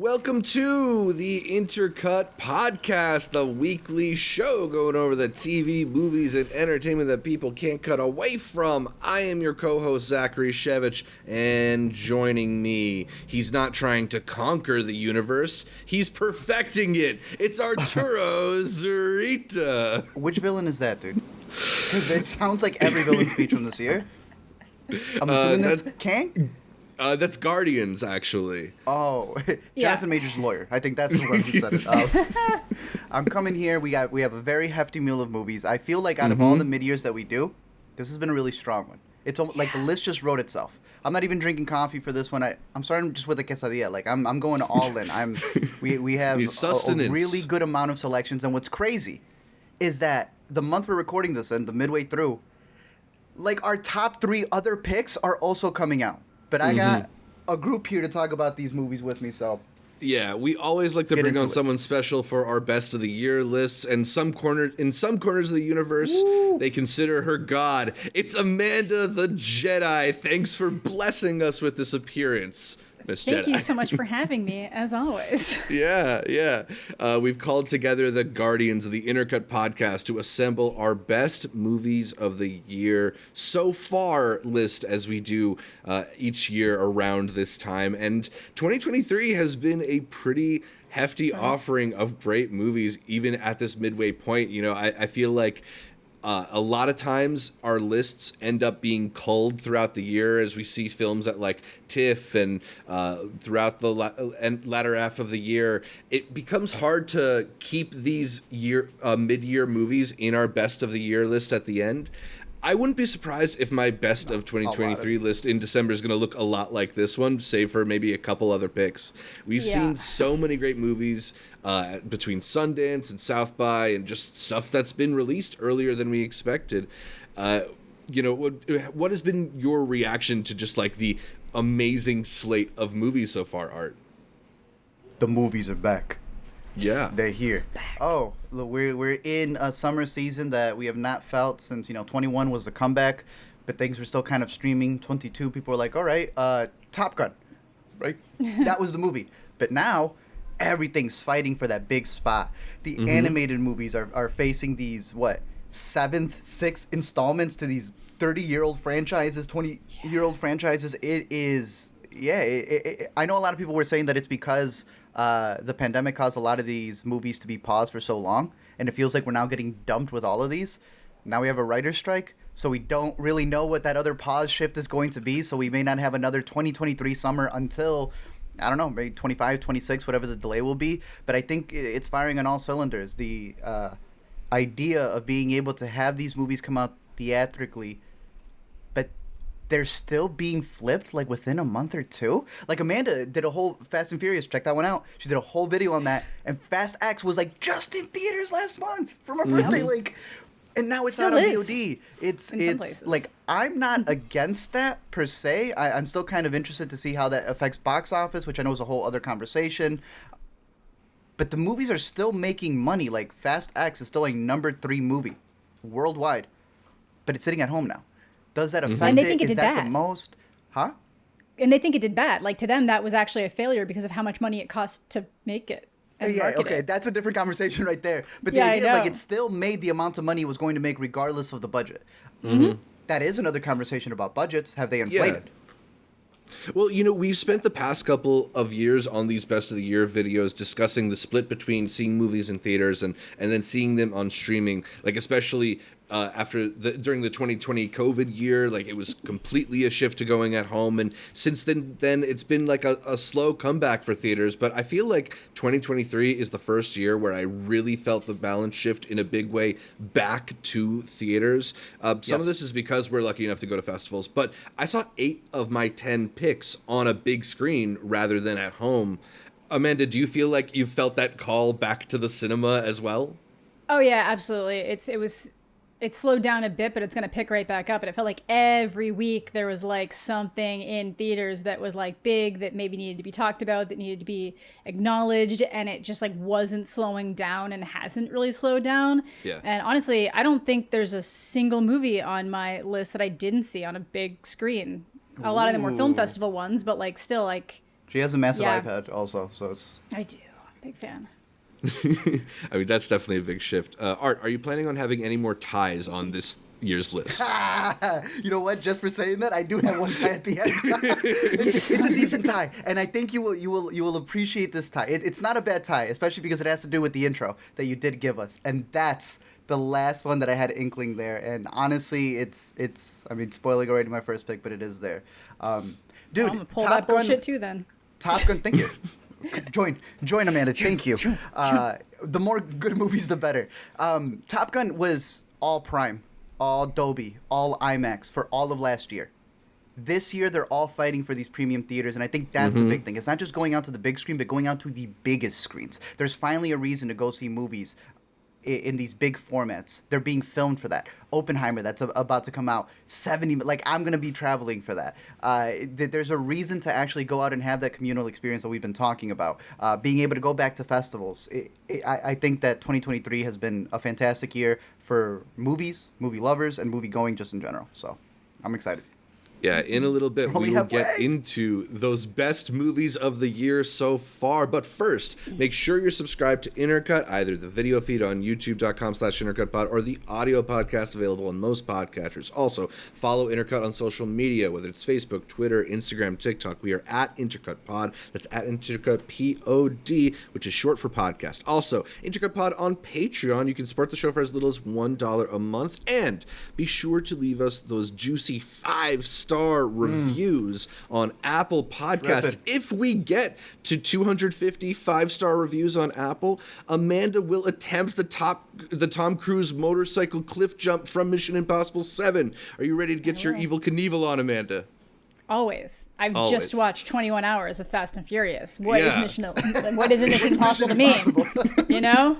Welcome to the Intercut podcast, the weekly show going over the TV, movies, and entertainment that people can't cut away from. I am your co-host, Zachary Shevich, and joining me, he's not trying to conquer the universe, he's perfecting it. It's Arturo Zurita. Which villain is that, dude? Because it sounds like every villain speech from this year. I'm assuming that's Kang? That's Guardians, actually. Oh, Yeah. Jonathan Major's lawyer. I think that's the one who said it. I'm coming here. We have a very hefty meal of movies. I feel like out of all the mid-years that we do, this has been a really strong one. It's almost like the list just wrote itself. I'm not even drinking coffee for this one. I'm starting just with a quesadilla. Like I'm going all in. We have a really good amount of selections. And what's crazy is that the month we're recording this in, the midway through, like our top 3 other picks are also coming out. But I got a group here to talk about these movies with me, so... Yeah, we always like to bring on someone special for our best of the year lists, and in some corners of the universe, they consider her God. It's Amanda the Jedi. Thanks for blessing us with this appearance, Miss Jedi. Thank you so much for having me, as always. Yeah. We've called together the Guardians of the Intercut podcast to assemble our best movies of the year so far list as we do each year around this time. And 2023 has been a pretty hefty offering of great movies, even at this midway point. You know, I feel like a lot of times our lists end up being culled throughout the year as we see films at like TIFF and throughout the latter half of the year. It becomes hard to keep these mid-year movies in our best of the year list at the end. I wouldn't be surprised if my best of 2023 list in December is going to look a lot like this one, save for maybe a couple other picks. We've seen so many great movies between Sundance and South by and just stuff that's been released earlier than we expected. What has been your reaction to just like the amazing slate of movies so far, Art? The movies are back. Yeah. They're here. Oh, look, we're in a summer season that we have not felt since, 21 was the comeback, but things were still kind of streaming. 22, people were like, all right, Top Gun, right? That was the movie. But now, everything's fighting for that big spot. The animated movies are facing these, 7th, 6th installments to these 30-year-old franchises, 20-year-old franchises. It is, I know a lot of people were saying that it's because... the pandemic caused a lot of these movies to be paused for so long, and it feels like we're now getting dumped with all of these. Now we have a writer's strike, so we don't really know what that other pause shift is going to be, so we may not have another 2023 summer until, I don't know, maybe 25, 26, whatever the delay will be. But I think it's firing on all cylinders. The idea of being able to have these movies come out theatrically, but they're still being flipped like within a month or two. Like Amanda did a whole Fast and Furious, check that one out. She did a whole video on that, and Fast X was like just in theaters last month for my birthday, like, and now it's Still not on is. VOD. It's like I'm not against that per se. I'm still kind of interested to see how that affects box office, which I know is a whole other conversation. But the movies are still making money. Like Fast X is still a number 3 movie worldwide, but it's sitting at home now. Does that affect And they it? think it Is did that bad. the most? Huh? And they think it did bad. Like, to them, that was actually a failure because of how much money it cost to make it and market Okay, it. that's a different conversation right there. But the Yeah, I idea, like, know. it still made the amount of money it was going to make regardless of the budget. That is another conversation about budgets. Have they inflated? Well, we've spent the past couple of years on these best of the year videos discussing the split between seeing movies in theaters and then seeing them on streaming, like especially during the 2020 COVID year, like it was completely a shift to going at home. And since then it's been like a slow comeback for theaters. But I feel like 2023 is the first year where I really felt the balance shift in a big way back to theaters. Some of this is because we're lucky enough to go to festivals, but I saw 8 of my 10 picks on a big screen rather than at home. Amanda, do you feel like you felt that call back to the cinema as well? Oh, yeah, absolutely. It slowed down a bit, but it's going to pick right back up. And it felt like every week there was like something in theaters that was like big that maybe needed to be talked about, that needed to be acknowledged. And it just like wasn't slowing down and hasn't really slowed down. Yeah. And honestly, I don't think there's a single movie on my list that I didn't see on a big screen. A lot of them were film festival ones, but like still like She has a massive Yeah. iPad also, so it's... I do. Big fan. I mean, that's definitely a big shift. Art, are you planning on having any more ties on this year's list? You know what? Just for saying that, I do have one tie at the end. it's a decent tie, and I think you will appreciate this tie. It's not a bad tie, especially because it has to do with the intro that you did give us, and that's the last one that I had inkling there. And honestly, it's I mean, spoiling already my first pick, but it is there. Dude, I'm gonna pull Top that Gun, bullshit too then. Top Gun, thank you. Join Amanda, thank you. The more good movies, the better. Top Gun was all Prime, all Dolby, all IMAX for all of last year. This year, they're all fighting for these premium theaters, and I think that's the big thing. It's not just going out to the big screen, but going out to the biggest screens. There's finally a reason to go see movies in these big formats. They're being filmed for that. Oppenheimer, that's about to come out. 70, like, I'm going to be traveling for that. There's a reason to actually go out and have that communal experience that we've been talking about. Being able to go back to festivals. I think that 2023 has been a fantastic year for movies, movie lovers, and movie going just in general. So I'm excited. Yeah, in a little bit, We're only we will get halfway. into those best movies of the year so far. But first, make sure you're subscribed to Intercut, either the video feed on youtube.com/intercutpod or the audio podcast available on most podcatchers. Also, follow Intercut on social media, whether it's Facebook, Twitter, Instagram, TikTok. We are at IntercutPod. That's at IntercutPod, which is short for podcast. Also, Intercut Pod on Patreon. You can support the show for as little as $1 a month. And be sure to leave us those juicy 5-star reviews on Apple Podcasts. Rapid. If we get to 250 5-star reviews on Apple, Amanda will attempt the Tom Cruise motorcycle cliff jump from Mission Impossible 7. Are you ready to get your Evil Knievel on, Amanda? Always. I've Always. just watched 21 hours of Fast and Furious. What Yeah. is Mission Impossible to me? You know?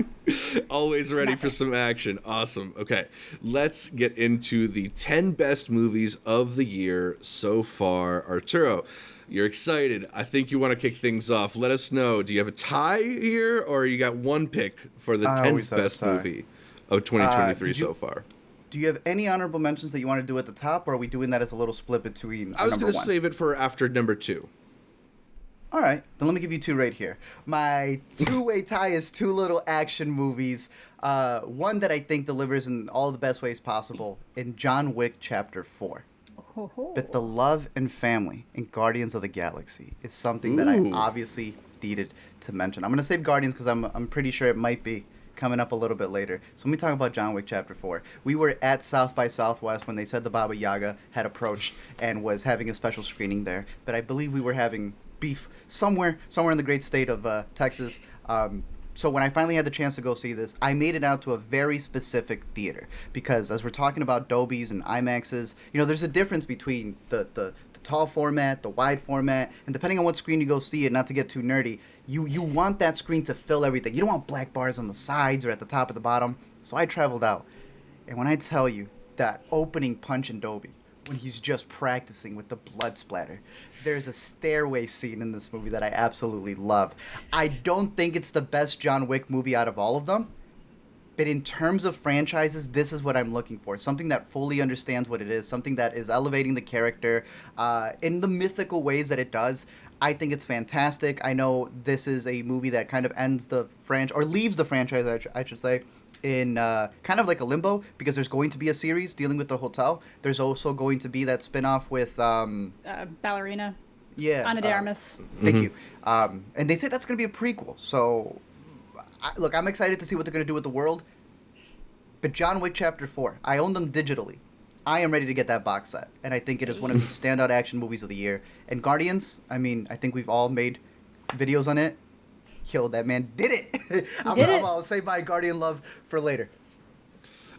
Always ready for some action. Awesome. Okay, let's get into the 10 best movies of the year so far. Arturo, you're excited. I think you want to kick things off. Let us know. Do you have a tie here, or you got one pick for the I always 10th have a best tie. movie of 2023 did you- so far? Do you have any honorable mentions that you want to do at the top, or are we doing that as a little split between I was number going to one? save it for after number 2. All right, then let me give you two right here. My two-way tie is two little action movies. One that I think delivers in all the best ways possible in John Wick Chapter 4. But the love and family in Guardians of the Galaxy is something that I Ooh. obviously needed to mention. I'm going to save Guardians because I'm pretty sure it might be coming up a little bit later. So let me talk about John Wick Chapter 4. We were at South by Southwest when they said the Baba Yaga had approached and was having a special screening there. But I believe we were having beef somewhere in the great state of Texas. So when I finally had the chance to go see this, I made it out to a very specific theater because as we're talking about Dolbys and IMAXs, you know, there's a difference between the tall format, the wide format, and depending on what screen you go see it, not to get too nerdy, you want that screen to fill everything. You don't want black bars on the sides or at the top or the bottom. So I traveled out, and when I tell you that opening punch in Dolby, when he's just practicing with the blood splatter. There's a stairway scene in this movie that I absolutely love. I don't think it's the best John Wick movie out of all of them, but in terms of franchises, this is what I'm looking for. Something that fully understands what it is, something that is elevating the character in the mythical ways that it does. I think it's fantastic. I know this is a movie that kind of ends the franchise, or leaves the franchise, I should say, in kind of like a limbo, because there's going to be a series dealing with the hotel. There's also going to be that spin-off with Ballerina. yeah, Ana de Armas. thank you. And they say that's going to be a prequel. So, look, I'm excited to see what they're going to do with the world. But John Wick Chapter 4, I own them digitally. I am ready to get that box set. And I think it is one of the standout action movies of the year. And Guardians, I mean, I think we've all made videos on it. Yo, that man did it. I'll save my Guardian love for later.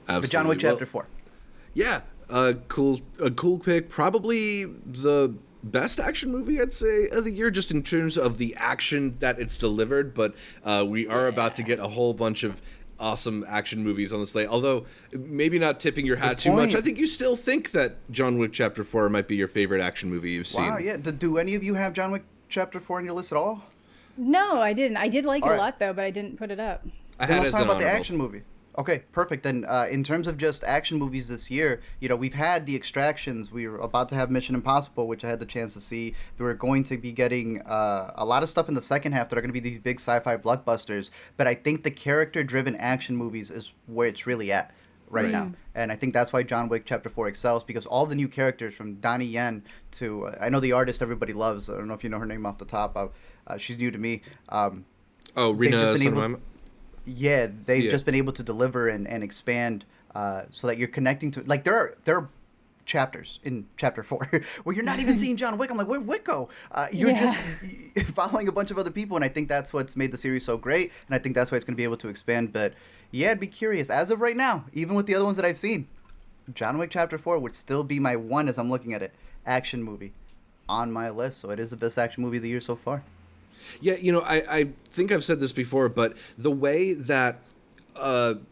Absolutely. But John Wick Chapter 4. Yeah, a cool pick. Probably the best action movie, I'd say, of the year, just in terms of the action that it's delivered. But we are about to get a whole bunch of awesome action movies on the slate. Although, maybe not tipping your hat too much. I think you still think that John Wick Chapter 4 might be your favorite action movie you've seen. Wow, yeah. Do any of you have John Wick Chapter 4 on your list at all? No, I didn't. I did like it All a right. lot though, but I didn't put it up. I Then had let's it as talk an about the honorable. action movie. Okay, perfect. Then, in terms of just action movies this year, we've had The Extractions. We were about to have Mission Impossible, which I had the chance to see. We're going to be getting a lot of stuff in the second half that are going to be these big sci-fi blockbusters. But I think the character-driven action movies is where it's really at right now. And I think that's why John Wick Chapter 4 excels, because all the new characters from Donnie Yen to, I know the artist everybody loves. I don't know if you know her name off the top. She's new to me. Rena Sunwam. Yeah, they've just been able to deliver and expand so that you're connecting to, like, there are chapters in Chapter 4 where you're not even seeing John Wick. I'm like, where'd Wick go? You're just following a bunch of other people, and I think that's what's made the series so great, and I think that's why it's going to be able to expand. But yeah, I'd be curious. As of right now, even with the other ones that I've seen, John Wick Chapter 4 would still be my one, as I'm looking at it, action movie on my list. So it is the best action movie of the year so far. Yeah, I think I've said this before, but the way that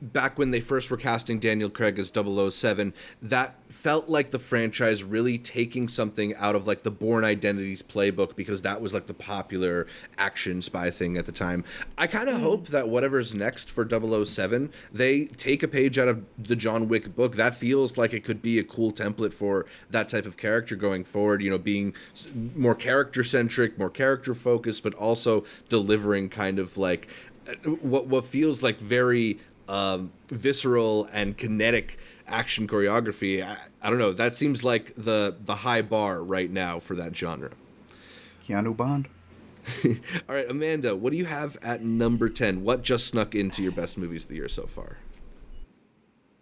back when they first were casting Daniel Craig as 007, that felt like the franchise really taking something out of like the Bourne Identities playbook, because that was like the popular action spy thing at the time. I kind of hope that whatever's next for 007, they take a page out of the John Wick book. That feels like it could be a cool template for that type of character going forward, being more character centric, more character focused, but also delivering kind of like what feels like very visceral and kinetic action choreography. I don't know. That seems like the high bar right now for that genre. Keanu Bond. All right, Amanda, what do you have at number 10? What just snuck into your best movies of the year so far?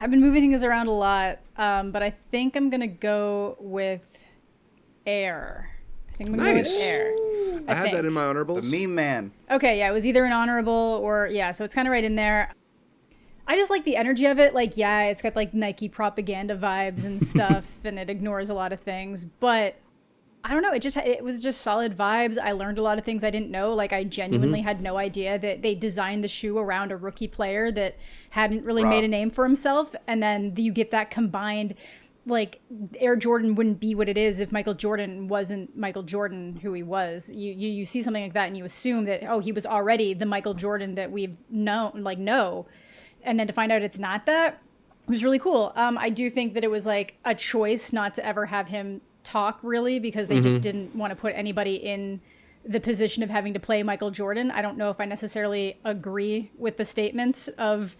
I've been moving things around a lot, but I think I'm going to go with Air. I think I'm going to go with Air. I had that in my honorables. The Meme Man. Okay, yeah, it was either an honorable or, so it's kind of right in there. I just like the energy of it. Like, yeah, it's got like Nike propaganda vibes and stuff, and it ignores a lot of things. But I don't know. It was just solid vibes. I learned a lot of things I didn't know. Like, I genuinely had no idea that they designed the shoe around a rookie player that hadn't really made a name for himself. And then you get that combined, like, Air Jordan wouldn't be what it is if Michael Jordan wasn't Michael Jordan who he was. You see something like that and you assume that, oh, he was already the Michael Jordan that we've known, like, no. And then to find out it's not that, it was really cool. I do think that it was like a choice not to ever have him talk, really, because they just didn't want to put anybody in the position of having to play Michael Jordan. I don't know if I necessarily agree with the statement of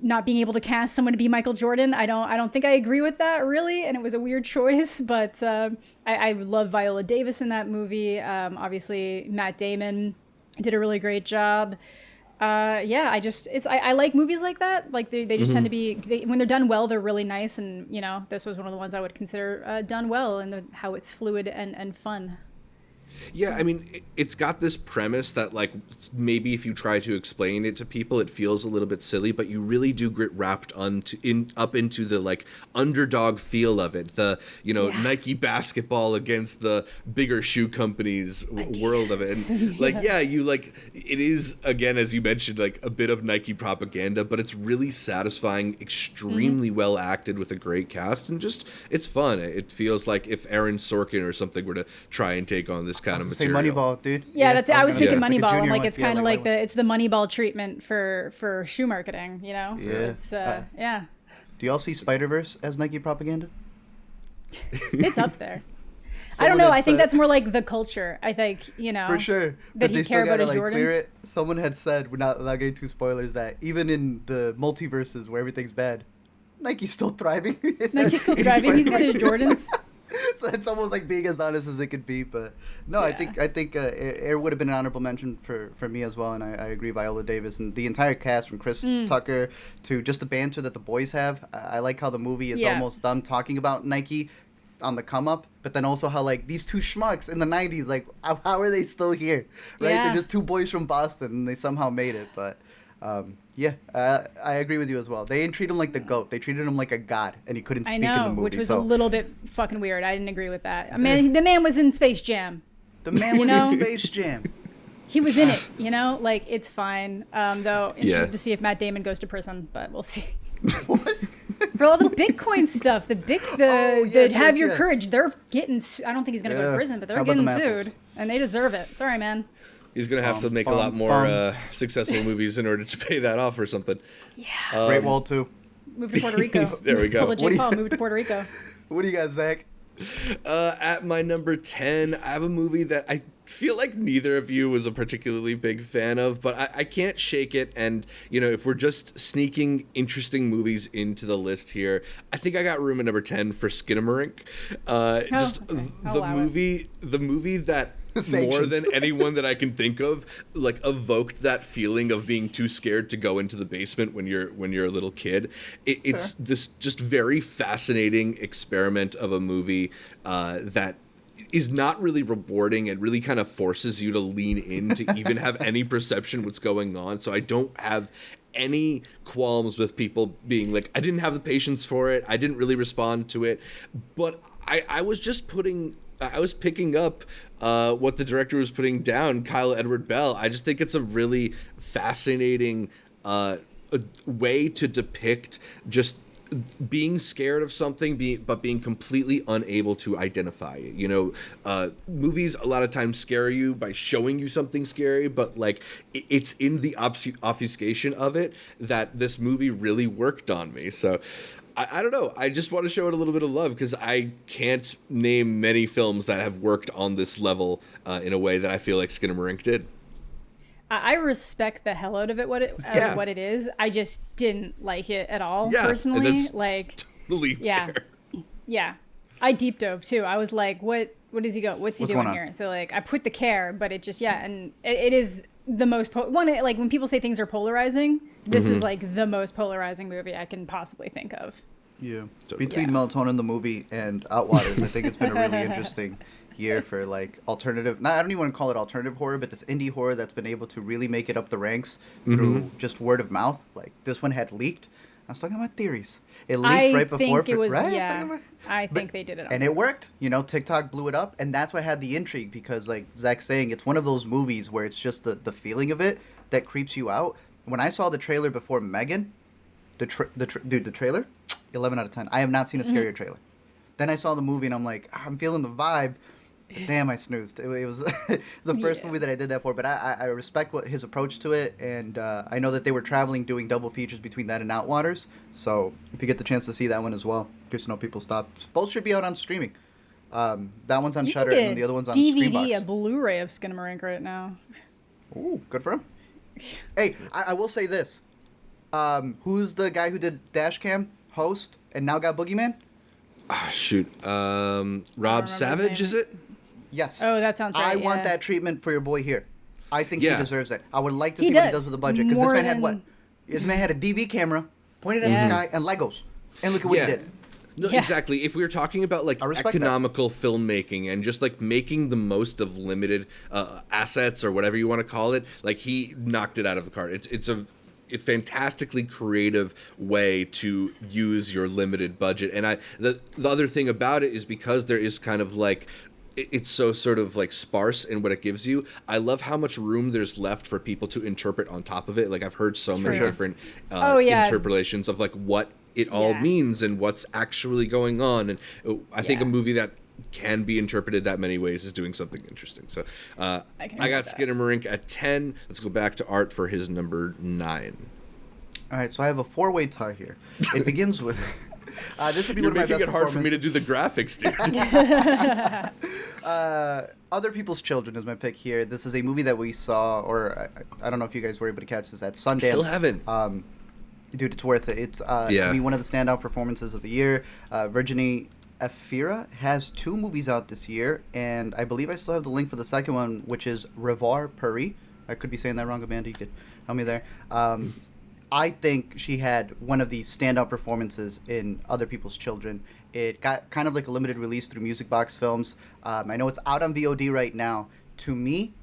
not being able to cast someone to be Michael Jordan. I don't think I agree with that, really, and it was a weird choice. But I love Viola Davis in that movie. Obviously, Matt Damon did a really great job. I like movies like that. Like they just tend to be, when they're done well, they're really nice. And this was one of the ones I would consider done well, and how it's fluid and fun. Yeah, I mean, it's got this premise that, like, maybe if you try to explain it to people, it feels a little bit silly, but you really do get wrapped up into the, like, underdog feel of it. The, Nike basketball against the bigger shoe companies world of it. And, like, it is, again, as you mentioned, like, a bit of Nike propaganda, but it's really satisfying, extremely well acted with a great cast, and just, it's fun. It feels like if Aaron Sorkin or something were to try and take on this kind of material. Say Moneyball, dude. Yeah, I was thinking Moneyball. I'm like, one. it's kind of like it's the Moneyball treatment for shoe marketing. Yeah. It's yeah. Do y'all see Spider-Verse as Nike propaganda? It's up there. I don't know. I think that's more like the culture. I think for sure. that but he they care still about gotta his Jordans. clear it. Someone had said, we're not getting too spoilers, that even in the multiverses where everything's bad, Nike's still thriving. Nike's still thriving. He's got his Jordans. So it's almost like being as honest as it could be, but no, yeah. I think Air would have been an honorable mention for me as well, and I agree. Viola Davis and the entire cast, from Chris Tucker to just the banter that the boys have. I like how the movie is almost them talking about Nike on the come up, but then also how, like, these two schmucks in the 90s, like, how are they still here, right? Yeah. They're just two boys from Boston, and they somehow made it. But I agree with you as well. They didn't treat him like the GOAT. They treated him like a god, and he couldn't speak in the movie. Which was a little bit fucking weird. I didn't agree with that. I mean, the man was in Space Jam. The man was in Space Jam. He was in it, like, it's fine. Though, interested to see if Matt Damon goes to prison, but we'll see. What? For all the Bitcoin stuff, have your courage. They're getting. I don't think he's gonna go to prison, but they're getting sued, and they deserve it. Sorry, man. He's gonna have to make a lot more successful movies in order to pay that off or something. Yeah. Great Wall 2. Move to Puerto Rico. There we go. Pull a Jake Paul, move to Puerto Rico. What do you got, Zach? At my number 10, I have a movie that I feel like neither of you was a particularly big fan of, but I can't shake it. And, you know, if we're just sneaking interesting movies into the list here, I think I got room at number 10 for Skinamarink. The movie that more than anyone that I can think of, like, evoked that feeling of being too scared to go into the basement when you're a little kid. It's this just very fascinating experiment of a movie that is not really rewarding and really kind of forces you to lean in to even have any perception what's going on. So I don't have any qualms with people being like, I didn't have the patience for it, I didn't really respond to it, but I was just picking up what the director was putting down, Kyle Edward Bell. I just think it's a really fascinating way to depict just being scared of something, but being completely unable to identify it. You know, movies a lot of times scare you by showing you something scary, but like it's in the obfuscation of it that this movie really worked on me. So I don't know. I just want to show it a little bit of love because I can't name many films that have worked on this level in a way that I feel like Skinamarink did. I respect the hell out of it, what it is. I just didn't like it at all, personally. And that's like, totally fair. Yeah. I deep dove too. I was like, what is he going? What's he doing here? So like, I put the care, but it just, and it is the most, like when people say things are polarizing, this is like the most polarizing movie I can possibly think of. Yeah. Between Melatonin, the movie, and Outwaters, I think it's been a really interesting year for like alternative, I don't even want to call it alternative horror, but this indie horror that's been able to really make it up the ranks through just word of mouth. Like this one had leaked. I was talking about theories. It leaked right before. I think they did it on and it worked. You know, TikTok blew it up, and that's why I had the intrigue, because like Zach's saying, it's one of those movies where it's just the feeling of it that creeps you out. When I saw the trailer before Megan, the trailer, 11 out of 10. I have not seen a scarier trailer. Then I saw the movie and I'm like, I'm feeling the vibe. Damn, I snoozed. It was the first movie that I did that for, but I respect his approach to it, and I know that they were traveling, doing double features between that and Outwaters, so if you get the chance to see that one as well, because people stopped. Both should be out on streaming. That one's on Shudder, and the other one's on DVD, Screenbox. a Blu-ray of Skinamarink right now. Ooh, good for him. Hey, I will say this. Who's the guy who did Dashcam, host, and now got Boogeyman? Shoot. Rob Savage, is it? Yes. Oh, that sounds right. I want that treatment for your boy here. I think he deserves it. I would like to He see what he does. does with the budget. Because this man had what? This man had a DV camera, pointed at the sky, and Legos. And look at what he did. No, exactly. If we were talking about like economical filmmaking and just like making the most of limited assets or whatever you want to call it, like he knocked it out of the park. It's a fantastically creative way to use your limited budget. And the other thing about it is because there is kind of like, it's so sort of like sparse in what it gives you. I love how much room there's left for people to interpret on top of it. Like I've heard so many different interpretations of like what it all means and what's actually going on. And I think a movie that can be interpreted that many ways is doing something interesting. So I got Skinamarink at 10. Let's go back to Art for his number 9. All right, so I have a 4-way tie here. It begins with... this would be You're one of my making best it hard for me to do the graphics, dude. Other People's Children is my pick here. This is a movie that we saw, or I don't know if you guys were able to catch this at Sundance. Still haven't. Dude, it's worth it. It's to me one of the standout performances of the year. Virginie Efira has 2 movies out this year, and I believe I still have the link for the second one, which is Revoir Paris. I could be saying that wrong, Amanda. You could help me there. I think she had one of the standout performances in Other People's Children. It got kind of like a limited release through Music Box Films. I know it's out on VOD right now. To me,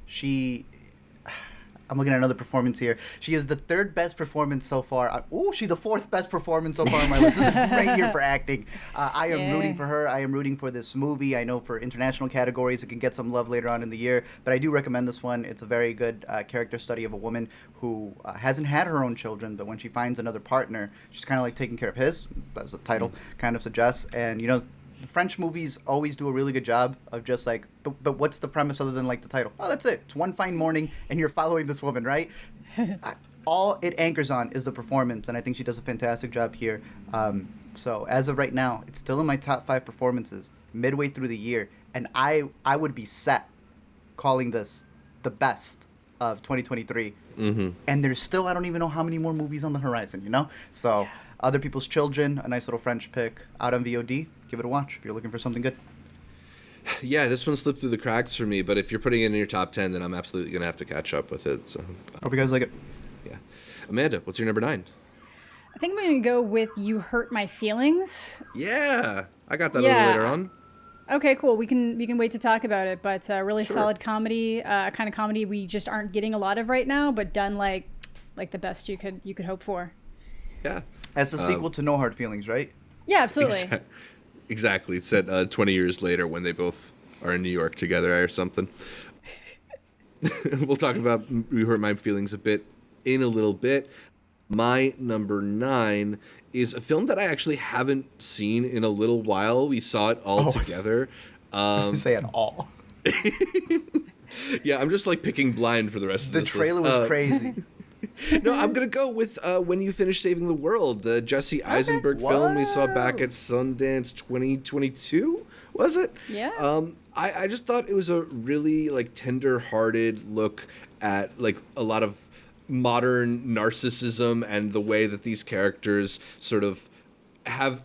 I'm looking at another performance here. She is the 3rd best performance so far. She's the 4th best performance so far on my list. This is a great year for acting. I am rooting for her. I am rooting for this movie. I know for international categories it can get some love later on in the year, but I do recommend this one. It's a very good character study of a woman who hasn't had her own children, but when she finds another partner, she's kind of like taking care of his, as the title kind of suggests. And, you know, French movies always do a really good job of just like, but what's the premise other than like the title? Oh, that's it. It's one fine morning, and you're following this woman, right? All it anchors on is the performance, and I think she does a fantastic job here. So as of right now, it's still in my top 5 performances midway through the year, and I would be set calling this the best of 2023. Mm-hmm. And there's still, I don't even know how many more movies on the horizon, you know? So Other People's Children, a nice little French pick, out on VOD. Give it a watch if you're looking for something good. Yeah, this one slipped through the cracks for me, but if you're putting it in your top 10, then I'm absolutely going to have to catch up with it. So, Hope you guys like it. yeah. Amanda, what's your number 9? I think I'm going to go with You Hurt My Feelings. Yeah, I got that a little later on. Okay, cool. We can wait to talk about it, but really Sure. solid comedy, a kind of comedy we just aren't getting a lot of right now, but done like the best you could hope for. Yeah. As a sequel to No Hard Feelings, right? Yeah, absolutely. Exactly. It's set 20 years later when they both are in New York together or something. We'll talk about You Hurt My Feelings a bit in a little bit. My number 9 is a film that I actually haven't seen in a little while. We saw it all together. Say it all. Yeah, I'm just like picking blind for the rest of The this trailer list. was crazy. No, I'm going to go with When You Finish Saving the World, the Jesse Eisenberg film we saw back at Sundance 2022, was it? Yeah. I just thought it was a really like tender-hearted look at like a lot of modern narcissism and the way that these characters sort of have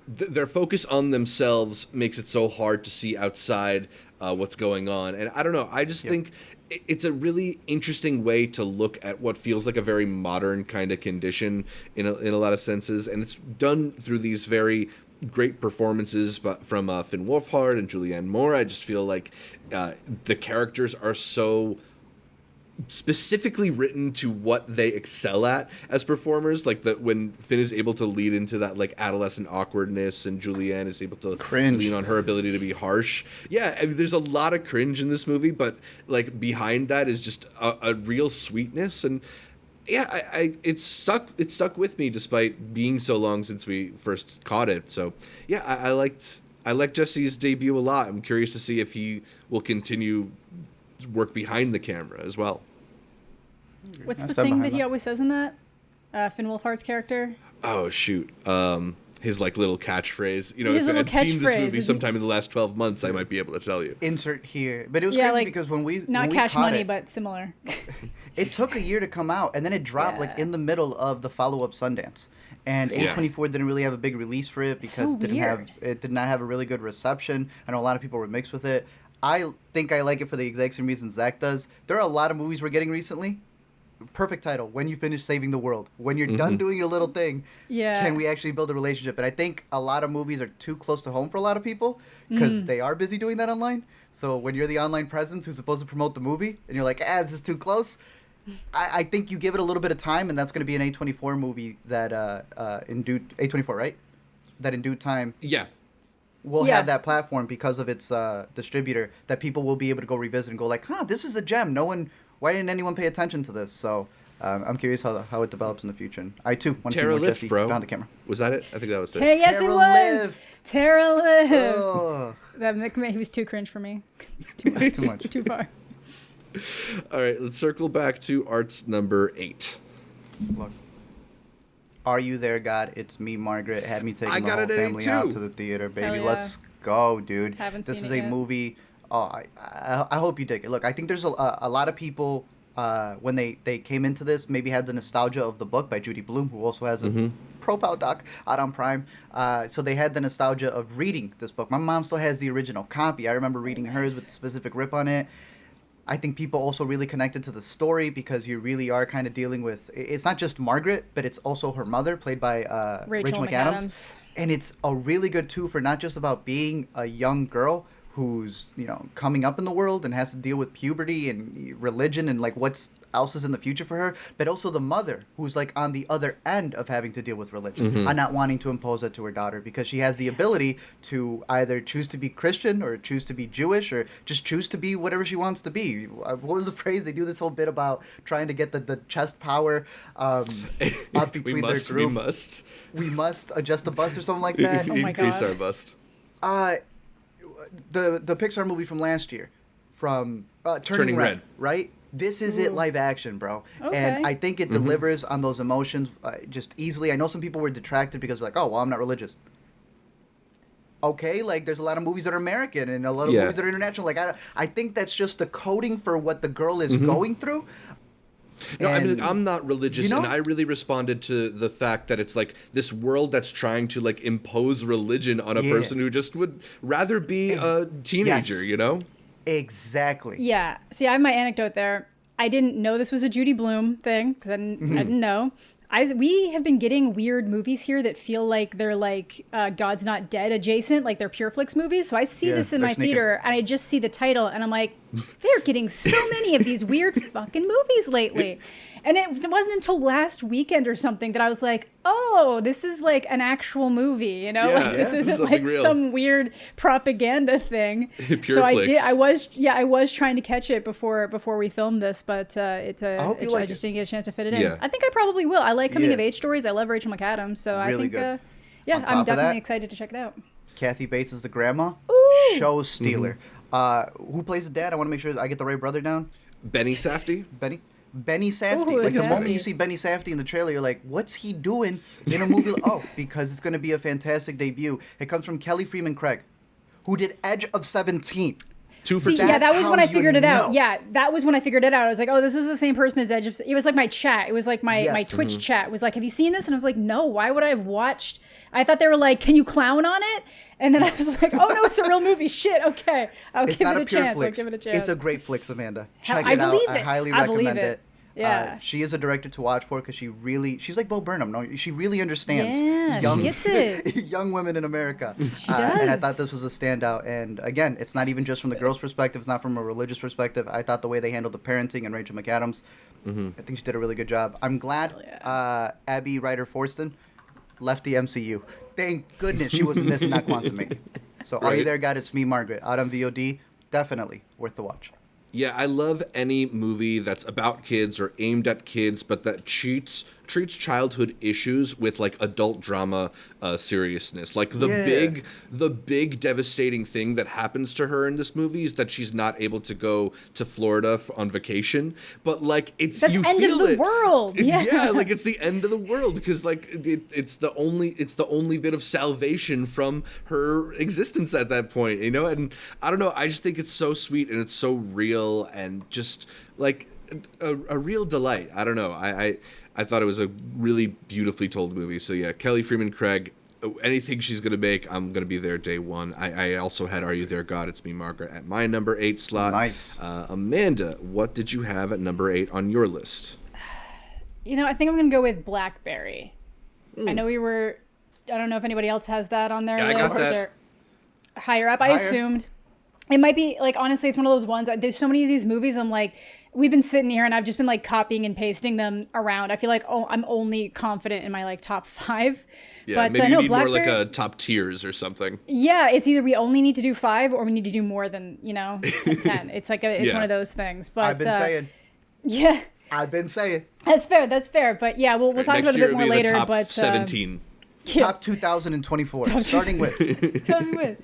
their focus on themselves makes it so hard to see outside what's going on. And I don't know, I just think it's a really interesting way to look at what feels like a very modern kind of condition in a lot of senses, and it's done through these very great performances from Finn Wolfhard and Julianne Moore. I just feel like the characters are so specifically written to what they excel at as performers, like that when Finn is able to lead into that like adolescent awkwardness and Julianne is able to lean on her ability to be harsh. Yeah, I mean, there's a lot of cringe in this movie, but like behind that is just a real sweetness. And yeah, it's stuck with me despite being so long since we first caught it. So yeah, I liked Jesse's debut a lot. I'm curious to see if he will continue work behind the camera as well. What's the thing that he always says in that? Finn Wolfhard's character? Oh, shoot. His like little catchphrase. You know, His if I little had seen this catchphrase. movie sometime in the last 12 months, I might be able to tell you. Insert here. But it was Yeah, crazy like, because when we Not when we Cash caught Money, it, but similar. it took a year to come out, and then it dropped like Yeah. in the middle of the follow-up Sundance. And A24 didn't really have a big release for it because So it did not have a really good reception. I know a lot of people were mixed with it. I think I like it for the exact same reason Zach does. There are a lot of movies we're getting recently. Perfect title, When You Finish Saving the World. When you're done doing your little thing, can we actually build a relationship? And I think a lot of movies are too close to home for a lot of people because they are busy doing that online. So when you're the online presence who's supposed to promote the movie and you're like, this is too close, I think you give it a little bit of time, and that's going to be an A24 movie that A24, right? That in due time will have that platform because of its distributor that people will be able to go revisit and go like, this is a gem. Why didn't anyone pay attention to this? So I'm curious how it develops in the future. And I too want to see more Jesse behind the camera. Was that it? I think that was it. Hey, yes, it was. Tara Lift. Oh. He was too cringe for me. It's too much. Too much. Too far. All right, let's circle back to Art's number 8. Look. Are You There, God? It's me, Margaret. Had me taking I the got whole it at family 8 out too. to the theater, baby. Hell yeah. Let's go, dude. Haven't This seen is it a yet. movie. Oh, I hope you dig it. Look, I think there's a lot of people when they came into this maybe had the nostalgia of the book by Judy Blume, who also has a profile doc out on Prime. So they had the nostalgia of reading this book. My mom still has the original copy. I remember reading hers with a specific rip on it. I think people also really connected to the story because you really are kind of dealing with, it's not just Margaret, but it's also her mother, played by Rachel McAdams. And it's a really good tool for not just about being a young girl who's, coming up in the world and has to deal with puberty and religion and like what's else is in the future for her, but also the mother who's like on the other end of having to deal with religion and not wanting to impose that to her daughter because she has the ability to either choose to be Christian or choose to be Jewish or just choose to be whatever she wants to be. What was the phrase? They do this whole bit about trying to get the chest power up between their group. We must We must adjust the bust or something like that. Oh my God. Increase our bust. The Pixar movie from last year, from Turning Turning Red. right? This is it live action, bro. Okay. And I think it delivers on those emotions just easily. I know some people were detracted because like, oh, well, I'm not religious. Okay, like there's a lot of movies that are American and a lot of movies that are international. Like I think that's just the coding for what the girl is going through. No, I mean, And, I'm not religious, you know? and I really responded to the fact that it's like this world that's trying to like impose religion on a person who just would rather be a teenager, you know? Exactly. Yeah. See, I have my anecdote there. I didn't know this was a Judy Blume thing because I didn't know. We have been getting weird movies here that feel like they're like God's Not Dead adjacent, like they're Pure Flix movies. So I see this in my theater and I just see the title and I'm like, they're getting so many of these weird fucking movies lately. And it wasn't until last weekend or something that I was like, oh, this is like an actual movie, you know? Yeah, like this isn't something like real. some weird propaganda thing. Pure so Flix. I was trying to catch it before we filmed this, but I just didn't get a chance to fit it in. Yeah. I think I probably will. I like coming of age stories. I love Rachel McAdams, so Really I think good. yeah, On top I'm of definitely that- excited to check it out. Kathy Bates is the grandma. Ooh. Show stealer. Who plays the dad? I want to make sure I get the right brother down. Benny Safdie? Benny Safdie. Ooh, Like the Safdie. moment you see Benny Safdie in the trailer, you're like, what's he doing in a movie? Oh, because it's going to be a fantastic debut. It comes from Kelly Freeman Craig, who did Edge of 17. 2 for See, 10. yeah, that was how when I you figured it out. know. Yeah, that was when I figured it out. I was like, oh, this is the same person as Edge of... It was like my chat. It was like my Yes. Twitch chat. It was like, have you seen this? And I was like, no, why would I have watched... I thought they were like, can you clown on it? And then I was like, oh, no, it's a real movie. Shit, okay. I'll It's give not it a a pure chance. flicks. I'll give it a chance. It's a great flicks, Amanda. Hell, Check I it out. believe I it. highly I believe recommend it. Yeah. She is a director to watch for because she's like Bo Burnham. No, she really understands Yeah, she gets it. young women in America. She And I does. thought this was a standout. And again, it's not even just from the girl's perspective. It's not from a religious perspective. I thought the way they handled the parenting and Rachel McAdams, I think she did a really good job. I'm glad Abby Ryder Forston left the MCU. Thank goodness she was in this and not Quantumania. So Are You Right. There, God? It's Me, Margaret. Out on VOD. Definitely worth the watch. Yeah, I love any movie that's about kids or aimed at kids, but that treats childhood issues with like adult drama seriousness. Like the big devastating thing that happens to her in this movie is that she's not able to go to Florida on vacation. But like it's That's you end feel of the it. world. Yeah. Like it's the end of the world because like it's the only bit of salvation from her existence at that point, you know. And I don't know, I just think it's so sweet and it's so real and just like a real delight. I don't know. I thought it was a really beautifully told movie. So yeah, Kelly Freeman Craig, anything she's gonna make, I'm gonna be there day one. I also had Are You There, God? It's Me, Margaret at my number 8 slot. Nice. Amanda, what did you have at number 8 on your list? You know, I think I'm going to go with BlackBerry. I know I don't know if anybody else has that on their Yeah, I list. got that. They're higher up. I Higher? assumed. It might be, like, honestly, it's one of those ones. There's so many of these movies, I'm like, we've been sitting here and I've just been, like, copying and pasting them around. I feel like, I'm only confident in my, like, top 5. Yeah, but, maybe you no, need more like BlackBerry- a top tiers or something. Yeah, it's either we only need to do 5 or we need to do more than, 10. It's like, it's one of those things. But I've been saying. Yeah. I've been saying. That's fair. But, yeah, we'll talk Next about it a year bit it'll more be later. the top but 17. Top 2024. Starting with. Tell me what.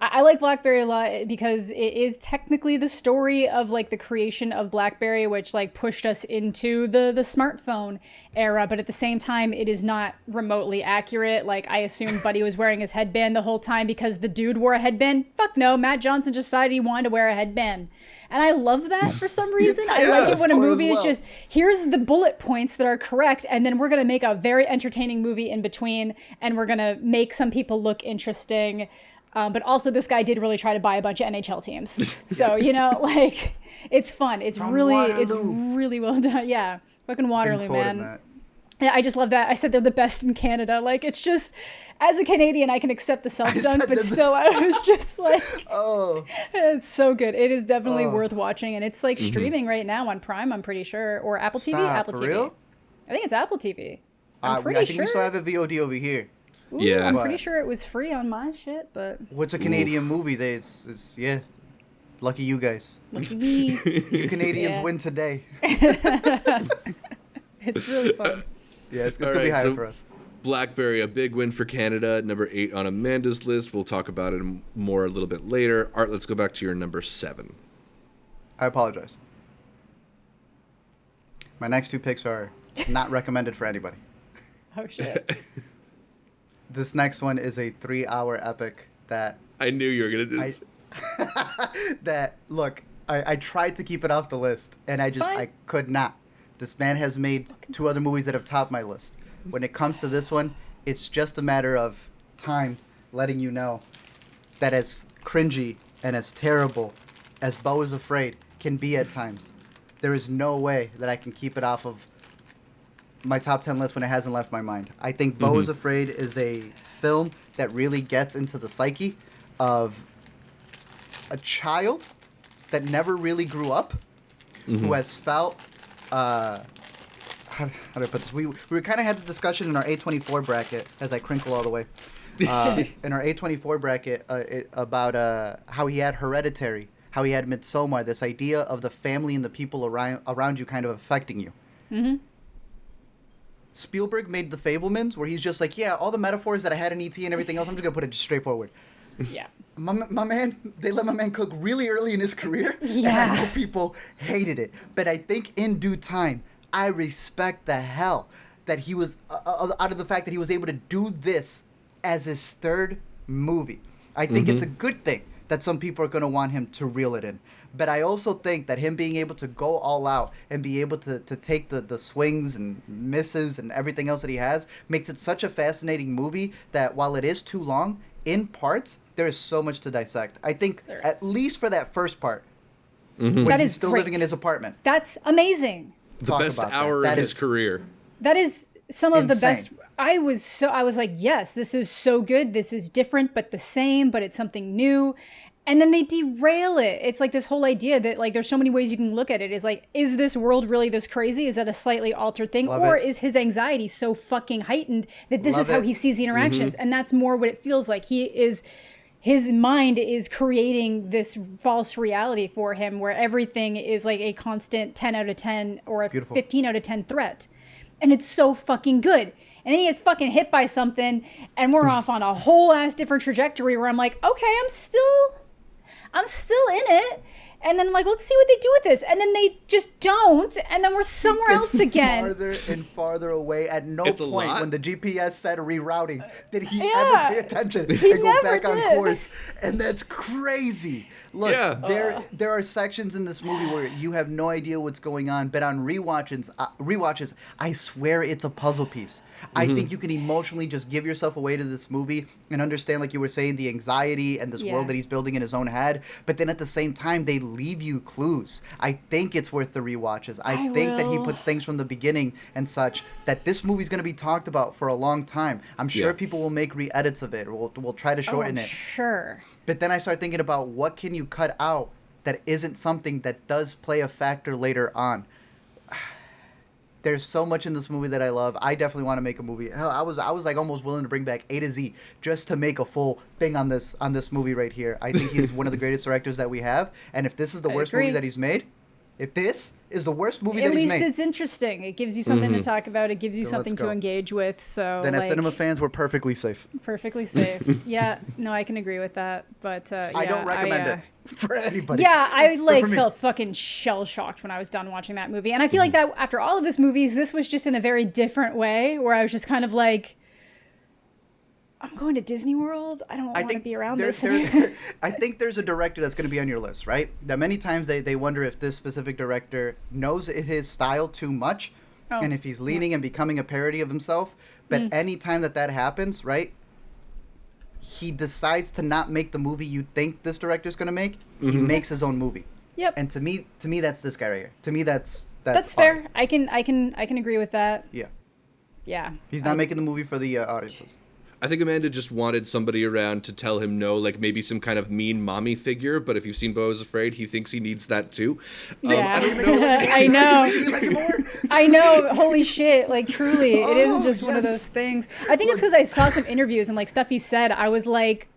I like BlackBerry a lot because it is technically the story of like the creation of BlackBerry, which like pushed us into the smartphone era. But at the same time, it is not remotely accurate. Like I assumed Buddy was wearing his headband the whole time because the dude wore a headband. Fuck no, Matt Johnson just decided he wanted to wear a headband. And I love that for some reason. I like it when a movie is just, here's the bullet points that are correct, and then we're going to make a very entertaining movie in between, and we're going to make some people look interesting. But also this guy did really try to buy a bunch of NHL teams. So, like, it's fun. It's really well done. Yeah. Fucking Waterloo, man. That. Yeah, I just love that. I said they're the best in Canada. Like, it's just, as a Canadian, I can accept the self-dunk, but still, I was just like, Oh. it's so good. It is definitely worth watching, and it's like streaming right now on Prime, I'm pretty sure, or Apple TV. Apple for TV. real? I think it's Apple TV. I'm I pretty think sure. we still have a VOD over here. Ooh, Yeah. I'm But- pretty sure it was free on my shit, but What's a Canadian movie? It's lucky you guys. lucky me. You Canadians Yeah. win today. It's really fun. Yeah, it's All gonna be right, higher so- for us. BlackBerry, a big win for Canada. Number 8 on Amanda's list. We'll talk about it more a little bit later. Art, let's go back to your number 7. I apologize. My next 2 picks are not recommended for anybody. Oh, shit. This next one is a 3-hour epic that I knew you were going to do this. that, look, I tried to keep it off the list, and I could not. This man has made 2 other movies that have topped my list. When it comes to this one, it's just a matter of time letting you know that as cringy and as terrible as Beau Is Afraid can be at times, there is no way that I can keep it off of my top 10 list when it hasn't left my mind. I think Beau Is Afraid is a film that really gets into the psyche of a child that never really grew up, who has felt, how do I put this? We kind of had the discussion in our A24 bracket, as I crinkle all the way, in our A24 bracket about how he had Hereditary, how he had Midsommar, this idea of the family and the people around you kind of affecting you. Mm-hmm. Spielberg made The Fabelmans, where he's just like, yeah, all the metaphors that I had in E.T. and everything else, I'm just going to put it straightforward. Yeah. My man, they let my man cook really early in his career, Yeah. and I know people hated it. But I think in due time, I respect the hell that he was, out of the fact that he was able to do this as his 3rd movie. I think it's a good thing that some people are going to want him to reel it in. But I also think that him being able to go all out and be able to take the swings and misses and everything else that he has makes it such a fascinating movie that while it is too long, in parts, there is so much to dissect. I think at least for that first part, when That he's is still great. living in his apartment. That's amazing. The best hour of his career. That is some of the Insane. best. I was like, yes, this is so good. This is different, but the same, but it's something new. And then they derail it. It's like this whole idea that like there's so many ways you can look at it. Is like, is this world really this crazy? Is that a slightly altered thing? Love or it. is his anxiety so fucking heightened that this Love is how it. he sees the interactions? And that's more what it feels like. His mind is creating this false reality for him where everything is like a constant 10 out of 10 or a Beautiful. 15 out of 10 threat. And it's so fucking good. And then he gets fucking hit by something and we're off on a whole ass different trajectory where I'm like, okay, I'm still in it. And then I'm like, let's see what they do with this. And then they just don't. And then we're somewhere else again. Farther and farther away. At no It's a point lot. when the GPS said rerouting did he Yeah. ever pay attention He and go never back on did. course. And that's crazy. Look, Yeah. there are sections in this movie where you have no idea what's going on, but on rewatches, I swear it's a puzzle piece. I think you can emotionally just give yourself away to this movie and understand, like you were saying, the anxiety and this world that he's building in his own head. But then at the same time, they leave you clues. I think it's worth the rewatches. I think that he will. puts things from the beginning and such that this movie's going to be talked about for a long time. I'm sure Yeah. people will make re-edits of it or we'll try to shorten it. Sure. But then I start thinking about what can you cut out that isn't something that does play a factor later on. There's so much in this movie that I love. I definitely want to make a movie. Hell, I was like almost willing to bring back A to Z just to make a full thing on this movie right here. I think he's one of the greatest directors that we have. And if this is the worst movie agree. that he's made, if this is the worst movie At that he's least made, it's interesting. It gives you something to talk about. It gives you Then something let's to go. engage with. So then as like, cinema fans, we're perfectly safe. perfectly safe. Yeah, no, I can agree with that. But I don't recommend it for anybody. Yeah, I But like for me- felt fucking shell shocked when I was done watching that movie, and I feel like that after all of his movies, this was just in a very different way, where I was just kind of like, I'm going to Disney World. I don't want to be around this. I think there's a director that's going to be on your list, right? That many times they wonder if this specific director knows his style too much, and if he's leaning and becoming a parody of himself. But any time that happens, right? He decides to not make the movie you think this director's going to make. He makes his own movie. Yep. And to me, that's this guy right here. To me, that's That's fire. fair. I can agree with that. Yeah. Yeah. He's not making the movie for the audiences. I think Amanda just wanted somebody around to tell him no, like maybe some kind of mean mommy figure. But if you've seen Beau Is Afraid, he thinks he needs that too. Yeah. I don't know. I know. You like it more? I know. Holy shit. Like, truly, it is Oh, just one of yes. those things. I think it's because I saw some interviews and, like, stuff he said. I was like,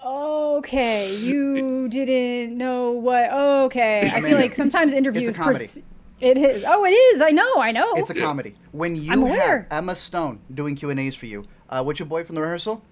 okay, you didn't know what. Okay. I feel like sometimes interviews. It's a comedy. It is. Oh, it is. I know. It's a comedy. When I'm you aware. have Emma Stone doing Q&As for you, what's your boy from the rehearsal?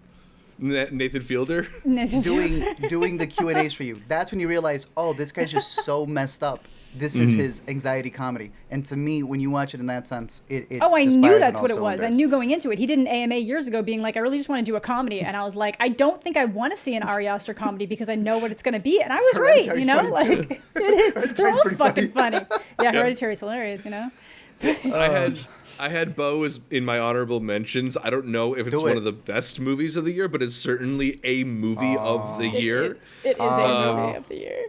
Nathan Fielder. Doing the Q&As for you. That's when you realize, oh, this guy's just so messed up. This is his anxiety comedy. And to me, when you watch it in that sense, it I just knew fires that's on what all it was. I cylinders. knew going into it. He did an AMA years ago being like, I really just want to do a comedy. And I was like, I don't think I want to see an Ari Aster comedy because I know what it's going to be. And I was right, you Hereditary's know? funny, Like, it is. They're Hereditary's all pretty fucking funny. Yeah, Hereditary's hilarious, you know? I had Beau as in my honorable mentions. I don't know if it's Do one it. of the best movies of the year, but it's certainly a movie of the year. It is a movie of the year.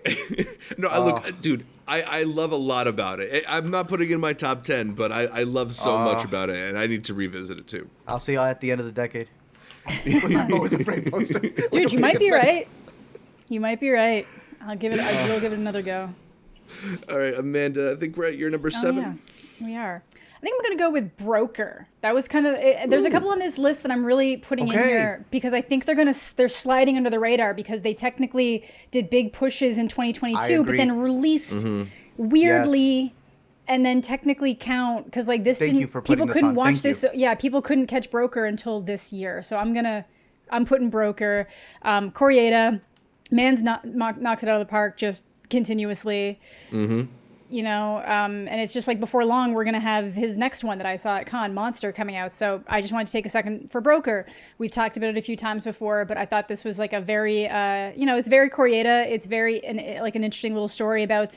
No, look, dude, I love a lot about it. I'm not putting it in my top 10, but I love so much about it, and I need to revisit it too. I'll see y'all at the end of the decade. With my Beau Is Afraid poster. Dude, you might be right. You might be right. I will give it another go. All right, Amanda, I think we're at your number 7. Yeah, we are. I think I'm going to go with Broker. That was kind of there's a couple on this list that I'm really putting in here because I think they're sliding under the radar because they technically did big pushes in 2022 but then released weirdly and then technically count because like this Thank you for putting people this couldn't on. watch Thank this. you. So, yeah, people couldn't catch Broker until this year. So I'm putting Broker. Koreeda, knocks it out of the park just continuously. You know, and it's just like before long, we're going to have his next one that I saw at Con, Monster, coming out. So I just wanted to take a second for Broker. We've talked about it a few times before, but I thought this was like a very, it's very Koreeda. It's very like an interesting little story about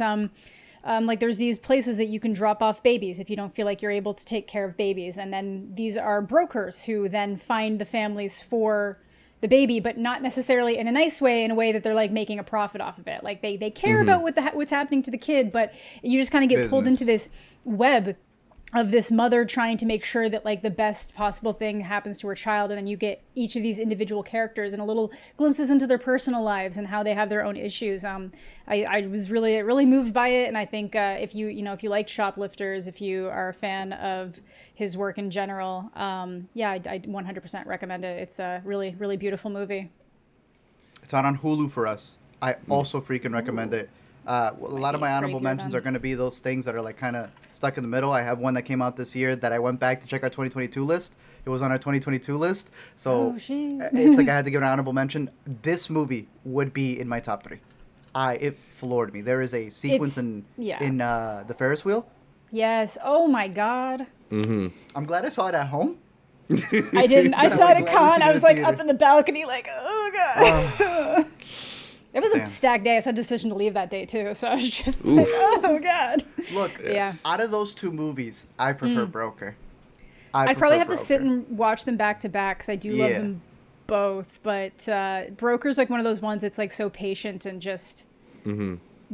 like there's these places that you can drop off babies if you don't feel like you're able to take care of babies. And then these are brokers who then find the families for the baby, but not necessarily in a nice way, in a way that they're like making a profit off of it. Like they care about what's happening to the kid, but you just kind of get pulled into this web of this mother trying to make sure that like the best possible thing happens to her child. And then you get each of these individual characters and a little glimpses into their personal lives and how they have their own issues. I was really moved by it. And I think if you like Shoplifters, if you are a fan of his work in general, I 100% recommend it. It's a really, really beautiful movie. It's out on Hulu for us. I also freaking recommend it. A lot of my honorable mentions are going to be those things that are like kind of stuck in the middle. I have one that came out this year that I went back to check our 2022 list. It was on our 2022 list. So it's like I had to give an honorable mention. This movie would be in my top 3. It floored me. There is a sequence in the Ferris wheel. Yes. Oh my God. I'm glad I saw it at home. I didn't. I saw it at Con. I was like up in the balcony like, oh God. It was a stacked day. I had a decision to leave that day too. So I was just like, oh God. Look, out of those two movies, I prefer Broker. I'd probably have to sit and watch them back to back because I do love them both. But Broker's like one of those ones that's like so patient and just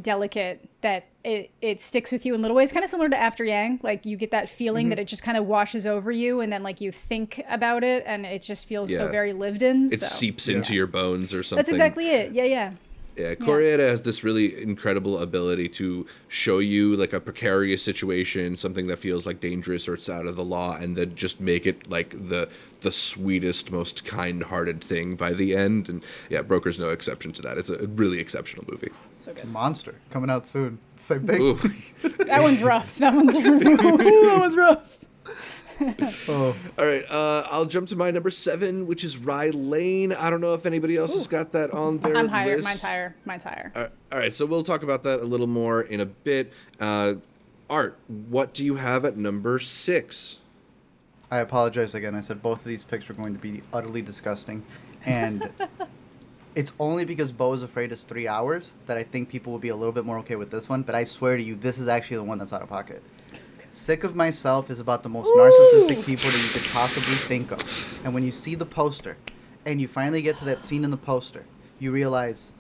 delicate that it sticks with you in little ways. Kind of similar to After Yang. Like you get that feeling that it just kind of washes over you and then like you think about it and it just feels so very lived in. It seeps into your bones or something. That's exactly it. Yeah. Yeah, Koreeda has this really incredible ability to show you like a precarious situation, something that feels like dangerous or it's out of the law, and then just make it like the sweetest, most kind-hearted thing by the end. And yeah, Broker's no exception to that. It's a really exceptional movie. So good. Monster coming out soon. Same thing. Ooh. That one's rough. That one's rough. All right, I'll jump to my number 7, which is Rye Lane. I don't know if anybody else has got that on their I'm higher. list. Mine's higher. All right, so we'll talk about that a little more in a bit. Art, what do you have at number 6? I apologize again. I said both of these picks were going to be utterly disgusting. And it's only because Beau Is Afraid is 3 hours that I think people will be a little bit more okay with this one. But I swear to you, this is actually the one that's out of pocket. Sick of Myself is about the most narcissistic people that you could possibly think of. And when you see the poster and you finally get to that scene in the poster, you realize,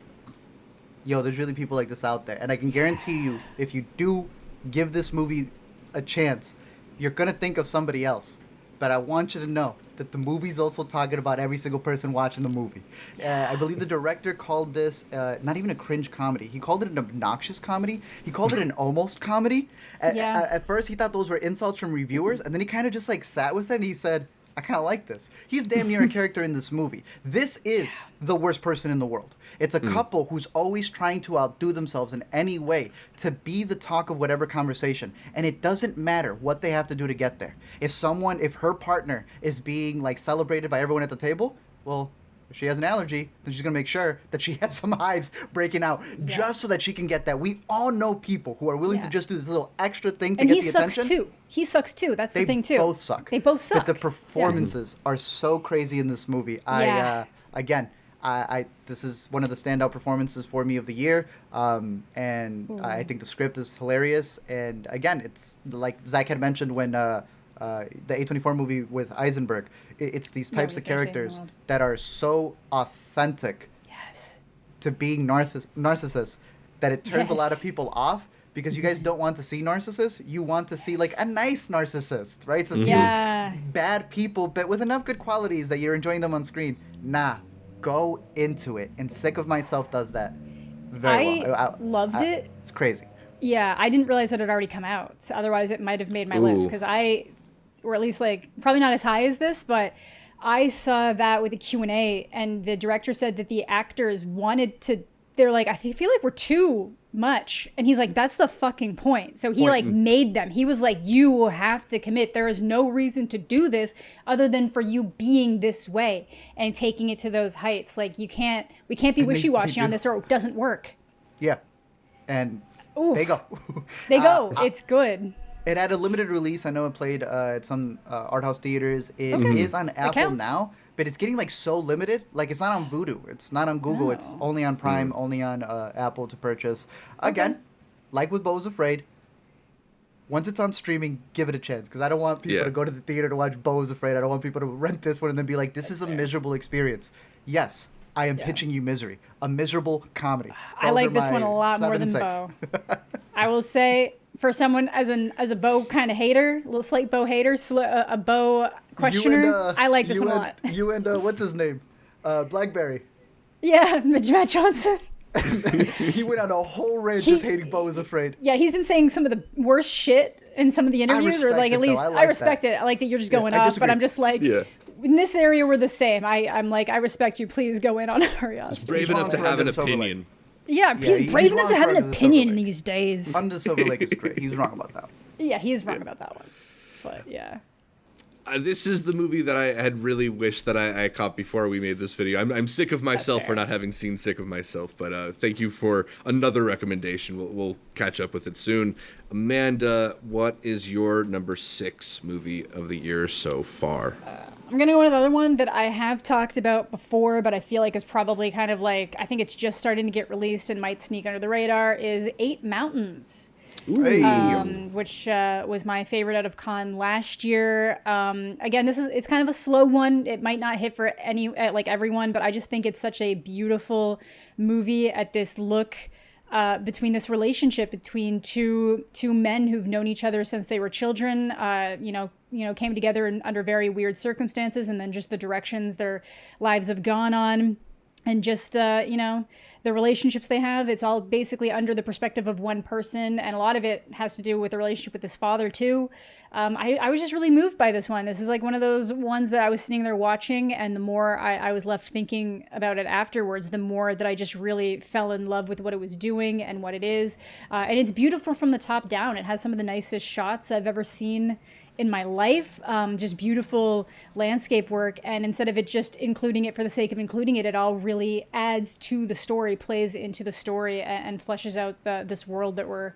yo, there's really people like this out there. And I can guarantee you, if you do give this movie a chance, you're going to think of somebody else. But I want you to know that the movie's also talking about every single person watching the movie. I believe the director called this not even a cringe comedy. He called it an obnoxious comedy. He called it an almost comedy. At first, he thought those were insults from reviewers, and then he kind of just like sat with it and he said, I kind of like this. He's damn near a character in this movie. This is the worst person in the world. It's a couple who's always trying to outdo themselves in any way to be the talk of whatever conversation. And it doesn't matter what they have to do to get there. If her partner is being like celebrated by everyone at the table, well, if she has an allergy, then she's going to make sure that she has some hives breaking out just so that she can get that. We all know people who are willing to just do this little extra thing to get the attention. And he sucks too. He sucks too. That's the thing too. They both suck. They both suck. But the performances are so crazy in this movie. This is one of the standout performances for me of the year. I think the script is hilarious. And again, it's like Zach had mentioned when the A24 movie with Eisenberg. It's these types of characters that are so authentic to being narcissists that it turns a lot of people off because you guys don't want to see narcissists. You want to see like a nice narcissist, right? It's bad people, but with enough good qualities that you're enjoying them on screen. Nah, go into it. And Sick of Myself does that very well. I loved it. It's crazy. Yeah, I didn't realize it had already come out. Otherwise, it might have made my list because or at least like probably not as high as this, but I saw that with the Q&A and the director said that the actors they're like, I feel like we're too much. And he's like, that's the fucking point. So he made them. He was like, you will have to commit. There is no reason to do this other than for you being this way and taking it to those heights. Like we can't be wishy-washy on this or it doesn't work. Yeah. And they go. They go. It's good. It had a limited release. I know it played at some art house theaters. It is on Apple now, but it's getting like so limited. Like it's not on Vudu. It's not on Google. No. It's only on Prime, only on Apple to purchase. Again, like with Beau Is Afraid, once it's on streaming, give it a chance. Because I don't want people to go to the theater to watch Beau Is Afraid. I don't want people to rent this one and then be like, this is a miserable experience. Yes, I am pitching you misery. A miserable comedy. I like this one a lot more than Beau. I will say, for someone as a Beau kind of hater, a little slight Beau hater, a Beau questioner, I like this one a lot. You and what's his name? BlackBerry. Yeah, Matt Johnson. He went on a whole range just hating Beau Is Afraid. Yeah, he's been saying some of the worst shit in some of the interviews, or like at least I respect it. I like that you're just going off, but I'm just like, in this area we're the same. I'm like, I respect you. Please go in on Arias. He's brave enough to have an opinion. Yeah, he's brave enough to have an opinion these days. Under Silver Lake is great. He's wrong about that one. Yeah, he is wrong about that one. But yeah. This is the movie that I had really wished that I caught before we made this video. I'm sick of myself for not having seen Sick of Myself, but thank you for another recommendation. We'll catch up with it soon. Amanda, what is your number 6 movie of the year so far? I'm going to go with another one that I have talked about before, but I feel like is probably kind of like, I think it's just starting to get released and might sneak under the radar, is 8 Mountains. Which was my favorite out of Cannes last year. Again, it's kind of a slow one. It might not hit for everyone, but I just think it's such a beautiful movie at this look between this relationship between two men who've known each other since they were children. Came together under very weird circumstances, and then just the directions their lives have gone on. And just, the relationships they have, it's all basically under the perspective of one person. And a lot of it has to do with the relationship with his father, too. I was just really moved by this one. This is like one of those ones that I was sitting there watching. And the more I was left thinking about it afterwards, the more that I just really fell in love with what it was doing and what it is. And it's beautiful from the top down. It has some of the nicest shots I've ever seen in my life, just beautiful landscape work. And instead of it just including it for the sake of including it, it all really adds to the story, plays into the story, and fleshes out this world that we're,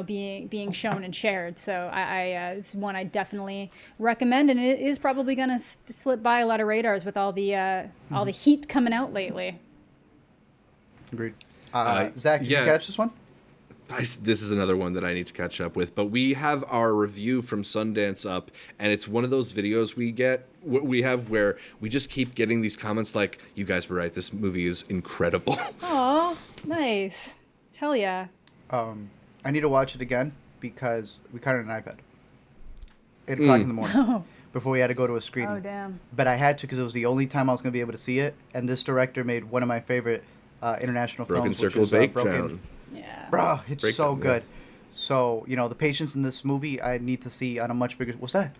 being shown and shared. So it's one I definitely recommend, and it is probably going to slip by a lot of radars with all the heat coming out lately. Agreed. Zach, did you catch this one? This is another one that I need to catch up with, but we have our review from Sundance up, and it's one of those videos we have where we just keep getting these comments like, you guys were right, this movie is incredible. Aw, nice. Hell yeah. I need to watch it again because we caught it on an iPad. 8 o'clock in the morning before we had to go to a screening. Oh, damn. But I had to because it was the only time I was going to be able to see it, and this director made one of my favorite international Broken films, Circle which is Breakdown. Yeah. Bro, it's Breakdown, so good. So, the patience in this movie I need to see on a much bigger... What's that?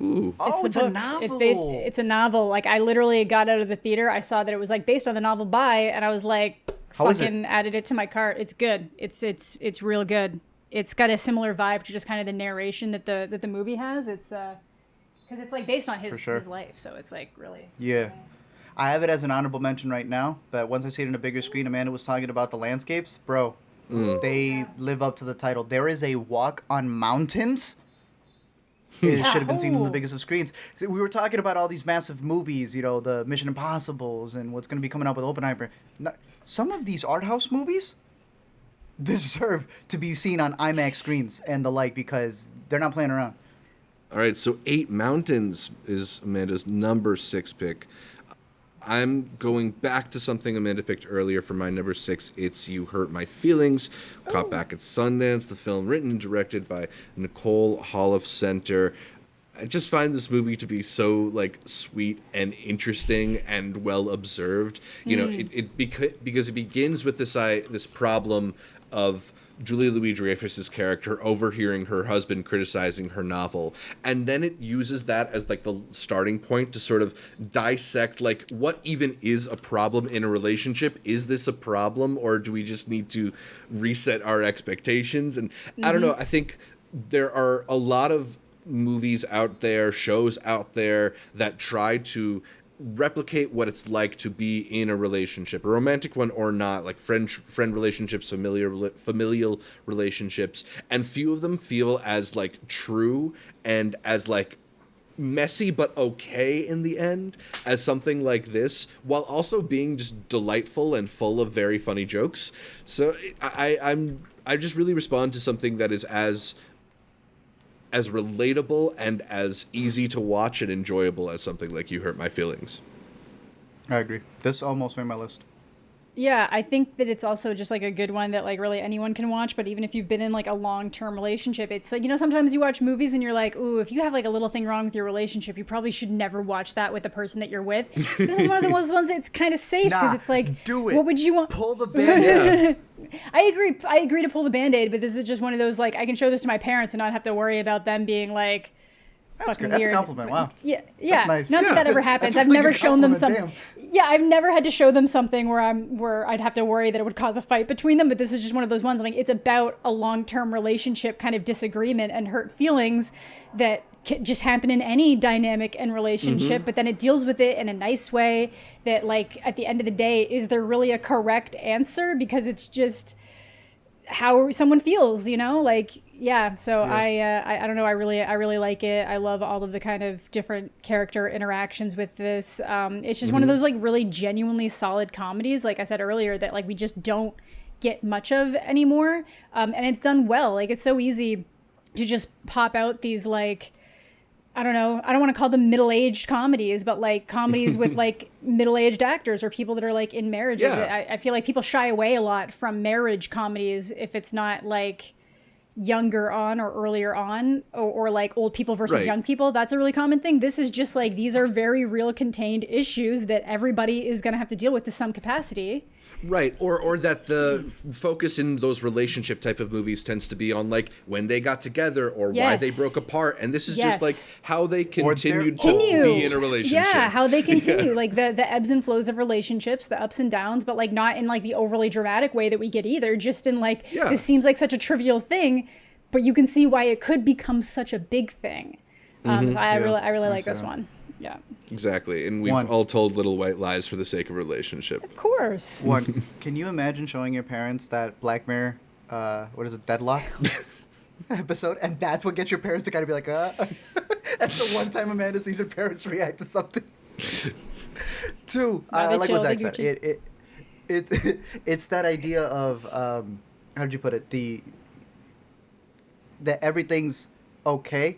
Ooh. Oh, it's the a books. novel. It's a novel. Like I literally got out of the theater. I saw that it was like based on the novel by, and I was like, How is it? fucking added it to my cart. It's good. It's real good. It's got a similar vibe to just kind of the narration that the movie has. It's because it's like based on his life, so it's like really Yeah. nice. I have it as an honorable mention right now, but once I see it in a bigger screen, Amanda was talking about the landscapes. Bro, they live up to the title. There is a walk on mountains. It should have been seen on the biggest of screens. See, we were talking about all these massive movies, you know, the Mission Impossibles and what's going to be coming out with Oppenheimer. Some of these art house movies deserve to be seen on IMAX screens and the like because they're not playing around. All right, so 8 Mountains is Amanda's number 6 pick. I'm going back to something Amanda picked earlier for my number 6. It's You Hurt My Feelings, caught back at Sundance, the film written and directed by Nicole Holofcener. I just find this movie to be so like sweet and interesting and well observed. You know, because it begins with this problem of Julia Louis-Dreyfus's character overhearing her husband criticizing her novel, and then it uses that as like the starting point to sort of dissect like what even is a problem in a relationship. Is this a problem, or do we just need to reset our expectations? And I don't know, I think there are a lot of movies out there, shows out there that try to replicate what it's like to be in a relationship, a romantic one or not, like friend relationships, familial relationships, and few of them feel as like true and as like messy but okay in the end as something like this, while also being just delightful and full of very funny jokes. So I just really respond to something that is as relatable and as easy to watch and enjoyable as something like You Hurt My Feelings. I agree. This almost made my list. Yeah, I think that it's also just like a good one that like really anyone can watch, but even if you've been in like a long-term relationship, it's like, you know, sometimes you watch movies and you're like, ooh, if you have like a little thing wrong with your relationship, you probably should never watch that with the person that you're with. This is one of those ones that's kind of safe because it's like, do it. What would you want? Pull the band-aid. I agree to pull the Band-Aid, but this is just one of those like, I can show this to my parents and not have to worry about them being like, That's fucking good. That's weird. a compliment. Wow. Yeah. That's nice. Not that ever happens. That's I've a really never good shown them compliment, something. Yeah, I've never had to show them something where I'd have to worry that it would cause a fight between them. But this is just one of those ones. Like it's about a long-term relationship kind of disagreement and hurt feelings that just happen in any dynamic and relationship. But then it deals with it in a nice way. That like at the end of the day, is there really a correct answer? Because it's just how someone feels, you know, like, yeah. So I don't know. I really like it. I love all of the kind of different character interactions with this. It's just one of those like really genuinely solid comedies. Like I said earlier, that like we just don't get much of anymore. And it's done well. Like it's so easy to just pop out these like, I don't know, I don't want to call them middle-aged comedies, but like comedies with like middle-aged actors or people that are like in marriages. Yeah. I feel like people shy away a lot from marriage comedies if it's not like younger on or earlier on or like old people versus young people. That's a really common thing. This is just like, these are very real contained issues that everybody is going to have to deal with to some capacity. Right, or that the focus in those relationship type of movies tends to be on like when they got together or why they broke apart, and this is just like how they continued to be in a relationship. Yeah, how they continue, like the ebbs and flows of relationships, the ups and downs, but like not in like the overly dramatic way that we get either. Just in like this seems like such a trivial thing, but you can see why it could become such a big thing. So I really like this one. Yeah. Exactly. And we've all told little white lies for the sake of relationship. Of course. Can you imagine showing your parents that Black Mirror, what is it, Deadlock episode? And that's what gets your parents to kind of be like, That's the one time Amanda sees her parents react to something. Two, I like what Zach said. It's that idea of, how did you put it? That everything's okay.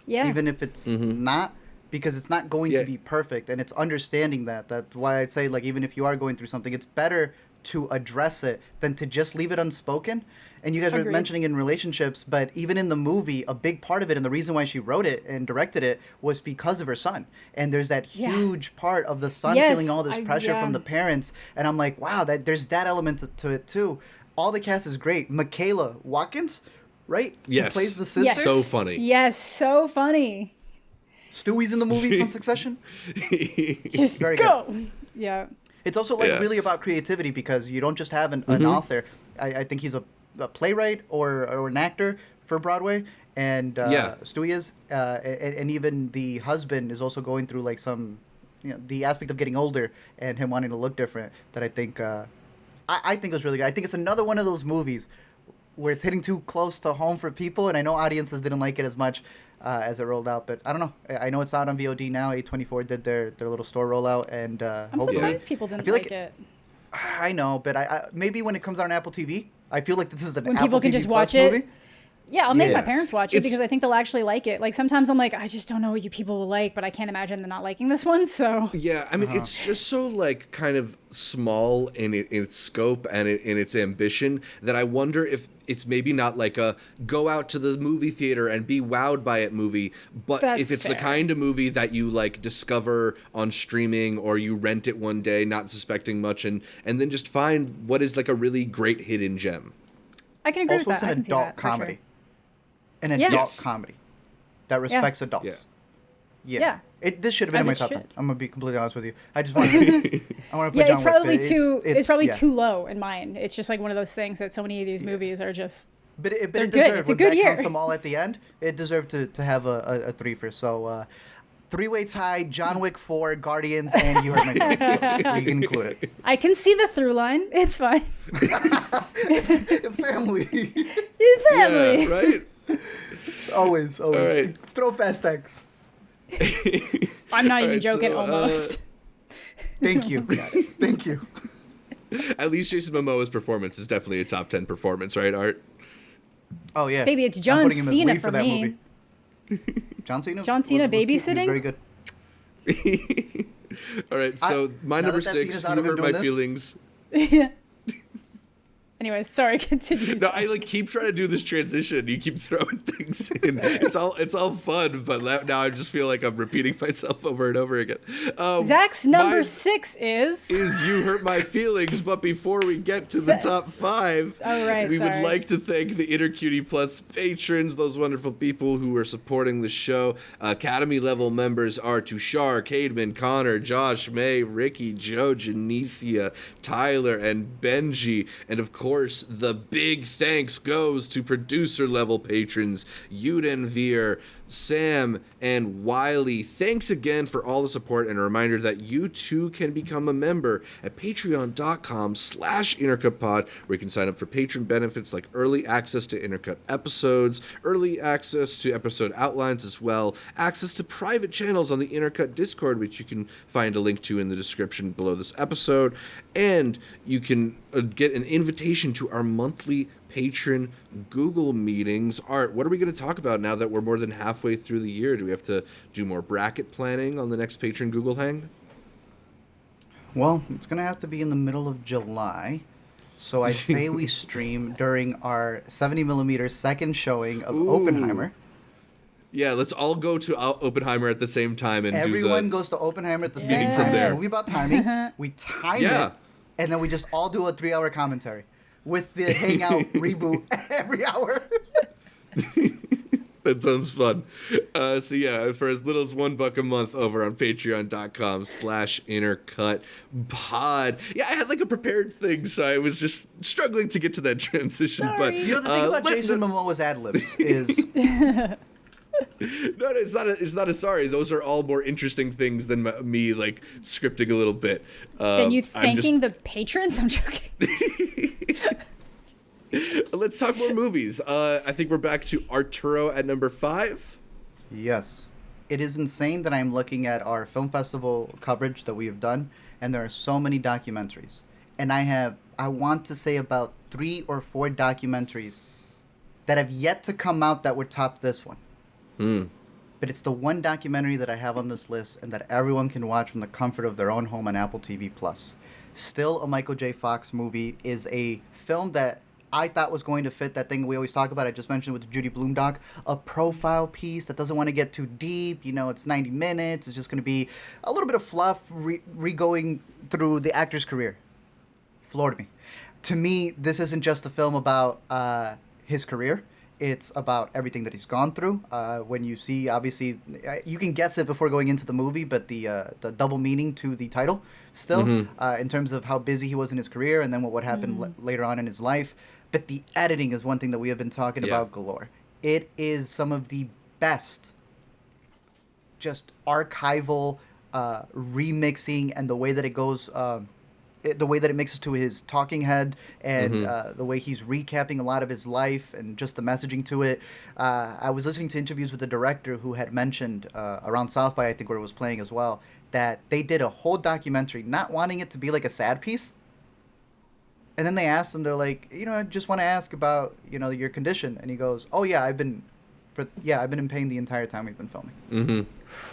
Yeah. Even if it's not. Because it's not going to be perfect, and it's understanding that. That's why I'd say, like, even if you are going through something, it's better to address it than to just leave it unspoken. And you guys were mentioning in relationships, but even in the movie, a big part of it, and the reason why she wrote it and directed it, was because of her son. And there's that huge part of the son feeling all this pressure from the parents. And I'm like, wow, there's that element to it, too. All the cast is great. Michaela Watkins, right? Yes. Who plays the sister? Yes. So funny. Yes, so funny. Stewie's in the movie from Succession. Just Very go. good. Yeah. It's also really about creativity because you don't just have an author. I think he's a playwright or an actor for Broadway, and Stewie is, and even the husband is also going through like some, the aspect of getting older and him wanting to look different. That I think I think was really good. I think it's another one of those movies where it's hitting too close to home for people, and I know audiences didn't like it as much as it rolled out, but I don't know. I know it's out on VOD now. A24 did their little store rollout, and I'm surprised people didn't like it. I know, but I maybe when it comes out on Apple TV, I feel like this is an when Apple people can TV just Plus watch it. movie. Yeah, I'll make my parents watch it because I think they'll actually like it. Like sometimes I'm like, I just don't know what you people will like, but I can't imagine them not liking this one. So yeah, I mean, it's just so like kind of small in its scope and in its ambition that I wonder if it's maybe not like a go out to the movie theater and be wowed by it movie, but if it's the kind of movie that you like discover on streaming or you rent it one day not suspecting much and then just find what is like a really great hidden gem. I can agree with that. Also, it's an adult comedy. Sure. An adult comedy that respects adults. Yeah. This should have been in my top 10. I'm gonna be completely honest with you. I just want to. I want to put John it's probably Wick, too. It's probably too low in mine. It's just like one of those things that so many of these movies are just. But it good. deserved. It's a when good Zach year. counts them all at the end, it deserved to have a threefer. So, three-way tie: John Wick 4, Guardians, and You Heard My Name. So you can include it. I can see the through line. It's fine. Family. Family. Yeah, right. Always. Right. Throw fast X. I'm not even joking. Almost. Thank you. Thank you. At least Jason Momoa's performance is definitely a top 10 performance, right, Art? Oh yeah. Baby, it's John Cena for me. John Cena. John Cena babysitting. Very good. All right, so my number 6. You hurt my feelings. Anyways, sorry, continue. No, I like keep trying to do this transition. You keep throwing things in. It's all fun, but now I just feel like I'm repeating myself over and over again. Zach's number 6 is You Hurt My Feelings. But before we get to the top 5, we would like to thank the InterCutie Plus patrons, those wonderful people who are supporting the show. Academy level members are Tushar, Cademan, Connor, Josh, May, Ricky, Joe, Janicia, Tyler, and Benji, and of course, the big thanks goes to producer level patrons Yuden Veer, Sam, and Wiley. Thanks again for all the support, and a reminder that you too can become a member at patreon.com/intercutpod, where you can sign up for patron benefits like early access to Intercut episodes, early access to episode outlines as well, access to private channels on the Intercut Discord, which you can find a link to in the description below this episode, and you can get an invitation to our monthly patron Google meetings. Art, what are we going to talk about now that we're more than halfway through the year? Do we have to do more bracket planning on the next patron Google hang? Well, it's going to have to be in the middle of July. So I say we stream during our 70mm second showing of Oppenheimer. Yeah, let's all go to Oppenheimer at the same time and everyone goes to Oppenheimer at the same time. It's a movie about timing. We time it, and then we just all do a 3-hour commentary with the Hangout reboot every hour. That sounds fun. So yeah, for as little as $1 a month over on patreon.com/intercutpod. Yeah, I had like a prepared thing, so I was just struggling to get to that transition. Sorry. But you know, the thing about Jason Momoa's ad-libs is... No, it's not a sorry. Those are all more interesting things than me like scripting a little bit. Than you thanking the patrons? I'm joking. Let's talk more movies. I think we're back to Arturo at number 5. Yes. It is insane that I'm looking at our film festival coverage that we have done, and there are so many documentaries. And I want to say about 3 or 4 documentaries that have yet to come out that would top this one. But it's the one documentary that I have on this list and that everyone can watch from the comfort of their own home on Apple TV+. Still a Michael J. Fox movie, is a film that I thought was going to fit that thing we always talk about. I just mentioned with the Judy Blume doc, a profile piece that doesn't want to get too deep. You know, it's 90 minutes. It's just going to be a little bit of fluff, re-going through the actor's career. Floored me. To me, this isn't just a film about his career. It's about everything that he's gone through. When you see, obviously, you can guess it before going into the movie, but the double meaning to the title still, in terms of how busy he was in his career and then what would happen later on in his life. But the editing is one thing that we have been talking about galore. It is some of the best, just archival remixing, and the way that it goes, the way that it mixes to his talking head, and the way he's recapping a lot of his life and just the messaging to it. I was listening to interviews with the director who had mentioned around South by, I think, where it was playing as well, that they did a whole documentary not wanting it to be like a sad piece. And then they asked him, they're like, I just want to ask about, your condition. And he goes, oh yeah, I've been in pain the entire time we've been filming. And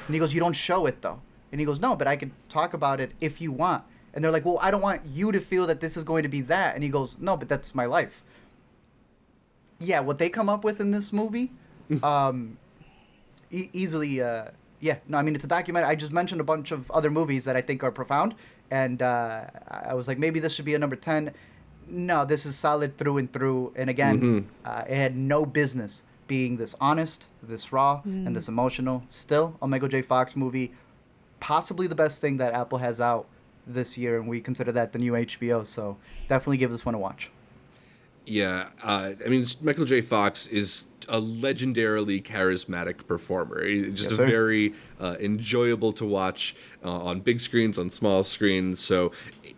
he goes, you don't show it though. And he goes, no, but I could talk about it if you want. And they're like, well, I don't want you to feel that this is going to be that. And he goes, no, but that's my life. Yeah, what they come up with in this movie, easily, no, I mean, it's a documentary. I just mentioned a bunch of other movies that I think are profound. And I was like, maybe this should be a number 10. No, this is solid through and through. And again, it had no business being this honest, this raw, and this emotional. Still, a Michael J. Fox movie, possibly the best thing that Apple has out this year, and we consider that the new HBO. So definitely give this one a watch. Yeah, I mean, Michael J. Fox is a legendarily charismatic performer. Just Yes, a sir. very enjoyable to watch on big screens, on small screens. So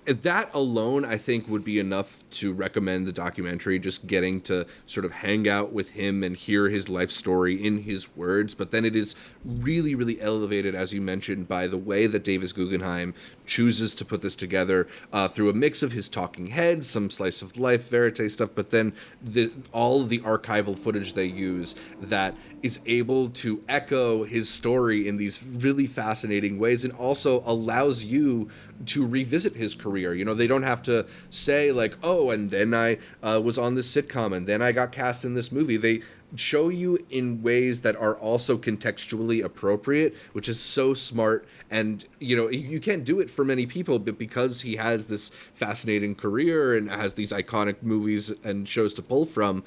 that alone, I think, would be enough to recommend the documentary, just getting to sort of hang out with him and hear his life story in his words. But then it is really, really elevated, as you mentioned, by the way that Davis Guggenheim chooses to put this together through a mix of his talking heads, some slice of life, verite stuff, but then all of the archival footage they use that is able to echo his story in these really fascinating ways, and also allows you to revisit his career. They don't have to say like, oh, and then I was on this sitcom, and then I got cast in this movie. They show you in ways that are also contextually appropriate, which is so smart. And you can't do it for many people, but because he has this fascinating career and has these iconic movies and shows to pull from,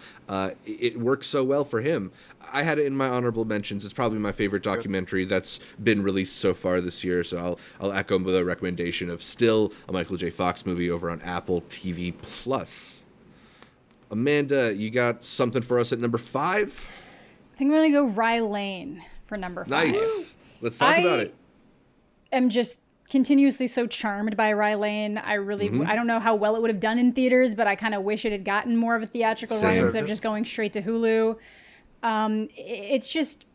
it works so well for him. I had it in my honorable mentions. It's probably my favorite documentary that's been released so far this year, so I'll echo the recommendation of still a Michael J. Fox movie over on Apple TV Plus. Amanda, you got something for us at number 5? I think I'm gonna go Rye Lane for number 5. Nice. Let's talk about it. I'm just continuously so charmed by Rye Lane. I don't know how well it would have done in theaters, but I kind of wish it had gotten more of a theatrical run Same. instead of just going straight to Hulu. It's just,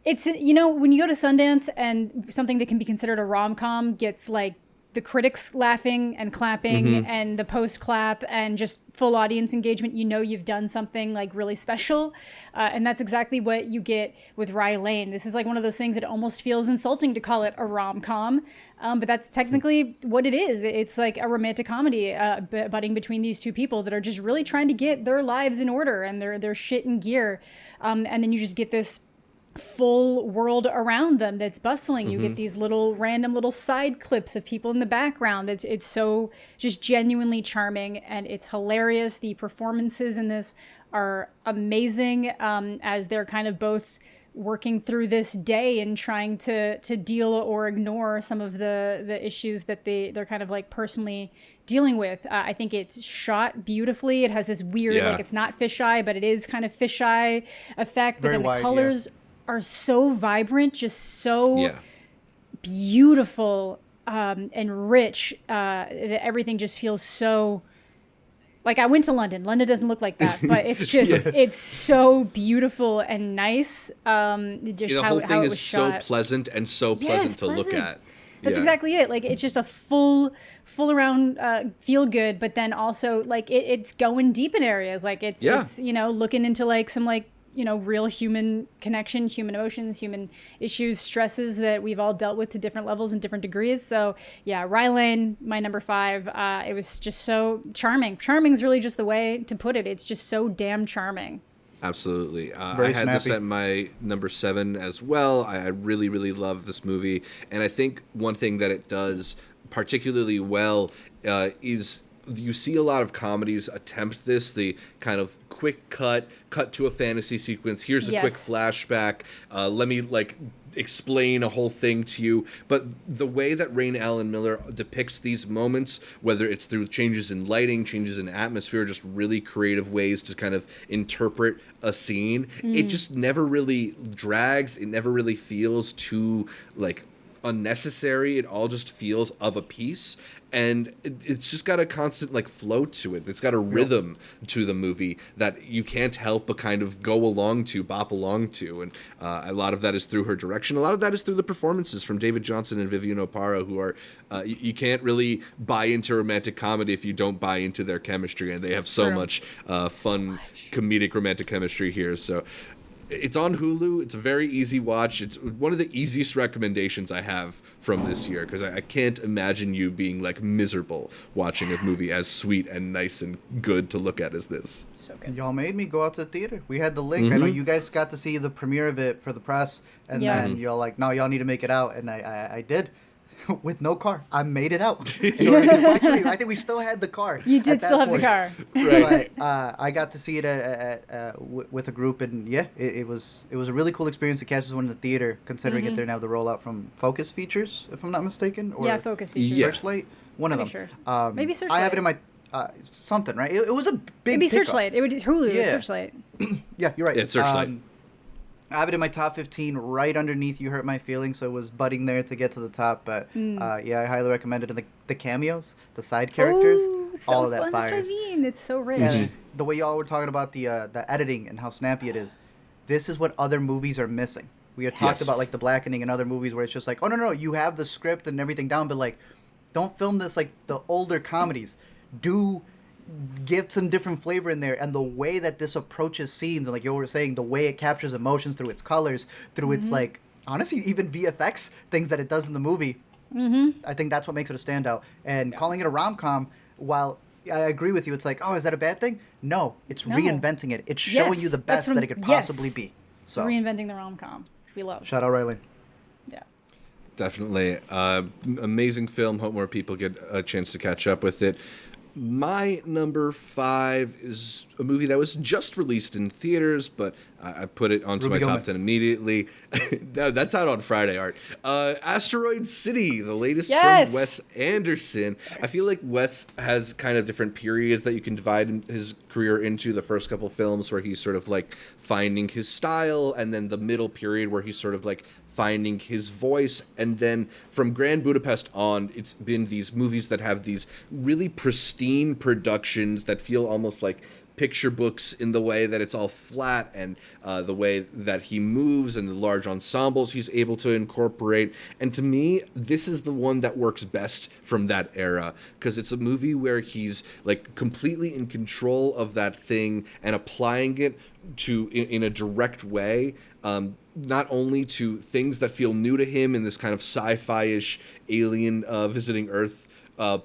when you go to Sundance and something that can be considered a rom-com gets like the critics laughing and clapping and the post-clap and just full audience engagement, you've done something like really special. And that's exactly what you get with Rye Lane. This is like one of those things that almost feels insulting to call it a rom-com, but that's technically what it is. It's like a romantic comedy budding between these two people that are just really trying to get their lives in order and their shit in gear. And then you just get this full world around them that's bustling. You get these random little side clips of people in the background. It's so just genuinely charming, and it's hilarious. The performances in this are amazing, as they're kind of both working through this day and trying to deal or ignore some of the issues that they're kind of like personally dealing with. I think it's shot beautifully. It has this weird, like, it's not fisheye, but it is kind of fisheye effect. But Very then the wide, colors are so vibrant, just so beautiful and rich, that everything just feels so, like, I went to London. London doesn't look like that, but it's just it's so beautiful and nice. Just The how whole it thing was is so shot. pleasant and so pleasant to look at. That's exactly it. Like, it's just a full around feel good, but then also like it's going deep in areas. Like it's looking into like some like real human connection, human emotions, human issues, stresses that we've all dealt with to different levels and different degrees. So yeah, Rye Lane, my number 5. It was just so charming. Charming is really just the way to put it. It's just so damn charming. Absolutely. I Very had this snappy. at my number 7 as well. I really, really love this movie. And I think one thing that it does particularly well is you see a lot of comedies attempt this, the kind of quick cut to a fantasy sequence. Here's a quick flashback. Let me explain a whole thing to you. But the way that Rain Allen Miller depicts these moments, whether it's through changes in lighting, changes in atmosphere, just really creative ways to kind of interpret a scene, it just never really drags. It never really feels too unnecessary. It all just feels of a piece, and it's just got a constant flow to it. It's got a rhythm to the movie that you can't help but kind of go along to, bop along to, and a lot of that is through her direction. A lot of that is through the performances from David Johnson and Vivian Oparah, who are you can't really buy into romantic comedy if you don't buy into their chemistry, and they have so much fun comedic romantic chemistry here. So it's on Hulu. It's a very easy watch. It's one of the easiest recommendations I have from this year, because I can't imagine you being miserable watching a movie as sweet and nice and good to look at as this. So good. Y'all made me go out to the theater. We had the link. I know you guys got to see the premiere of it for the press, and then y'all no, y'all need to make it out, and I did. With no car, I made it out. Actually, I think we still had the car. You did still have the car, right? But I got to see it with a group, and it was a really cool experience to catch this one in the theater. Considering it, they're now the rollout from Focus Features, if I'm not mistaken, or Focus Features, Searchlight, one of them. Sure. Maybe Searchlight. I have it in my something, right? It was a big. Maybe pickup. Searchlight. It would Hulu. Yeah. Searchlight. Yeah, you're right. Yeah, Searchlight. I have it in my top 15 right underneath You Hurt My Feelings, so it was budding there to get to the top. But I highly recommend it. And the cameos, the side characters, all of that fires. That's what I mean. It's so rich. And the way y'all were talking about the editing and how snappy it is, this is what other movies are missing. We had talked about the blackening in other movies where it's just oh no, you have the script and everything down, but don't film this like the older comedies. Do give some different flavor in there, and the way that this approaches scenes, and like you were saying, the way it captures emotions through its colors, through its honestly even VFX things that it does in the movie. I think that's what makes it a standout. And calling it a rom-com, while I agree with you, it's is that a bad thing? No, it's reinventing it. It's showing you the best that it could possibly be. So reinventing the rom-com, which we love. Shout out Rye Lane. Yeah. Definitely. Amazing film. Hope more people get a chance to catch up with it. My number 5 is a movie that was just released in theaters, but I put it onto my top 10 immediately. That's out on Friday, Art. Asteroid City, the latest from Wes Anderson. I feel like Wes has kind of different periods that you can divide his career into. The first couple films where he's sort of finding his style, and then the middle period where he's sort of finding his voice, and then from Grand Budapest on, it's been these movies that have these really pristine productions that feel almost like picture books in the way that it's all flat, and the way that he moves and the large ensembles he's able to incorporate. And to me, this is the one that works best from that era, because it's a movie where he's completely in control of that thing and applying it to in a direct way, not only to things that feel new to him in this kind of sci-fi-ish alien visiting Earth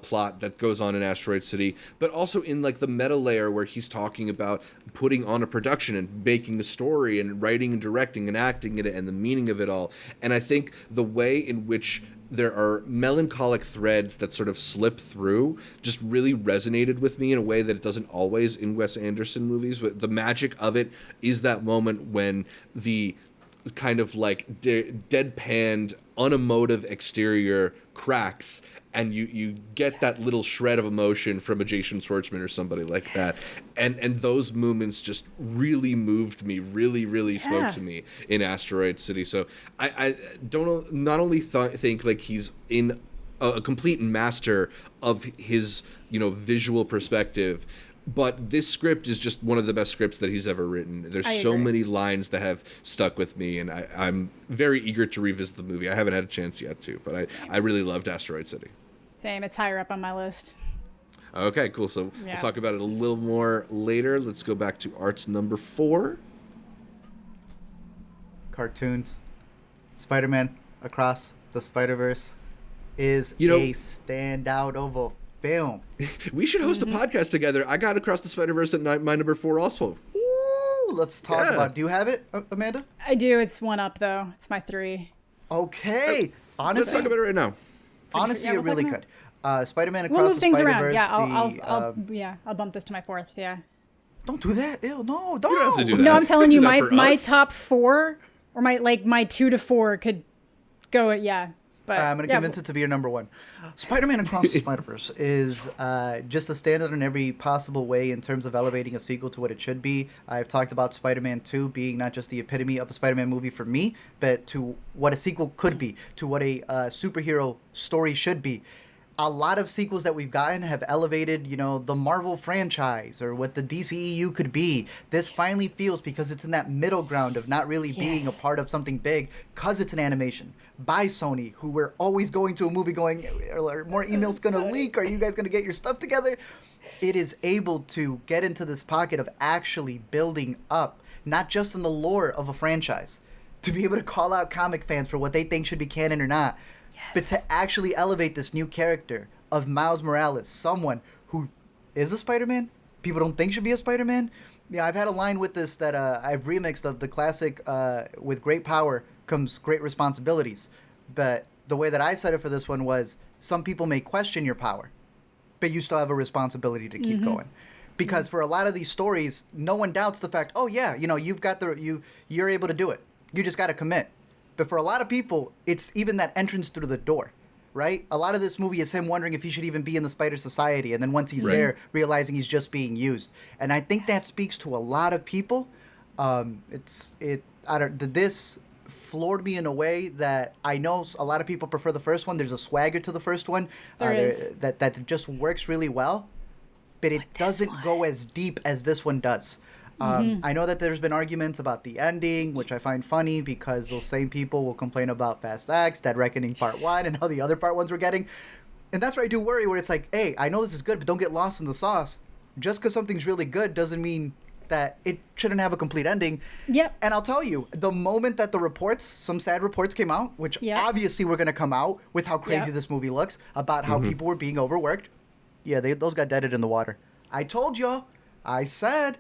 plot that goes on in Asteroid City, but also in the meta layer where he's talking about putting on a production and making a story and writing and directing and acting in it and the meaning of it all. And I think the way in which there are melancholic threads that sort of slip through just really resonated with me in a way that it doesn't always in Wes Anderson movies. But the magic of it is that moment when the kind of deadpanned, unemotive exterior cracks, and you get that little shred of emotion from a Jason Schwartzman or somebody like that. And those moments just really moved me, really spoke to me in Asteroid City. So I don't not only think he's in a complete master of his visual perspective, but this script is just one of the best scripts that he's ever written. There's so many lines that have stuck with me, and I'm very eager to revisit the movie. I haven't had a chance yet to, but I really loved Asteroid City. Same. It's higher up on my list. Okay, cool. So we'll talk about it a little more later. Let's go back to Art's number 4. Cartoons. Spider-Man Across the Spider-Verse is a standout of a film. We should host a podcast together. I got Across the Spider-Verse at my number 4 also. Ooh, let's talk about it. Do you have it, Amanda? I do. It's one up, though. It's my 3. Okay. Honestly, let's talk about it right now. Honestly, it really could. Spider-Man We'll Across move the things around. Spider-Verse. Yeah, I'll bump this to my 4th. Yeah. Don't do that. Ew, no, don't. You don't have to do that. No, I'm telling do you, that my for my us. top 4 or my 2 to 4 could go. Yeah. But I'm gonna convince it to be your number 1. Spider-Man Across the Spider-Verse is just a standard in every possible way in terms of elevating a sequel to what it should be. I've talked about Spider-Man 2 being not just the epitome of a Spider-Man movie for me, but to what a sequel could be, to what a superhero story should be. A lot of sequels that we've gotten have elevated, the Marvel franchise or what the DCEU could be. This finally feels, because it's in that middle ground of not really being a part of something big, because it's an animation by Sony, who we're always going to a movie going, are more emails going to leak? Are you guys going to get your stuff together? It is able to get into this pocket of actually building up, not just in the lore of a franchise, to be able to call out comic fans for what they think should be canon or not. But to actually elevate this new character of Miles Morales, someone who is a Spider-Man, people don't think should be a Spider-Man. Yeah, I've had a line with this that I've remixed of the classic, with great power comes great responsibilities. But the way that I said it for this one was, some people may question your power, but you still have a responsibility to keep going. Because for a lot of these stories, no one doubts the fact, oh yeah, you've got you're able to do it. You just got to commit. But for a lot of people, it's even that entrance through the door, right? A lot of this movie is him wondering if he should even be in the Spider Society. And then once he's there, realizing he's just being used. And I think that speaks to a lot of people. This floored me in a way that I know a lot of people prefer the first one. There's a swagger to the first one. There is. That just works really well. But it doesn't go as deep as this one does. I know that there's been arguments about the ending, which I find funny because those same people will complain about Fast X, Dead Reckoning Part 1, and how the other Part 1s were getting. And that's where I do worry, where it's like, hey, I know this is good, but don't get lost in the sauce. Just because something's really good doesn't mean that it shouldn't have a complete ending. Yep. And I'll tell you, the moment that some sad reports came out, which obviously were going to come out with how crazy this movie looks, about how people were being overworked, those got deaded in the water. I told y'all, I said...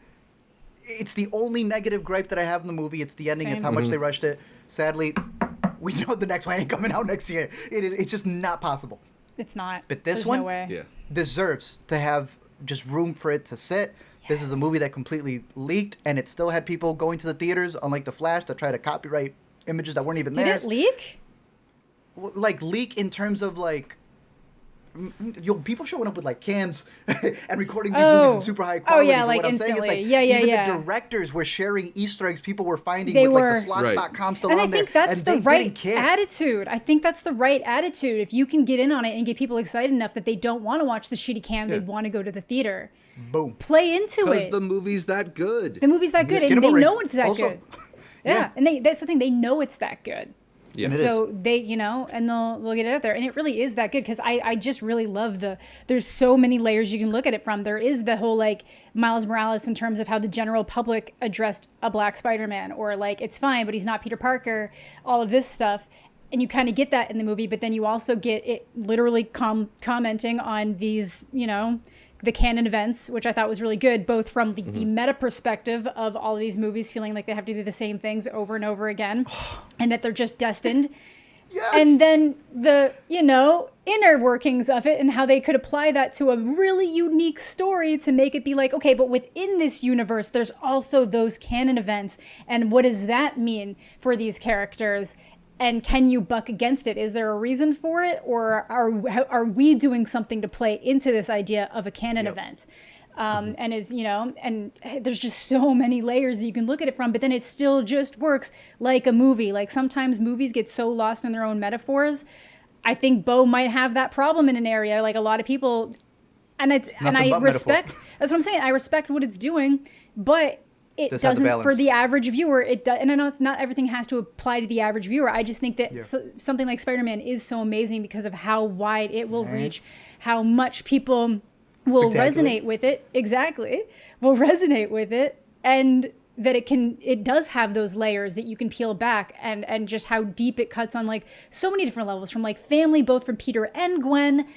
It's the only negative gripe that I have in the movie. It's the ending. Same. It's how much they rushed it. Sadly, we know the next one ain't coming out next year. It's just not possible. It's not. But this There's one no way. deserves to have just room for it to sit. This is a movie that completely leaked, and it still had people going to the theaters, unlike The Flash, that try to copyright images that weren't even Did theirs. it leak? Like, leak in terms of, like... people showing up with like cams and recording these movies in super high quality. Oh yeah, but like what I'm instantly. saying is, even the directors were sharing Easter eggs people were finding They with were. like the slots.com still and on I there. think that's And the they right didn't care. attitude. I think that's the right attitude. If you can get in on it and get people excited enough that they don't want to watch the shitty cam, they want to go to the theater. Boom. Play into Because it. the movie's that good. The movie's that good, and they Skinamarink know it's that also. good. Yeah, and that's the thing. They know it's that good. Yeah. And it So is. they, and they'll get it out there, and it really is that good because I just really love there's so many layers you can look at it from. There is the whole like Miles Morales in terms of how the general public addressed a black Spider-Man, or like it's fine, but he's not Peter Parker. All of this stuff, and you kind of get that in the movie, but then you also get it literally commenting on these, the canon events, which I thought was really good, both from the meta perspective of all of these movies feeling like they have to do the same things over and over again, and that they're just destined. Yes. And then the, inner workings of it and how they could apply that to a really unique story to make it be like, okay, but within this universe, there's also those canon events. And what does that mean for these characters? And can you buck against it? Is there a reason for it? Or are we doing something to play into this idea of a canon event? And and there's just so many layers that you can look at it from, but then it still just works like a movie. Like sometimes movies get so lost in their own metaphors. I think Beau might have that problem in an area. Like a lot of people, and I respect, that's what I'm saying. I respect what it's doing, but it doesn't for the average viewer. And I know it's not everything has to apply to the average viewer. I just think that something like Spider-Man is so amazing because of how wide it will reach, how much people will resonate with it. Exactly. Will resonate with it. And that it does have those layers that you can peel back and just how deep it cuts on like so many different levels from like family, both from Peter and Gwen.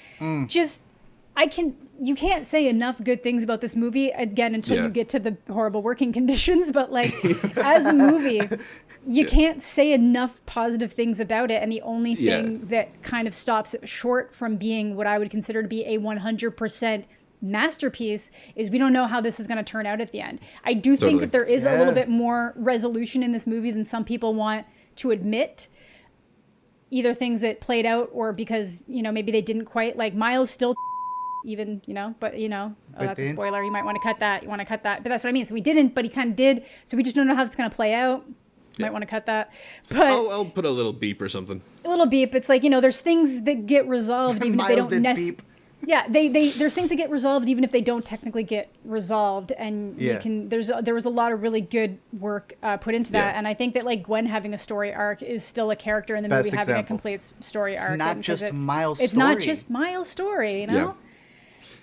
You can't say enough good things about this movie again until you get to the horrible working conditions. But like as a movie, you can't say enough positive things about it, and the only thing that kind of stops it short from being what I would consider to be a 100% masterpiece is we don't know how this is going to turn out at the end. I do think that there is a little bit more resolution in this movie than some people want to admit. Either things that played out or because, you know, maybe they didn't quite, like Miles still even, you know, but you know, that's a spoiler. You might want to cut that. You want to cut that. But that's what I mean. So we didn't, but he kind of did. So we just don't know how it's going to play out. Might want to cut that. But I'll put a little beep or something. A little beep. It's like, you know, there's things that get resolved even if they don't necessarily. Yeah, there's things that get resolved even if they don't technically get resolved, and you can. There was a lot of really good work put into that, and I think that like Gwen having a story arc is still a character in the movie having a complete story arc. It's not just Miles' story. It's not just Miles' story, you know. Yeah.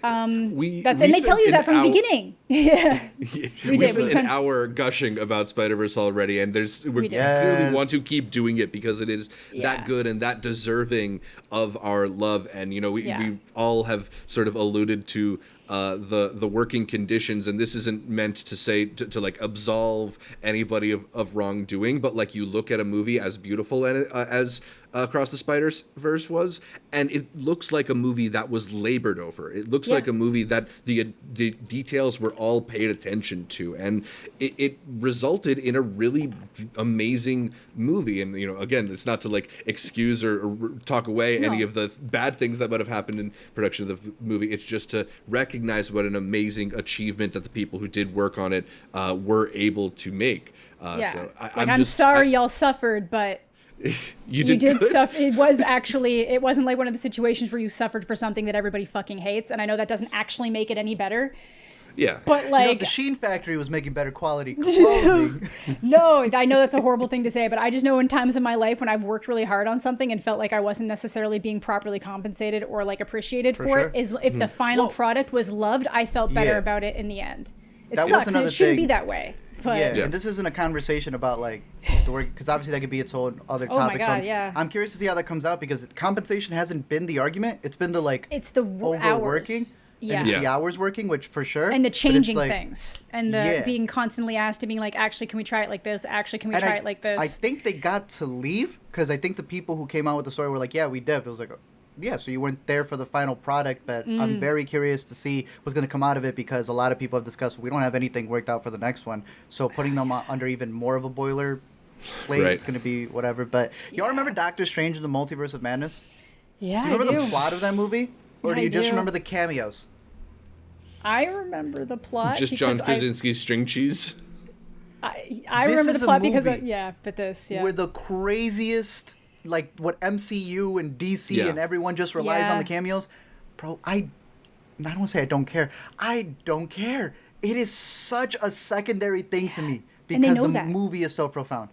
And they tell you that from the beginning. we spent an hour gushing about Spider-Verse already, and we clearly want to keep doing it because it is that good and that deserving of our love. And you know, we all have sort of alluded to the working conditions, and this isn't meant to say to like absolve anybody of wrongdoing, but like you look at a movie as beautiful as Across the Spider-Verse was, and it looks like a movie that was labored over. It looks like a movie that the details were all paid attention to, and it resulted in a really amazing movie. And you know, again, it's not to like excuse or talk away any of the bad things that might have happened in production of the movie. It's just to recognize what an amazing achievement that the people who did work on it were able to make. So I'm sorry y'all suffered, but you did suffer. It wasn't like one of the situations where you suffered for something that everybody fucking hates, and I know that doesn't actually make it any better. Yeah, but like, you know, the Sheen factory was making better quality clothing. No, I know that's a horrible thing to say, but I just know in times in my life when I've worked really hard on something and felt like I wasn't necessarily being properly compensated or like appreciated for it, is if the final product was loved, I felt better about it in the end. It sucks, and it shouldn't be that way. But and this isn't a conversation about like the work, because obviously that could be its own other topic. Oh my God, I'm curious to see how that comes out, because compensation hasn't been the argument. It's been the like overworking. Hours. And it's the hours working, which for sure. And the changing things. And the being constantly asked to being like, actually, can we try it like this? Actually, can we try it like this? I think they got to leave, because I think the people who came out with the story were like, yeah, we did. It was like, so you weren't there for the final product, but I'm very curious to see what's going to come out of it, because a lot of people have discussed we don't have anything worked out for the next one. So putting them under even more of a boiler plate, it's going to be whatever. But y'all remember Doctor Strange in the Multiverse of Madness? Yeah, do you remember the plot of that movie? Or do you just remember the cameos? I remember the plot. Just John Krasinski's string cheese. I remember the plot because where the craziest, like what MCU and DC and everyone just relies on the cameos. Bro, I don't want to say I don't care. I don't care. It is such a secondary thing to me, because the movie is so profound.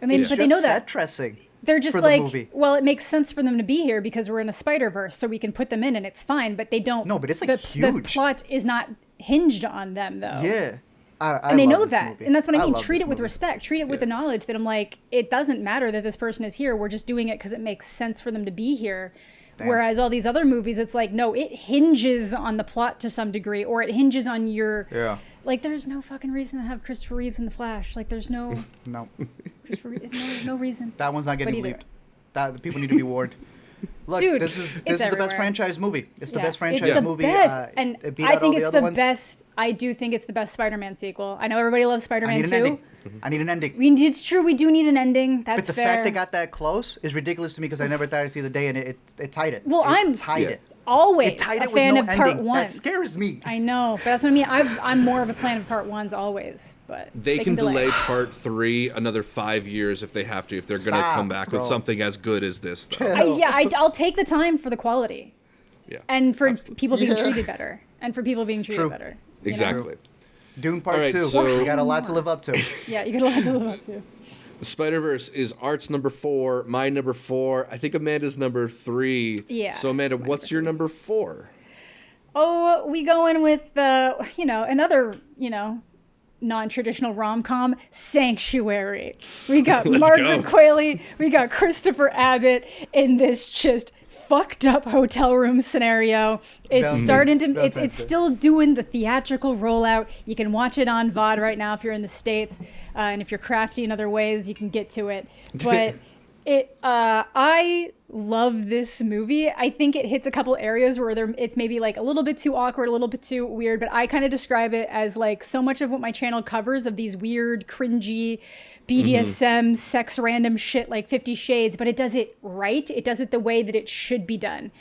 And they, but they know that set dressing. They're just like, well, it makes sense for them to be here because we're in a Spider-Verse, so we can put them in and it's fine. But they don't. No, but it's like huge. The plot is not hinged on them, though. Yeah. And they know that. Movie. And that's what I mean. Treat it with respect. Treat it with the knowledge that I'm like, it doesn't matter that this person is here. We're just doing it because it makes sense for them to be here. Damn. Whereas all these other movies, it's like, no, it hinges on the plot to some degree, or it hinges on your... Yeah. Like, there's no fucking reason to have Christopher Reeves in The Flash. Like, there's no... no. No reason. That one's not getting bleeped. The people need to be warned. Look, dude, this is the best franchise movie. It's the best franchise it's the movie. Best. And I think it's the best. I do think it's the best Spider-Man sequel. I know everybody loves Spider-Man 2. I need an ending. It's true. We do need an ending. That's fair. But the fact they got that close is ridiculous to me, because I never thought I'd see the day, and it tied it. Well, I'm tied it. Always a fan of part 1. That scares me. I know, but that's what I mean. I'm more of a fan of part 1s always, but they can delay part 3 another 5 years if they have to, if they're going to come back with something as good as this. Though. I'll take the time for the quality. Yeah. And for people being treated better, and for people being treated better. Exactly. Dune Part 2. So you got a lot to live up to. Yeah, you got a lot to live up to. Spider-Verse is Art's number 4, my number 4. I think Amanda's number 3. Yeah. So Amanda, what's your number 4? Oh, we go in with another, non-traditional rom-com, Sanctuary. We got Margaret Qualley, we got Christopher Abbott in this just fucked up hotel room scenario. It's starting to it's still doing the theatrical rollout. You can watch it on VOD right now if you're in the States, and if you're crafty in other ways, you can get to it. But I love this movie. I think it hits a couple areas where it's maybe like a little bit too awkward, a little bit too weird, but I kind of describe it as like so much of what my channel covers of these weird, cringy BDSM, sex random shit like 50 Shades, but it does it right. It does it the way that it should be done.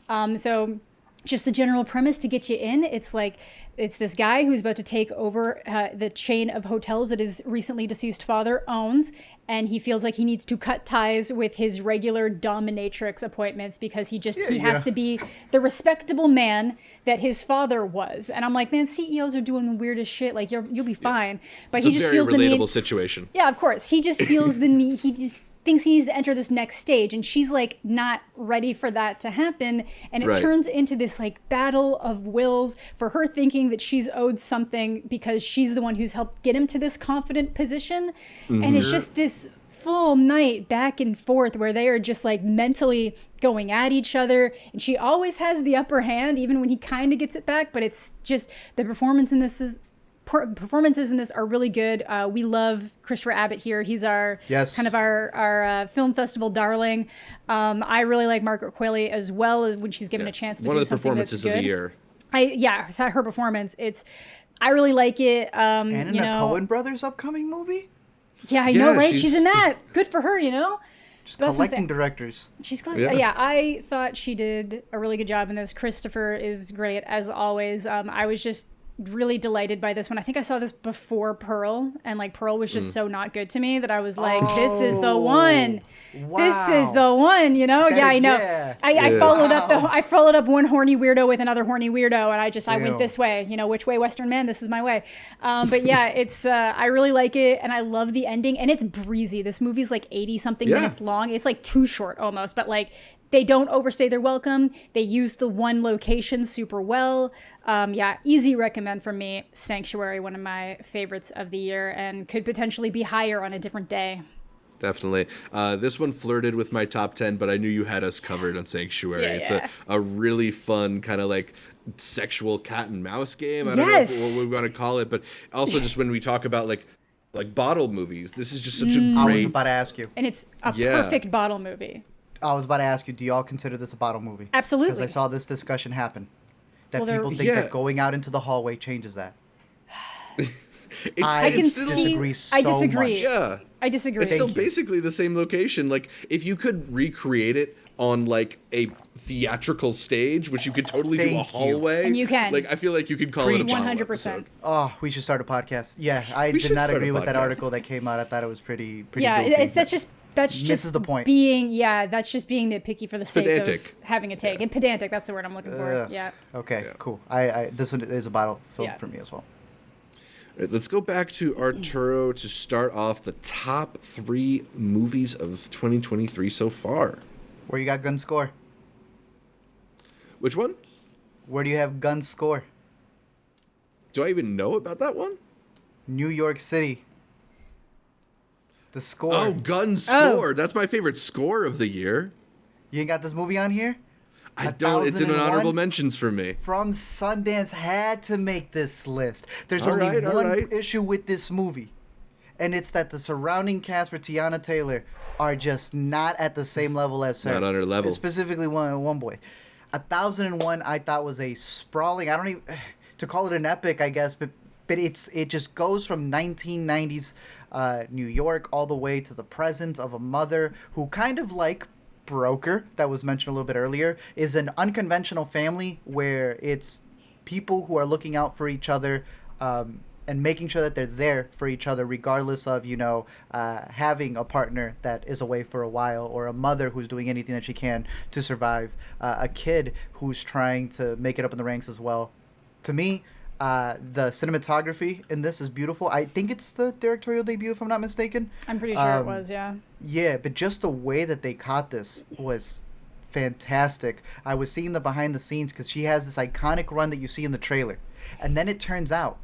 So just the general premise to get you in, it's like it's this guy who's about to take over the chain of hotels that his recently deceased father owns, and he feels like he needs to cut ties with his regular dominatrix appointments because he has to be the respectable man that his father was. And I'm like, man, CEOs are doing the weirdest shit. Like you'll be fine, but he just feels the need. It's a very relatable situation. Yeah, of course. He just feels the need. He just thinks he needs to enter this next stage, and she's like not ready for that to happen, and it turns into this like battle of wills for her thinking that she's owed something because she's the one who's helped get him to this confident position. And it's just this full night back and forth where they are just like mentally going at each other, and she always has the upper hand even when he kind of gets it back. But it's just the performances in this are really good. We love Christopher Abbott here. He's our kind of our film festival darling. I really like Margaret Qualley as well when she's given a chance to do something that's good. One of the performances of the year. Her performance. I really like it. And in the Coen Brothers upcoming movie. Yeah, I know, right? She's in that. Good for her, you know. Just collecting directors. She's I thought she did a really good job in this. Christopher is great as always. I was just really delighted by this one. I think I saw this before Pearl, and like Pearl was just so not good to me that I was like, this is the one. Wow. This is the one, you know? I know. Yeah. I followed up one horny weirdo with another horny weirdo, and I went this way, you know, which way, Western man, this is my way. But yeah, it's I really like it, and I love the ending, and it's breezy. This movie's like 80 something minutes long. It's like too short almost, but like they don't overstay their welcome. They use the one location super well. Easy recommend from me. Sanctuary, one of my favorites of the year, and could potentially be higher on a different day. Definitely. This one flirted with my top 10, but I knew you had us covered on Sanctuary. It's a really fun kind of like sexual cat and mouse game. I don't know what we want to call it, but also just when we talk about like bottle movies, this is just such a great... I was about to ask you. And it's a perfect bottle movie. I was about to ask you, do y'all consider this a bottle movie? Absolutely. Because I saw this discussion happen. That people think that going out into the hallway changes that. I disagree much. Yeah. I disagree. It's still basically the same location. Like, if you could recreate it on, like, a theatrical stage, which you could totally do a hallway. And you can. Like, I feel like you could call it a bottle 100%. Episode. Oh, we should start a podcast. Yeah, I did not agree with that article that came out. I thought it was pretty goofy. That's just misses the point. That's just being nitpicky for the sake of having a take. And pedantic, that's the word I'm looking for. Yeah. Okay, cool. This one is a bottle film for me as well. All right, let's go back to Arturo to start off the top 3 movies of 2023 so far. Where you got Gun Score? Which one? Where do you have Gun Score? Do I even know about that one? New York City. The score. Oh, Gun Score. That's my favorite score of the year. You ain't got this movie on here? I don't. It's in honorable mentions for me. From Sundance had to make this list. There's only one issue with this movie. And it's that the surrounding cast for Tiana Taylor are just not at the same level as her. Not on her level. Specifically one boy. 1001 I thought was a sprawling, I don't even, to call it an epic, I guess, but it just goes from 1990s New York all the way to the present of a mother who kind of like Broker, that was mentioned a little bit earlier, is an unconventional family where it's people who are looking out for each other and making sure that they're there for each other regardless of, having a partner that is away for a while, or a mother who's doing anything that she can to survive, a kid who's trying to make it up in the ranks as well. To me, the cinematography in this is beautiful. I think it's the directorial debut, if I'm not mistaken. I'm pretty sure it was, yeah. Yeah, but just the way that they caught this was fantastic. I was seeing the behind the scenes because she has this iconic run that you see in the trailer. And then it turns out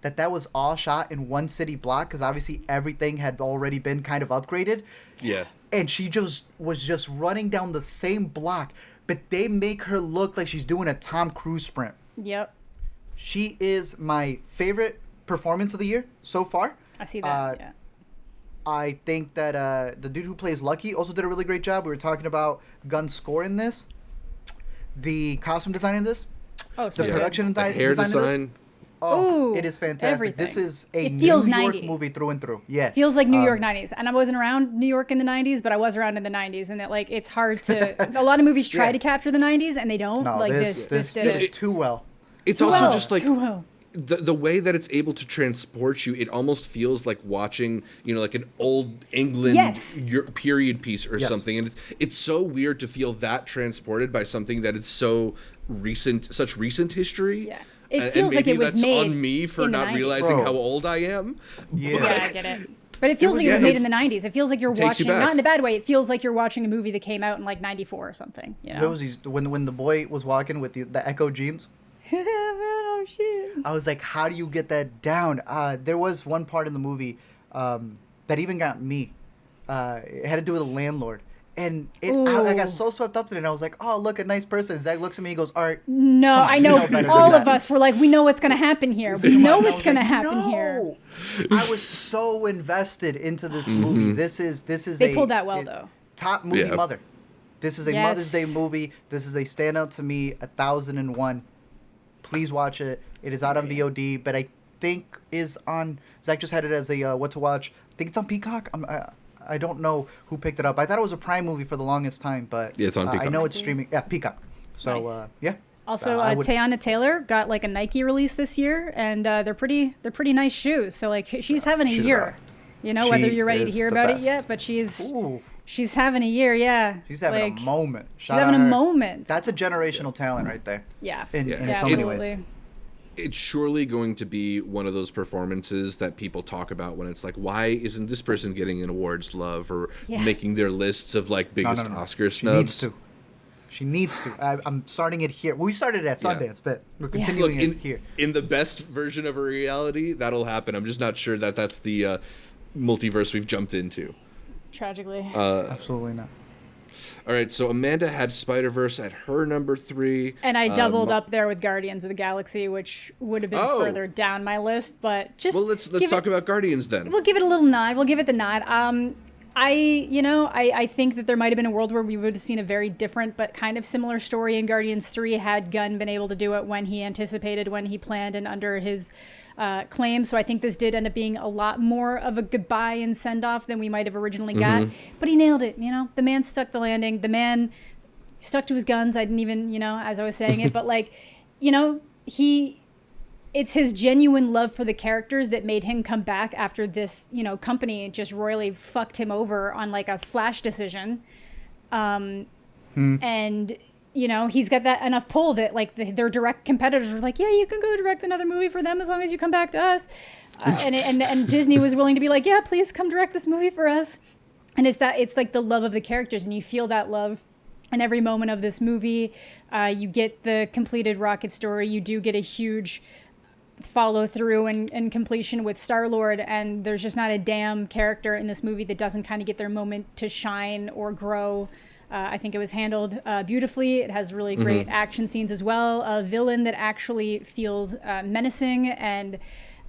that was all shot in one city block because obviously everything had already been kind of upgraded. Yeah. And she was just running down the same block, but they make her look like she's doing a Tom Cruise sprint. Yep. She is my favorite performance of the year so far. I see that. Yeah. I think that the dude who plays Lucky also did a really great job. We were talking about Gunn's score in this, the costume design in this, Oh, so the good. production The hair design. design. Oh, Ooh, it is fantastic. everything. This is a It New feels York 90. movie through and through. Yeah. Feels like New York 90s. And I wasn't around New York in the 90s, but I was around in the 90s. And it's hard to. A lot of movies try Yeah. to capture the 90s, and they don't. No, like this did did it. it too well. It's Too also well, just like too well. the way that it's able to transport you. It almost feels like watching, like an old England Yes. period piece or Yes. something. And it's so weird to feel that transported by something that is so recent, such recent history. Yeah. It And feels like maybe it was that's made on me for in the not 90s. realizing Bro. how old I am. Yeah. but- Yeah, I get it. But it feels like it was yeah, made it in the 90s. It feels like you're takes you watching, back. not in a bad way, it feels like you're watching a movie that came out in like 94 or something. You know? There was these when the boy was walking with the Echo jeans. Oh, shit. I was like, how do you get that down? There was one part in the movie that even got me. It had to do with a landlord. And I got Ooh. so swept up in it. And I was like, oh, look, a nice person. And Zach looks at me and goes, Art. No, Come on, I you know. know better than All of that. us were like, we know what's going to happen here. We Come know on. And I what's was going to like, happen here. no. I was so invested into this movie. This is They pulled that well, though. Top movie Yeah. mother. This is a Yes. Mother's Day movie. This is a standout to me, 1001. Please watch it. It is out on VOD, but I think is on. Zach just had it as a what to watch. I think it's on Peacock. I don't know who picked it up. I thought it was a Prime movie for the longest time, but Yeah, it's on I Peacock. know it's streaming. Yeah, Peacock. So Nice. yeah. Also, I would- Teyana Taylor got like a Nike release this year, and they're pretty nice shoes. So like she's having a she's year. rock. Whether She you're ready to is hear the about it best. yet, but she's Ooh, having a year. Yeah, she's having Like, a moment. She's Shout having out a her. moment. That's a generational talent right there. Yeah, In Yeah. so many absolutely. ways. It's surely going to be one of those performances that people talk about when it's like, why isn't this person getting an awards love or Yeah. making their lists of like biggest No. Oscar She needs snubs? to. She needs to. I'm starting it here. We started it at Yeah. Sundance, but we're Yeah. continuing Look, it here. in the best version of a reality, that'll happen. I'm just not sure that that's the multiverse we've jumped into. Tragically. Absolutely not. All right, so Amanda had Spider-Verse at her number 3. and I doubled up there with Guardians of the Galaxy, which would have been Oh. further down my list, but just Well, let's give talk it, about Guardians then. We'll give it a little nod. We'll give it the nod. I think that there might have been a world where we would have seen a very different but kind of similar story in Guardians 3 had Gunn been able to do it when he anticipated, when he planned, and under his claim. So I think this did end up being a lot more of a goodbye and send-off than we might have originally got. But he nailed it, The man stuck the landing. The man stuck to his guns. I didn't even, as I was saying it, but it's his genuine love for the characters that made him come back after this, company just royally fucked him over on like a flash decision. And, he's got that enough pull that like their direct competitors were like, yeah, you can go direct another movie for them as long as you come back to us. And Disney was willing to be like, yeah, please come direct this movie for us. And it's like the love of the characters, and you feel that love in every moment of this movie. You get the completed Rocket story. You do get a huge follow through and completion with Star-Lord, and there's just not a damn character in this movie that doesn't kind of get their moment to shine or grow. I think it was handled beautifully. It has really great action scenes as well. A villain that actually feels menacing and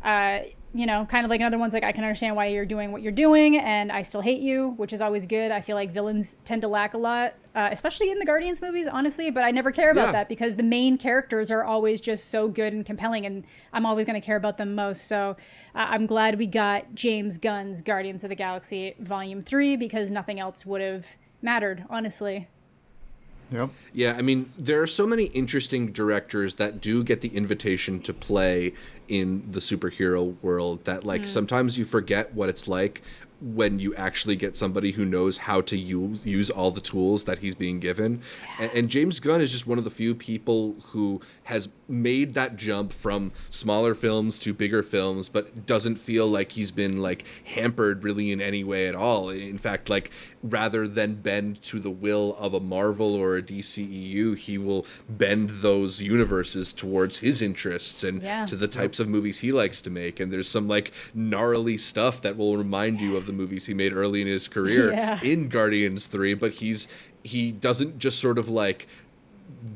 kind of like another one's like, I can understand why you're doing what you're doing, and I still hate you, which is always good. I feel like villains tend to lack a lot, especially in the Guardians movies, honestly, but I never care about that because the main characters are always just so good and compelling, and I'm always going to care about them most. So I'm glad we got James Gunn's Guardians of the Galaxy Volume 3 because nothing else would have mattered, honestly. Yep. Yeah, I mean, there are so many interesting directors that do get the invitation to play in the superhero world that, like, sometimes you forget what it's like when you actually get somebody who knows how to use all the tools that he's being given. And James Gunn is just one of the few people who has made that jump from smaller films to bigger films, but doesn't feel like he's been like hampered really in any way at all. In fact, like, rather than bend to the will of a Marvel or a DCEU, he will bend those universes towards his interests and to the types of movies he likes to make. And there's some like gnarly stuff that will remind you of the the movies he made early in his career in Guardians 3, but he doesn't just sort of like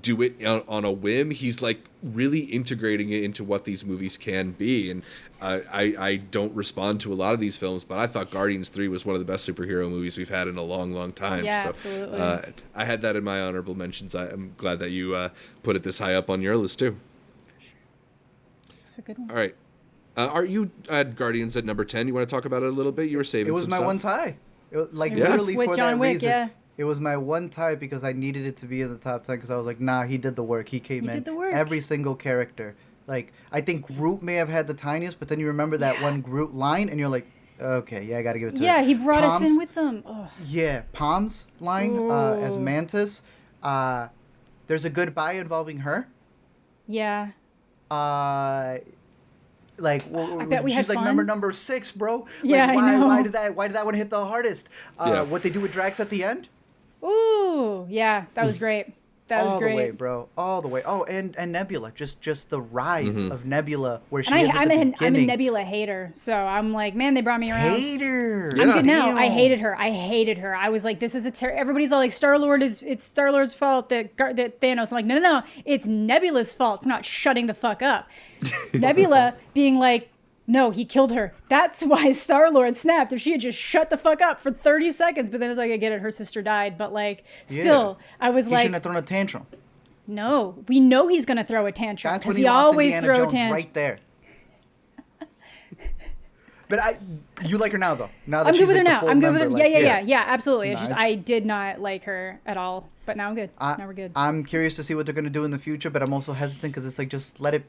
do it on a whim. He's like really integrating it into what these movies can be. And I don't respond to a lot of these films, but I thought Guardians 3 was one of the best superhero movies we've had in a long, long time. Yeah, so, absolutely. I had that in my honorable mentions. I'm glad that you put it this high up on your list too. It's a good one. All right. Are you at Guardians at number 10? You want to talk about it a little bit? You were saving It was some my stuff. one tie. Like Yeah. literally With for John that Wick, reason. yeah. It was my one tie because I needed it to be in the top 10 because I was like, nah, he did the work. He came in. did the work. Every single character. Like, I think Groot may have had the tiniest, but then you remember that one Groot line and you're like, okay, yeah, I got to give it to him. Yeah, he brought us Palms- in with them. Oh. Yeah, Palm's line as Ooh. Mantis. There's a goodbye involving her. Yeah. Like, well, I bet we she's had like fun. number 6, bro. Like, Yeah, I know. Why did that one hit the hardest? Yeah. What they do with Drax at the end? Ooh, yeah, that was great. That was All great. the way, bro. All the way. Oh, and Nebula. Just the rise of Nebula where she And is at I'm the a beginning. Nebula hater, so I'm like, man, they brought me around. Hater. I'm good now. Damn. I hated her. I was like, this is everybody's all like, it's Star-Lord's fault that Thanos. I'm like, no, it's Nebula's fault for not shutting the fuck up. Nebula being like, no, he killed her. That's why Star-Lord snapped. If she had just shut the fuck up for 30 seconds, but then it's like, I get it, her sister died, but like, still, I was He like, shouldn't have thrown a tantrum. no, we know he's gonna throw a tantrum That's when because he he lost always Indiana throws Jones tantrums. right there. But you like her now, though. Now that I'm she's good with her like the now. full I'm good with her. member, like, Yeah, absolutely. It's Nah, just I did not like her at all, but now I'm good. Now we're good. I'm curious to see what they're gonna do in the future, but I'm also hesitant because it's like just let it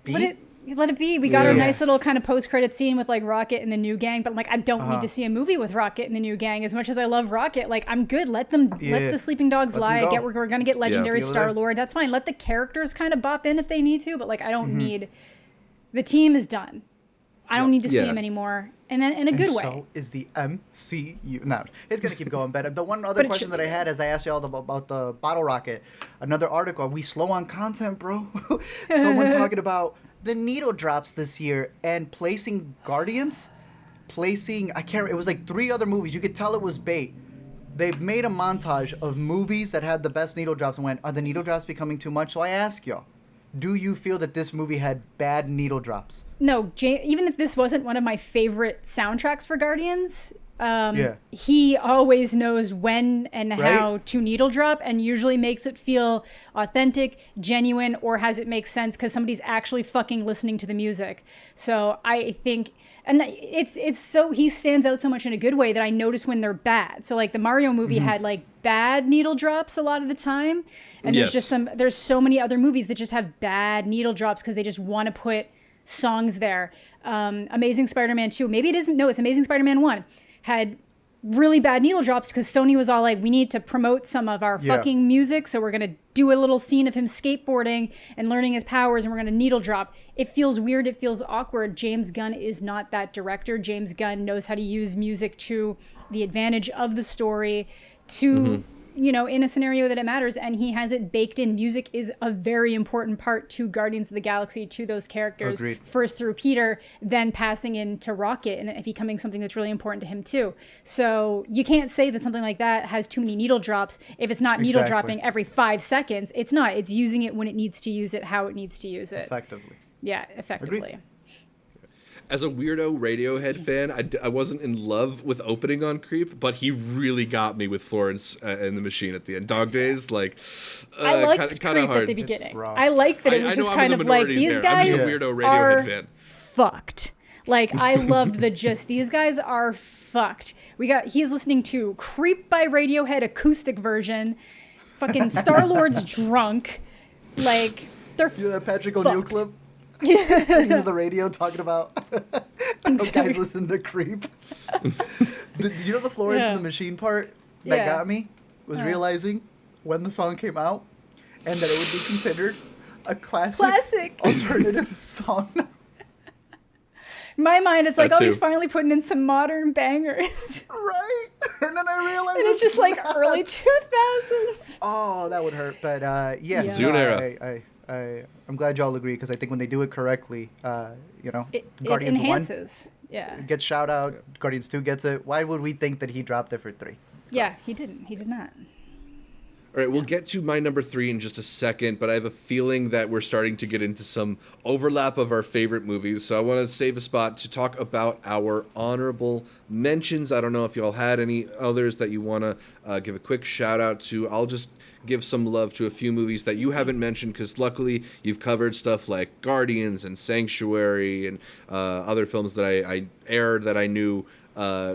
be. Let it be. We got our Yeah. nice little kind of post-credit scene with like Rocket and the new gang, but I'm like, I don't Uh-huh. need to see a movie with Rocket and the new gang. As much as I love Rocket, like I'm good. Let the sleeping dogs Let lie. them go. We're gonna get legendary Feel it there. Star-Lord. That's fine. Let the characters kind of bop in if they need to, but like I don't need. The team is done. I don't need to see Yeah. him anymore, and then in a good way. So is the MCU. No, it's gonna keep going. But the one other But it question should that I be. had is I asked you all about the bottle rocket. Another article. Are we slow on content, bro? Someone talking about the needle drops this year and placing Guardians, I can't. It was like 3 other movies. You could tell it was bait. They made a montage of movies that had the best needle drops and went, are the needle drops becoming too much? So I ask y'all, do you feel that this movie had bad needle drops? No, even if this wasn't one of my favorite soundtracks for Guardians, Yeah. he always knows when and Right? how to needle drop and usually makes it feel authentic, genuine, or has it make sense because somebody's actually fucking listening to the music. So I think, and it's so, he stands out so much in a good way that I notice when they're bad. So like the Mario movie had like bad needle drops a lot of the time. And Yes. there's so many other movies that just have bad needle drops because they just want to put songs there. Amazing Spider-Man 2, maybe it isn't, no, it's Amazing Spider-Man 1, had really bad needle drops because Sony was all like, we need to promote some of our fucking music, so we're going to do a little scene of him skateboarding and learning his powers, and we're going to needle drop. It feels weird, it feels awkward. James Gunn is not that director. James Gunn knows how to use music to the advantage of the story, to you know, in a scenario that it matters, and he has it baked in. Music is a very important part to Guardians of the Galaxy, to those characters. Agreed. First through Peter, then passing into Rocket, and it becoming something that's really important to him too. So you can't say that something like that has too many needle drops if it's not needle Exactly. dropping every 5 seconds. It's not. It's using it when it needs to use it, how it needs to use it. Effectively. Yeah, effectively. Agreed. As a weirdo Radiohead fan, I wasn't in love with opening on Creep, but he really got me with Florence and the Machine at the end. Dog Days, like, I liked kind of Creep hard. at the beginning. rough. I liked that it I was know just I'm kind in the of like, minority these there. I'm guys just a weirdo Radiohead are fan. fucked. Like, I loved the gist. These guys are fucked. He's listening to Creep by Radiohead acoustic version. Fucking Star-Lord's drunk. Like, they're You know that Patrick O'Neill fucked. clip? Yeah. He's on the radio talking about how guys listen to Creep. You know the Florence and the Machine part that Yeah. got me? Was realizing when the song came out and that it would be considered a classic. Alternative song. In my mind, it's like, That oh, he's too. finally putting in some modern bangers. Right? And then I realized And it's just like not. early 2000s. Oh, that would hurt. But yeah. Zune era. I'm glad y'all agree because I think when they do it correctly, It Guardians 1. enhances. Yeah. gets shout out. Guardians 2 gets it. Why would we think that he dropped it for 3? Yeah, he didn't. He did not. All right, we'll get to my number 3 in just a second, but I have a feeling that we're starting to get into some overlap of our favorite movies, so I want to save a spot to talk about our honorable mentions. I don't know if y'all had any others that you want to give a quick shout out to. I'll just give some love to a few movies that you haven't mentioned, because luckily you've covered stuff like Guardians and Sanctuary and other films that I aired that I knew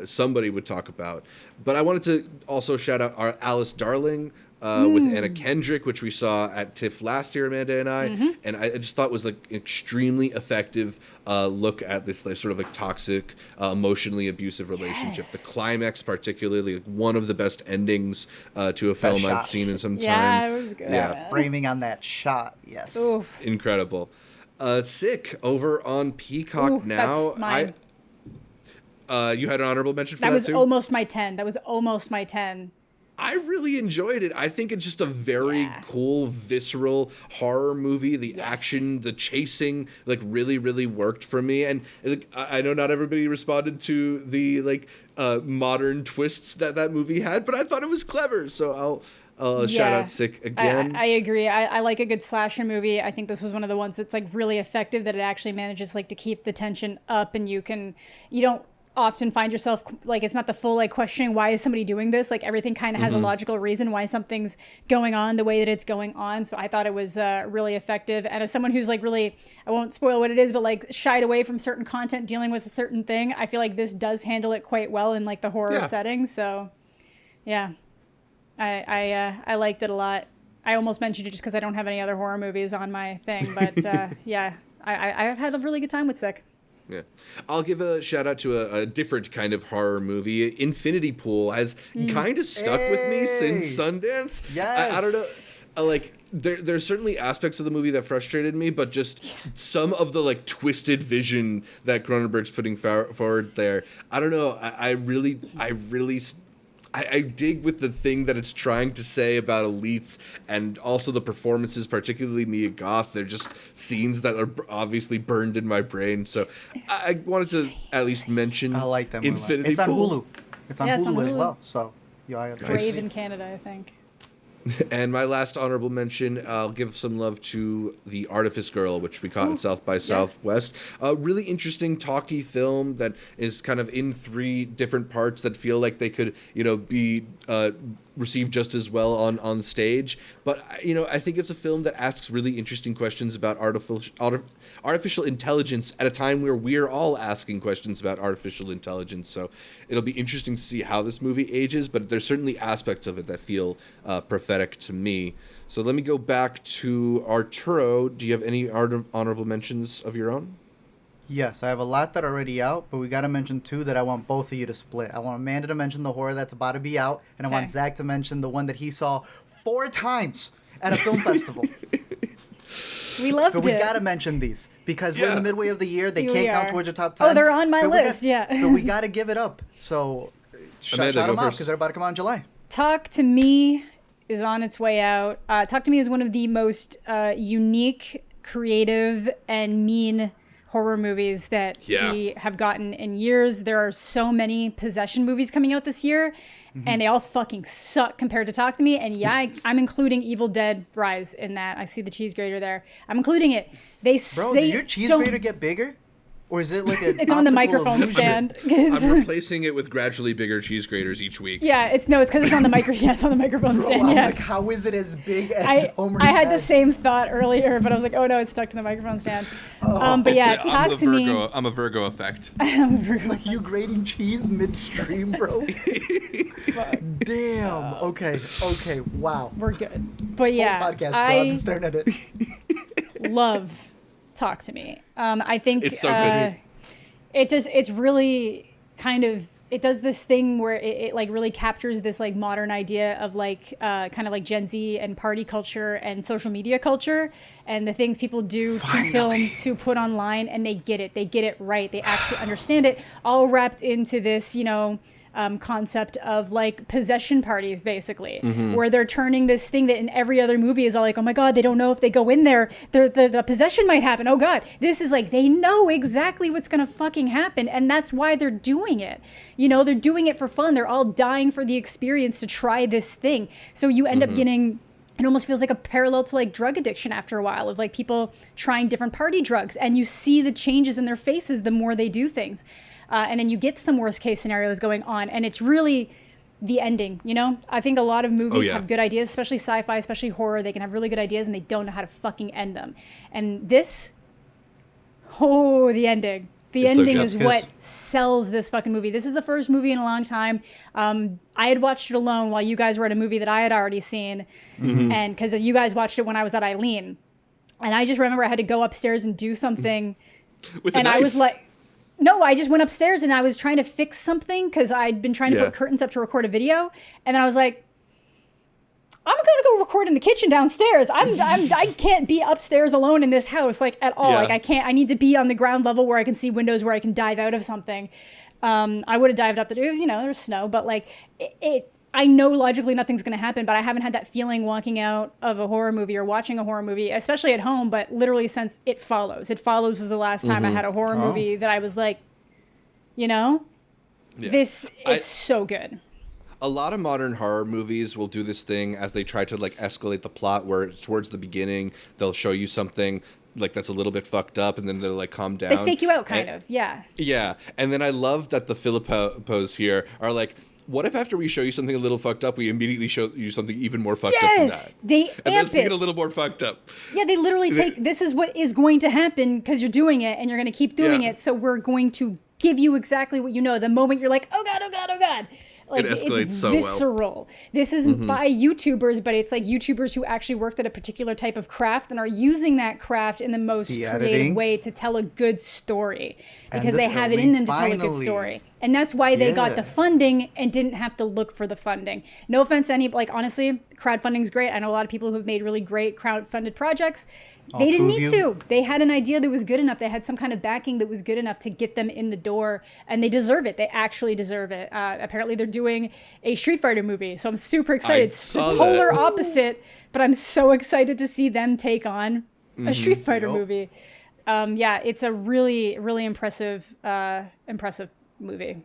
somebody would talk about. But I wanted to also shout out our Alice Darling, with Anna Kendrick, which we saw at TIFF last year, Amanda and I, and I just thought was like an extremely effective look at this like, sort of like toxic, emotionally abusive relationship. The climax, particularly, like one of the best endings to a film I've seen in some time. Yeah, it was good. Yeah, framing on that shot, yes. Oof. Incredible. Sick over on Peacock Ooh, now. that's mine. You had an honorable mention for That that was too? almost my 10. That was almost my 10. I really enjoyed it. I think it's just a very cool, visceral horror movie. The action, the chasing, like really, really worked for me. And like, I know not everybody responded to the like modern twists that movie had, but I thought it was clever. So I'll shout out Sick again. I agree. I like a good slasher movie. I think this was one of the ones that's like really effective, that it actually manages like to keep the tension up, and you don't often find yourself like, it's not the full like questioning why is somebody doing this, like everything kind of has a logical reason why something's going on the way that it's going on. So I thought it was really effective, and as someone who's like really, I won't spoil what it is, but like shied away from certain content dealing with a certain thing, I feel like this does handle it quite well in like the horror setting. So yeah, I liked it a lot. I almost mentioned it just because I don't have any other horror movies on my thing, but yeah, I've had a really good time with Sick. Yeah, I'll give a shout out to a different kind of horror movie. Infinity Pool has kind of stuck with me since Sundance. Yes. I don't know. Like there's certainly aspects of the movie that frustrated me, but just some of the like twisted vision that Cronenberg's putting forward there. I don't know. I really I dig with the thing that it's trying to say about elites, and also the performances, particularly Mia Goth. They're just scenes that are obviously burned in my brain. So I wanted to at least mention I like that Infinity movie. It's on Pool. Hulu. It's on Hulu as well. So I have Brave in Canada, I think. And my last honorable mention, I'll give some love to The Artifice Girl, which we caught at South by Southwest. A really interesting, talky film that is kind of in 3 different parts that feel like they could, be received just as well on stage. But, I think it's a film that asks really interesting questions about artificial intelligence at a time where we're all asking questions about artificial intelligence. So it'll be interesting to see how this movie ages, but there's certainly aspects of it that feel prophetic to me. So let me go back to Arturo. Do you have any honorable mentions of your own? Yes, I have a lot that are already out, but we got to mention 2 that I want both of you to split. I want Amanda to mention the horror that's about to be out, and I want Zach to mention the one that he saw 4 times at a film festival. We loved it. But we got to mention these because we're in the midway of the year. They can't count towards your top 10. Oh, they're on my list, But we got to give it up. So shout them out because they're about to come out in July. Talk to Me is on its way out. Talk to Me is one of the most unique, creative, and mean horror movies that we have gotten in years. There are so many possession movies coming out this year, and they all fucking suck compared to Talk to Me. And I'm including Evil Dead Rise in that. I see the cheese grater there. I'm including it. Bro, did your cheese grater get bigger? Or is it like a It's on the microphone illusion? stand. I'm replacing it with gradually bigger cheese graters each week. Yeah, it's because it's on the it's on the microphone Bro, stand. I'm Yeah. like, how is it as big as Homer's I had head? the same thought earlier, but I was like, oh no, it's stuck to the microphone stand. But yeah, Talk to Me. I'm a Virgo effect. Like you grating cheese midstream, bro. Damn. Okay. Wow. We're good. But yeah, Whole podcast, bro. I've been staring at it. love Talk to Me. I think It's so good. It's really kind of, it does this thing where it like really captures this like modern idea of like kind of like Gen Z and party culture and social media culture and the things people do to film, to put online, and they get it right. They actually understand it, all wrapped into this, concept of like possession parties, basically, where they're turning this thing that in every other movie is all like, oh my God, they don't know if they go in there, the possession might happen. Oh God, this is like, they know exactly what's going to fucking happen. And that's why they're doing it. You know, they're doing it for fun. They're all dying for the experience to try this thing. So you end up getting, it almost feels like a parallel to like drug addiction after a while, of like people trying different party drugs, and you see the changes in their faces the more they do things. And then you get some worst case scenarios going on, and it's really the ending, you know? I think a lot of movies have good ideas, especially sci-fi, especially horror. They can have really good ideas and they don't know how to fucking end them. And this, the ending. The ending is what sells this fucking movie. This is the first movie in a long time. I had watched it alone while you guys were at a movie that I had already seen. And because you guys watched it when I was at Eileen. And I just remember I had to go upstairs and do something. And I was like, no, I just went upstairs and I was trying to fix something because I'd been trying to put curtains up to record a video. And then I was like, I'm gonna go record in the kitchen downstairs. I can't be upstairs alone in this house, like, at all. Like, I can't. I need to be on the ground level where I can see windows where I can dive out of something. I would have dived up there. You know, there's snow, but like I know logically nothing's gonna happen, but I haven't had that feeling walking out of a horror movie or watching a horror movie, especially at home, but literally since It Follows. It Follows is the last time I had a horror movie that I was like, you know, it's so good. A lot of modern horror movies will do this thing as they try to like escalate the plot, where towards the beginning they'll show you something like that's a little bit fucked up, and then they'll like calm down. They fake you out, kind of. Yeah. And then I love that the Filippos here are like, what if after we show you something a little fucked up, we immediately show you something even more fucked up than that? Yes, they amp and let's it. make it a little more fucked up. Yeah, they literally take, this is what is going to happen because you're doing it, and you're going to keep doing it, so we're going to give you exactly what you know. The moment you're like, oh God, oh God, oh God. Like, it escalates it's so visceral. well. This is by YouTubers, but it's like YouTubers who actually worked at a particular type of craft and are using that craft in the most creative way to tell a good story, because they have it in them to tell a good story. And that's why they got the funding and didn't have to look for the funding. No offense to any, like, honestly, crowdfunding's great. I know a lot of people who have made really great crowdfunded projects. They didn't need to. They had an idea that was good enough. They had some kind of backing that was good enough to get them in the door, and they deserve it. They actually deserve it. Apparently, they're doing a Street Fighter movie, so I'm super excited. It's polar opposite, but I'm so excited to see them take on a Street Fighter movie. It's a really, really impressive movie.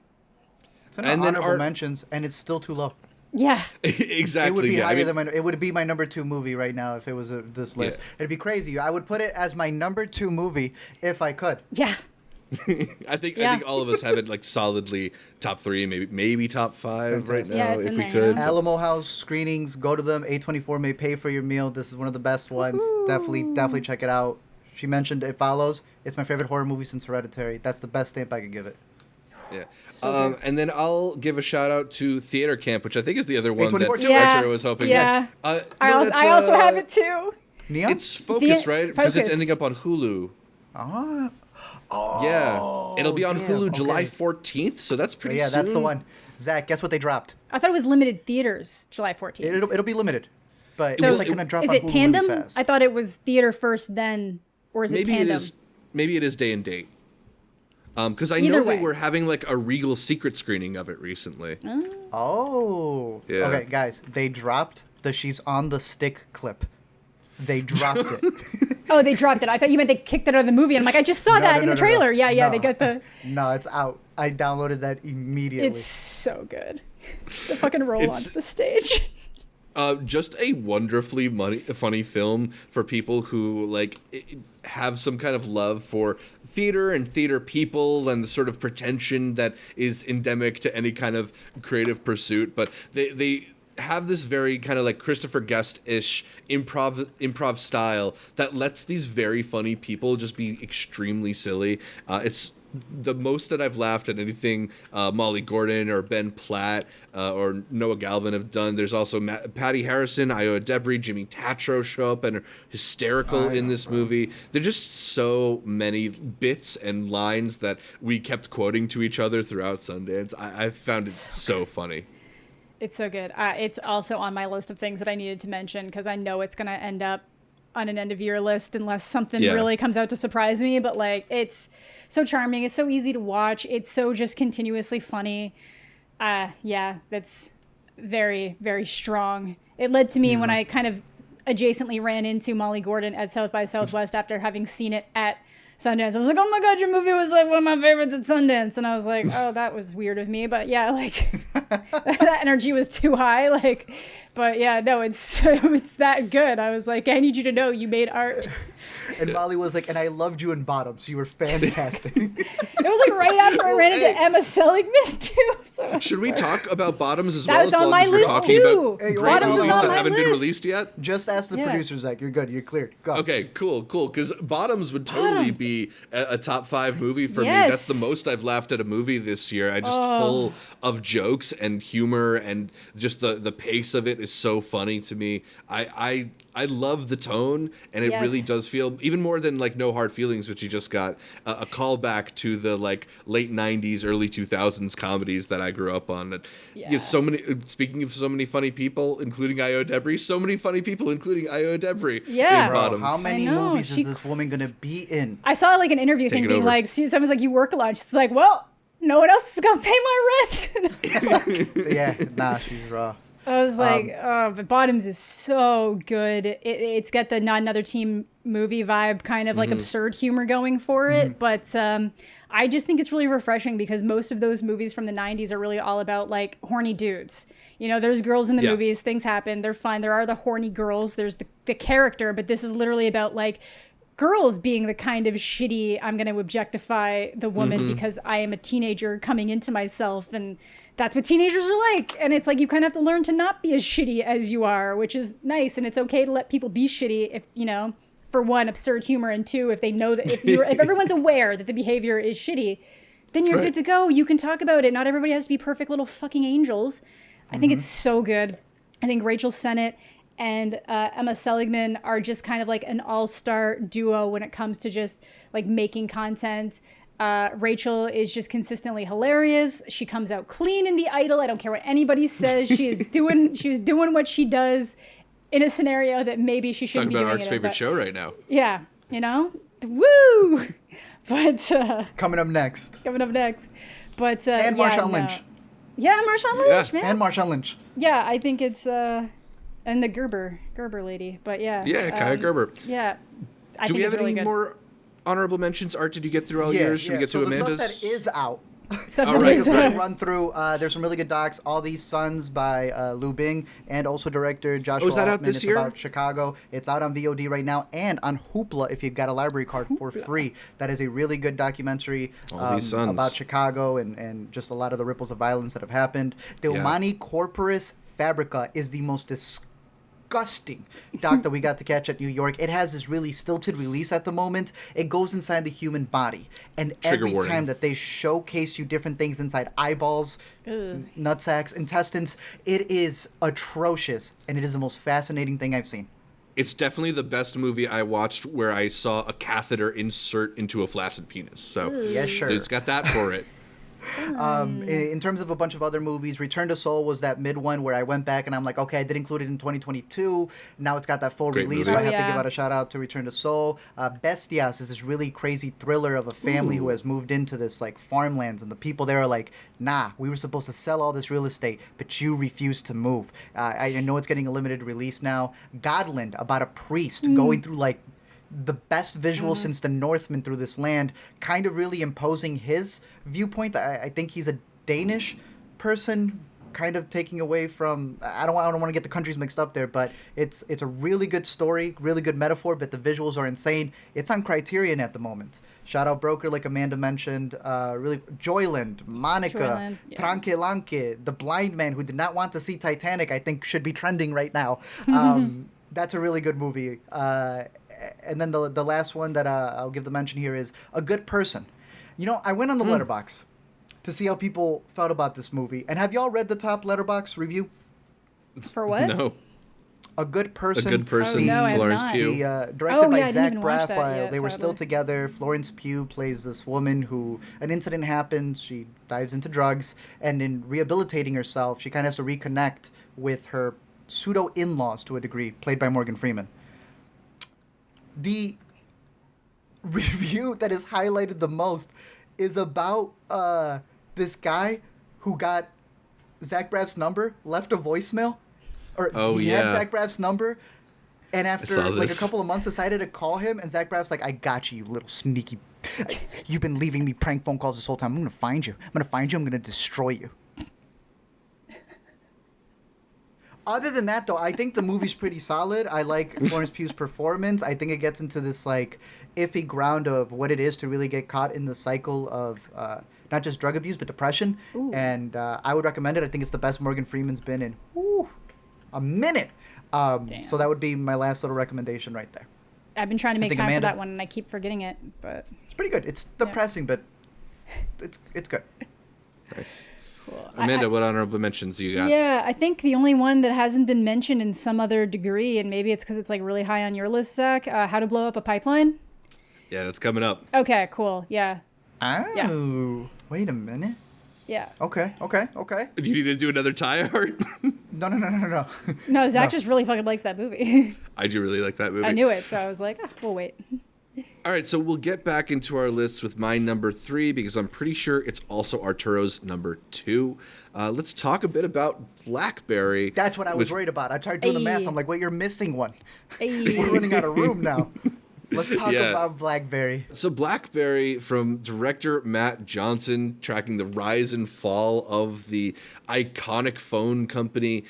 It's an honorable mentions, and it's still too low. Yeah, exactly. It would be higher than it would be my number 2 movie right now if it was this list. It'd be crazy. I would put it as my number 2 movie if I could. Yeah. I think all of us have it like solidly top 3, maybe top 5 right now if we could. Alamo House screenings, go to them. A24 may pay for your meal. This is one of the best ones. Ooh. Definitely check it out. She mentioned It Follows. It's my favorite horror movie since Hereditary. That's the best stamp I could give it. Yeah. And then I'll give a shout out to Theater Camp, which I think is the other one that Archer was hoping. Yeah. I also have it too. Neon? It's Focus, right? Because it's ending up on Hulu. Yeah. It'll be on Hulu July 14th, so that's pretty soon. That's the one. Zach, guess what they dropped? I thought it was limited theaters July 14th. It'll be limited. But so it's like going to drop on Hulu Is it tandem? really fast. I thought it was theater first, then, or is it tandem? Maybe it is day and date. Because I know they were having like a Regal secret screening of it recently. Oh. Yeah. Okay, guys, they dropped the She's on the Stick clip. They dropped it. Oh, they dropped it. I thought you meant they kicked it out of the movie. I'm like, I just saw that in the trailer. Yeah, they got the... No, it's out. I downloaded that immediately. It's so good. The fucking roll onto the stage. Just a wonderfully funny film for people who like have some kind of love for theater and theater people and the sort of pretension that is endemic to any kind of creative pursuit. But they have this very kind of like Christopher Guest-ish improv style that lets these very funny people just be extremely silly. It's the most that I've laughed at anything Molly Gordon or Ben Platt or Noah Galvin have done. There's also Patty Harrison, Iowa Debris, Jimmy Tatro show up and are hysterical in this movie. There are just so many bits and lines that we kept quoting to each other throughout Sundance. I found it so funny. It's so good. It's also on my list of things that I needed to mention because I know it's going to end up on an end of year list unless something really comes out to surprise me. But like, it's so charming. It's so easy to watch. It's so just continuously funny. Yeah, that's very, very strong. It led to me when I kind of adjacently ran into Molly Gordon at South by Southwest after having seen it at Sundance. I was like, oh my God, your movie was like one of my favorites at Sundance. And I was like, oh, that was weird of me. But yeah, like that energy was too high. Like, but yeah, no, it's that good. I was like, I need you to know you made art. And Molly was like, and I loved you in Bottoms. You were fantastic. It was like right after I ran into Emma Seligman too. So Should we talk about Bottoms as That's well? on my list too. Hey, Great Bottoms movies is on that my haven't been list. released yet? Just ask the producers, like, you're good, you're cleared. Go. Okay, cool. Because Bottoms would totally Bottoms. be a top 5 movie for me. Yes. That's the most I've laughed at a movie this year. I just full of jokes and humor, and just the pace of it is so funny to me. I love the tone, and it really does feel, even more than like No Hard Feelings, which you just got, a callback to the like late 90s, early 2000s comedies that I grew up on. And you know, so many, speaking of so many funny people, including Io Debris, so many funny people, including Io Debris in Bro, Bottoms. how many I know, movies she- is this woman going to be in? I saw like an interview thing it being over. like, someone's like, you work a lot. She's like, well, no one else is gonna pay my rent. Yeah, nah, she's raw. I was like, oh, but Bottoms is so good. It's got the Not Another Teen movie vibe, kind of like absurd humor going for it. But I just think it's really refreshing because most of those movies from the 90s are really all about like horny dudes. You know, there's girls in the movies, things happen, they're fun. There are the horny girls, there's the character, but this is literally about like girls being the kind of shitty, I'm going to objectify the woman because I am a teenager coming into myself, and that's what teenagers are like. And it's like you kind of have to learn to not be as shitty as you are, which is nice. And it's okay to let people be shitty if, you know, for one, absurd humor, and two, if they know that if everyone's aware that the behavior is shitty, then you're good to go. You can talk about it. Not everybody has to be perfect little fucking angels. I think it's so good. I think Rachel Sennett and Emma Seligman are just kind of like an all-star duo when it comes to just like making content. Rachel is just consistently hilarious. She comes out clean in The Idol. I don't care what anybody says. She was doing what she does in a scenario that maybe she shouldn't Talking be about doing Art's it in, favorite but- show right now. Yeah, you know, woo. But Coming up next. But And yeah, Marshawn no. Lynch. Yeah, Marshawn Lynch, man. And Marshawn Lynch. Yeah, I think it's and the Gerber lady. But yeah. Yeah, Kaya Gerber. Yeah. I Do think we have it's really any good. more honorable mentions? Art, did you get through all yours? Should we get so to the Amanda's? stuff that is out. Stuff All that right, is, okay. Run through. There's some really good docs. All These Sons by Lu Bing, and also director Joshua is that out Altman. this It's year? about Chicago. It's out on VOD right now and on Hoopla if you've got a library card for free. That is a really good documentary All These Sons. about Chicago and just a lot of the ripples of violence that have happened. The Yeah. Omani Corporis Fabrica is the most disgusting doc that we got to catch at New York. It has this really stilted release at the moment. It goes inside the human body, and Trigger every warning. time that they showcase you different things inside eyeballs, nutsacks, intestines, it is atrocious, and it is the most fascinating thing I've seen. It's definitely the best movie I watched where I saw a catheter insert into a flaccid penis. So Yes, sure. it's got that for it. In terms of a bunch of other movies, Return to Seoul was that mid one where I went back and I'm like, okay, I did include it in 2022. Now it's got that full Great release, movie. so I Oh, have to yeah. give out a shout out to Return to Seoul. Bestias is this really crazy thriller of a family who has moved into this like farmlands, and the people there are like, nah, we were supposed to sell all this real estate, but you refused to move. I know it's getting a limited release now. Godland, about a priest going through like the best visual since the Northmen through this land, kind of really imposing his viewpoint. I think he's a Danish person, kind of taking away from. I don't want to get the countries mixed up there, but it's a really good story, really good metaphor. But the visuals are insane. It's on Criterion at the moment. Shout out Broker, like Amanda mentioned. Really, Joyland, Monica, Joyland, yeah. Tranque Lanke, the blind man who did not want to see Titanic. I think should be trending right now. That's a really good movie. And then the last one that I'll give the mention here is A Good Person. You know, I went on the Letterboxd to see how people felt about this movie. And have y'all read the top Letterboxd review? For what? No. A Good Person. A Good Person, no, I have Florence not. Pugh. Directed Oh, by yeah, I didn't Zach even watch that Braff. yet, They were still sadly. together. Florence Pugh plays this woman who an incident happens. She dives into drugs, and in rehabilitating herself, she kind of has to reconnect with her pseudo in-laws to a degree, played by Morgan Freeman. The review that is highlighted the most is about this guy who got Zach Braff's number, left a voicemail, or Oh, he yeah. had Zach Braff's number, and saw after like a this. couple of months decided to call him, and Zach Braff's like, "I got you, you little sneaky. You've been leaving me prank phone calls this whole time. I'm gonna find you. I'm gonna destroy you." Other than that, though, I think the movie's pretty solid. I like Florence Pugh's performance. I think it gets into this like iffy ground of what it is to really get caught in the cycle of not just drug abuse but depression. Ooh. And I would recommend it. I think it's the best Morgan Freeman's been in a minute. Damn. So that would be my last little recommendation right there. I've been trying to make think time Amanda- for that one, and I keep forgetting it. But It's pretty good. It's depressing, but it's good. Nice. cool. Amanda, what honorable mentions you got? Yeah, I think the only one that hasn't been mentioned in some other degree, and maybe it's because it's like really high on your list, Zach. How to Blow Up a Pipeline. Yeah, that's coming up. Okay, cool. Yeah, Oh, wait a minute. yeah. Okay. Do you need to do another tie art? No. No, Zach just really fucking likes that movie. I do really like that movie. I knew it, so I was like, we'll wait. All right, so we'll get back into our lists with my number 3 because I'm pretty sure it's also Arturo's number 2. Let's talk a bit about BlackBerry. That's what I was which- worried about. I tried doing the math. Ayy. I'm like, wait, you're missing one. Hey. We're running out of room now. Let's talk Yeah. about BlackBerry. So BlackBerry, from director Matt Johnson, tracking the rise and fall of the iconic phone company.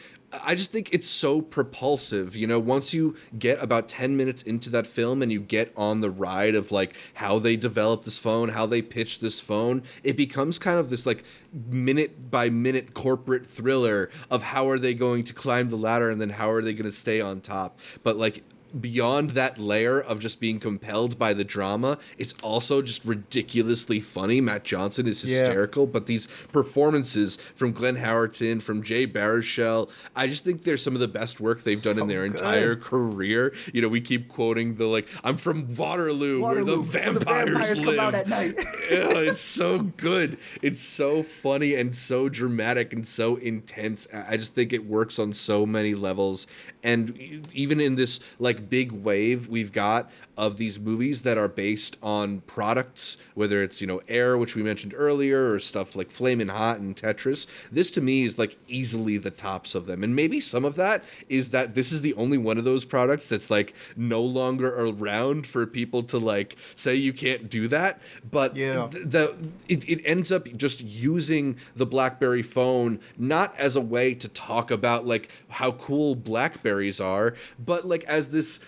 I just think it's so propulsive. You know, once you get about 10 minutes into that film and you get on the ride of like how they developed this phone, how they pitched this phone, it becomes kind of this like minute by minute corporate thriller of how are they going to climb the ladder and then how are they going to stay on top. But like beyond that layer of just being compelled by the drama, it's also just ridiculously funny. Matt Johnson is hysterical, but these performances from Glenn Howerton, from Jay Baruchel, I just think they're some of the best work they've done in their entire career. You know, we keep quoting the like, I'm from Waterloo where the vampires live. come out at night. Yeah, it's so good. It's so funny and so dramatic and so intense. I just think it works on so many levels. And even in this like big wave we've got of these movies that are based on products, whether it's, you know, Air, which we mentioned earlier, or stuff like Flamin' Hot and Tetris, this to me is like easily the tops of them. And maybe some of that is that this is the only one of those products that's like no longer around for people to like say you can't do that. But it ends up just using the BlackBerry phone not as a way to talk about like how cool Blackberries are, but like as this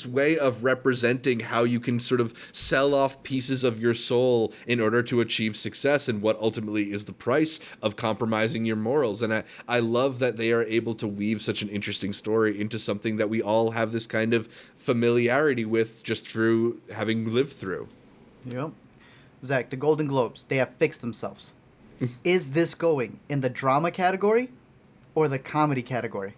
way of representing how you can sort of sell off pieces of your soul in order to achieve success and what ultimately is the price of compromising your morals. And I love that they are able to weave such an interesting story into something that we all have this kind of familiarity with just through having lived through. Yep. Zach, the Golden Globes, they have fixed themselves. Is this going in the drama category or the comedy category?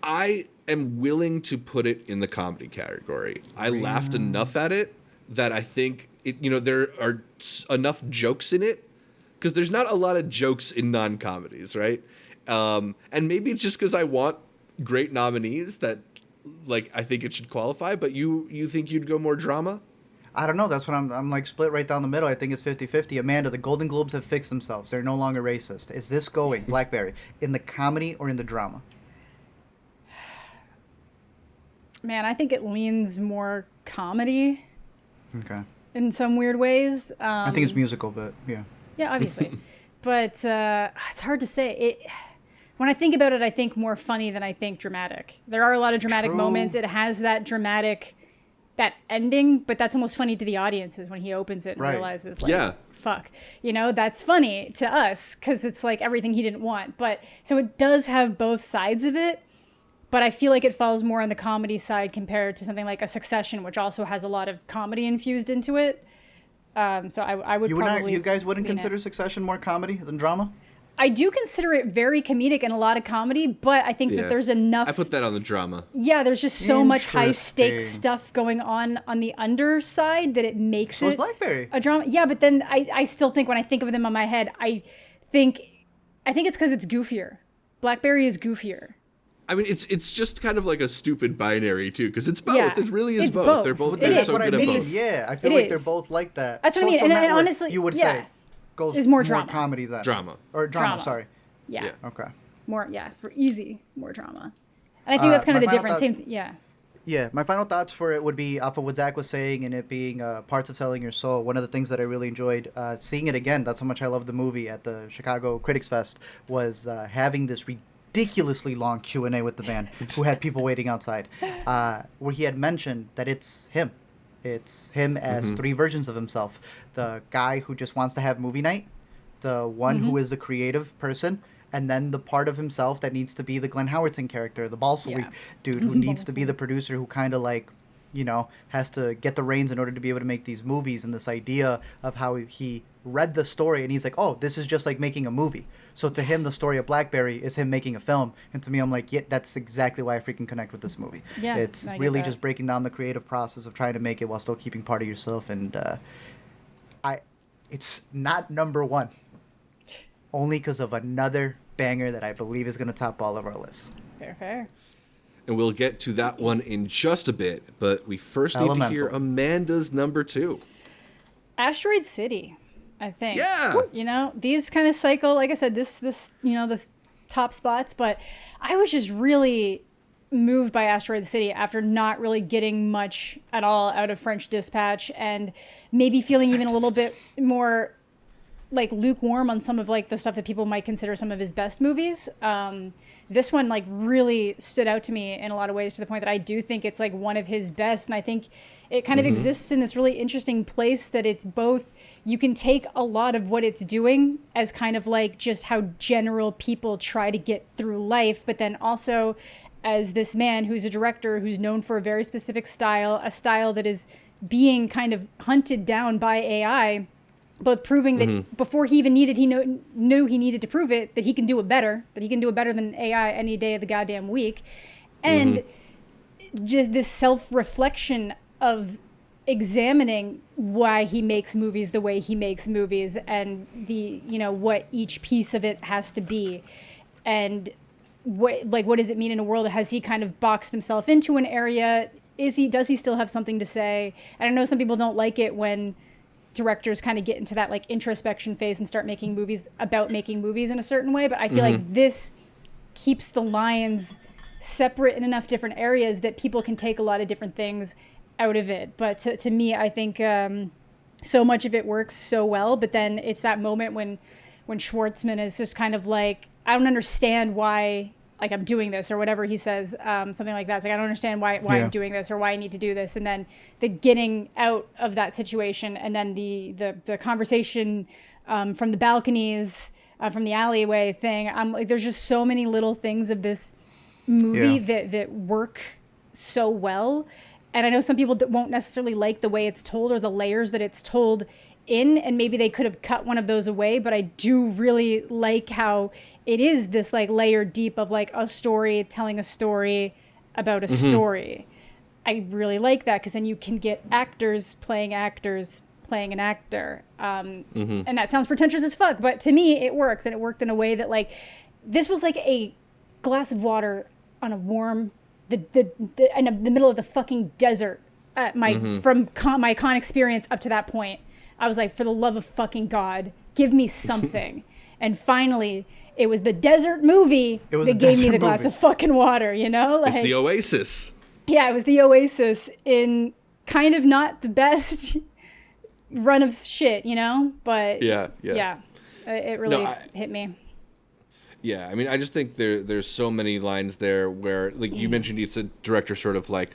I am willing to put it in the comedy category. I laughed enough at it that I think it, you know, there are enough jokes in it, because there's not a lot of jokes in non-comedies, right? And maybe it's just because I want great nominees that, like, I think it should qualify. But you think you'd go more drama? I don't know. That's what I'm like split right down the middle. I think it's 50-50. Amanda, the Golden Globes have fixed themselves. They're no longer racist. Is this going, BlackBerry, in the comedy or in the drama? Man, I think it leans more comedy Okay. in some weird ways. I think it's musical, but yeah. Yeah, obviously. But it's hard to say. When I think about it, I think more funny than I think dramatic. There are a lot of dramatic True. moments. It has that dramatic, that ending, but that's almost funny to the audiences when he opens it and realizes, like, fuck. You know, that's funny to us because it's like everything he didn't want. But so it does have both sides of it. But I feel like it falls more on the comedy side compared to something like a Succession, which also has a lot of comedy infused into it. So I would probably... You guys wouldn't lean consider it. Succession more comedy than drama? I do consider it very comedic and a lot of comedy, but I think that there's enough... I put that on the drama. Yeah, there's just so much high-stakes Interesting. stuff going on the underside that it makes So is it BlackBerry. a drama. Yeah, but then I still think when I think of them on my head, I think it's because it's goofier. BlackBerry is goofier. I mean, it's just kind of like a stupid binary too, because it's both. Yeah, It really is it's both. both. They're It is. so That's what I good at mean. both. Yeah, I feel It like they're is. both like that. That's what I mean. Social And network, honestly, you would yeah. say. goes is more drama. comedy than Drama. or drama. Sorry. Yeah. Okay. More, for easy, more drama. And I think that's kind of the difference. Yeah, my final thoughts for it would be off of what Zach was saying and it being parts of selling your soul. One of the things that I really enjoyed seeing it again, that's how much I loved the movie at the Chicago Critics Fest, was having this ridiculously long Q&A with the man who had people waiting outside, where he had mentioned that it's him. It's him as three versions of himself. The guy who just wants to have movie night, the one who is the creative person, and then the part of himself that needs to be the Glenn Howerton character, the Balsley dude who needs to be the producer who kind of like, has to get the reins in order to be able to make these movies, and this idea of how he read the story and he's like, oh, this is just like making a movie. So to him, the story of BlackBerry is him making a film. And to me, I'm like, yeah, that's exactly why I freaking connect with this movie. Yeah, it's really just breaking down the creative process of trying to make it while still keeping part of yourself. And it's not number one, only because of another banger that I believe is going to top all of our lists. Fair. And we'll get to that one in just a bit, but we first need to hear Amanda's number 2. Asteroid City, I think. Yeah. These kind of cycle, like I said, this the top spots, but I was just really moved by Asteroid City after not really getting much at all out of French Dispatch, and maybe feeling even a little bit more like lukewarm on some of like the stuff that people might consider some of his best movies. This one like really stood out to me in a lot of ways, to the point that I do think it's like one of his best. And I think it kind of exists in this really interesting place that it's both, you can take a lot of what it's doing as kind of like just how general people try to get through life, but then also as this man who's a director who's known for a very specific style, a style that is being kind of hunted down by AI, but proving that before he even knew he needed to prove it, that he can do it better, than AI any day of the goddamn week. And just this self-reflection of examining why he makes movies the way he makes movies, and the, what each piece of it has to be. And what does it mean in a world? Has he kind of boxed himself into an area? Does he still have something to say? And I know some people don't like it when directors kind of get into that like introspection phase and start making movies about making movies in a certain way, but I feel like this keeps the lines separate in enough different areas that people can take a lot of different things out of it. But to me, I think so much of it works so well, but then it's that moment when Schwartzman is just kind of like, I don't understand why like I'm doing this, or whatever he says, something like that. It's like, I don't understand why I'm doing this, or why I need to do this. And then the getting out of that situation, and then the conversation from the balconies, from the alleyway thing. I'm like, there's just so many little things of this movie that work so well. And I know some people that won't necessarily like the way it's told or the layers that it's told in, and maybe they could have cut one of those away, but I do really like how it is this like layer deep of like a story telling a story about a story. I really like that, because then you can get actors playing an actor, and that sounds pretentious as fuck, but to me it works, and it worked in a way that like this was like a glass of water on a warm in the middle of the fucking desert at my from my con experience up to that point. I was like, for the love of fucking God, give me something. And finally, it was the desert movie that gave me the glass of fucking water, Like, it's the Oasis. Yeah, it was the Oasis in kind of not the best run of shit, But yeah. It really hit me. Yeah, I mean, I just think there's so many lines there where, like you mentioned, it's a director sort of like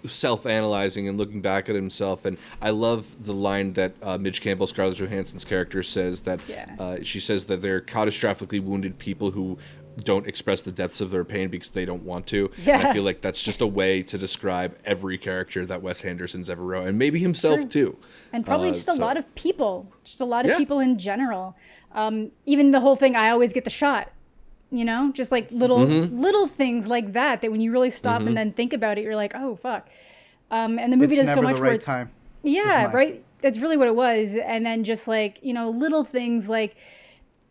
self-analyzing and looking back at himself, and I love the line that Midge Campbell, Scarlett Johansson's character, says that she says that they're catastrophically wounded people who don't express the depths of their pain because they don't want to. And I feel like that's just a way to describe every character that Wes Anderson's ever wrote, and maybe himself too, and probably just a lot of people, people in general. Even the whole thing, I always get the shot, just like little things like that when you really stop and then think about it, you're like, oh fuck. And the movie does so much where it's time. Yeah, right. That's really what it was. And then just like, little things like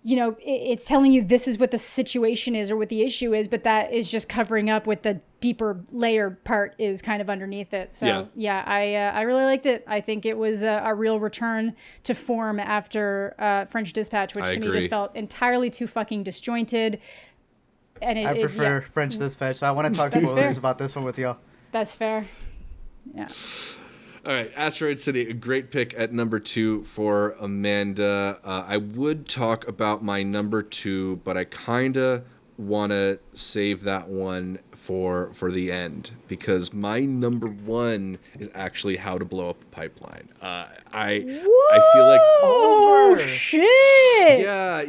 it's telling you this is what the situation is or what the issue is, but that is just covering up what the deeper layer part is kind of underneath it. So I really liked it. I think it was a real return to form after French Dispatch, which to me just felt entirely too fucking disjointed. And I prefer French Dispatch, so I want to talk spoilers about this one with y'all. That's fair. Yeah. All right, Asteroid City, a great pick at number 2 for Amanda. I would talk about my number 2, but I kind of want to save that one for the end, because my number 1 is actually How to Blow Up a Pipeline. I feel like shit. Yeah.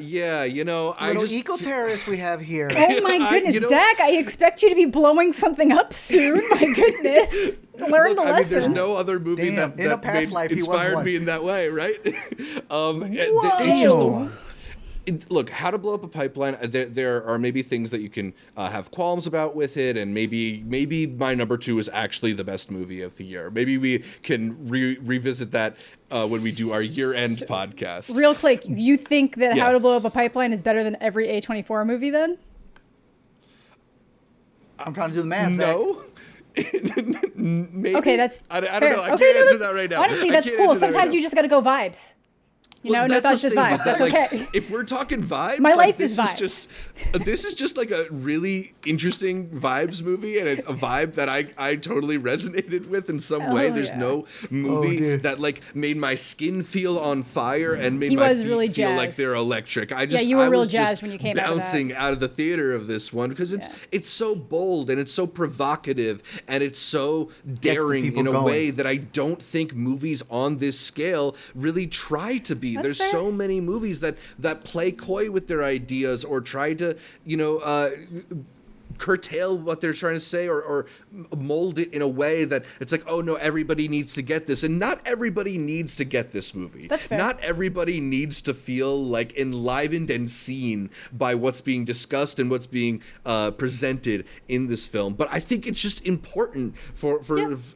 Little eco-terrorist we have here. Oh my goodness, Zach! I expect you to be blowing something up soon. My goodness, learn the lesson. There's no other movie that inspired me in that way, right? It's just look, How to Blow Up a Pipeline. There are maybe things that you can have qualms about with it, and maybe my number 2 is actually the best movie of the year. Maybe we can revisit that when we do our year-end podcast. Real quick, you think that How to Blow Up a Pipeline is better than every A24 movie? Then I'm trying to do the math. No. Maybe. Okay, that's I don't fair. know. I can't answer that right now. Honestly, that's cool. Sometimes you just got to go vibes. No thoughts, just vibes. That's okay. If we're talking vibes, my life is vibes. This is just like a really interesting vibes movie, and it's a vibe that I totally resonated with in some way. There's no movie that like made my skin feel on fire and made my feet really feel like jazzed. they're electric. You were real was jazzed just when you came bouncing out of the theater of this one, because it's so bold and it's so provocative and it's so daring in a way that I don't think movies on this scale really try to be. There's fair. So many movies that play coy with their ideas or try to, curtail what they're trying to say or mold it in a way that it's like, oh no, everybody needs to get this. And not everybody needs to get this movie. That's fair. Not everybody needs to feel like enlivened and seen by what's being discussed and what's being presented in this film. But I think it's just important for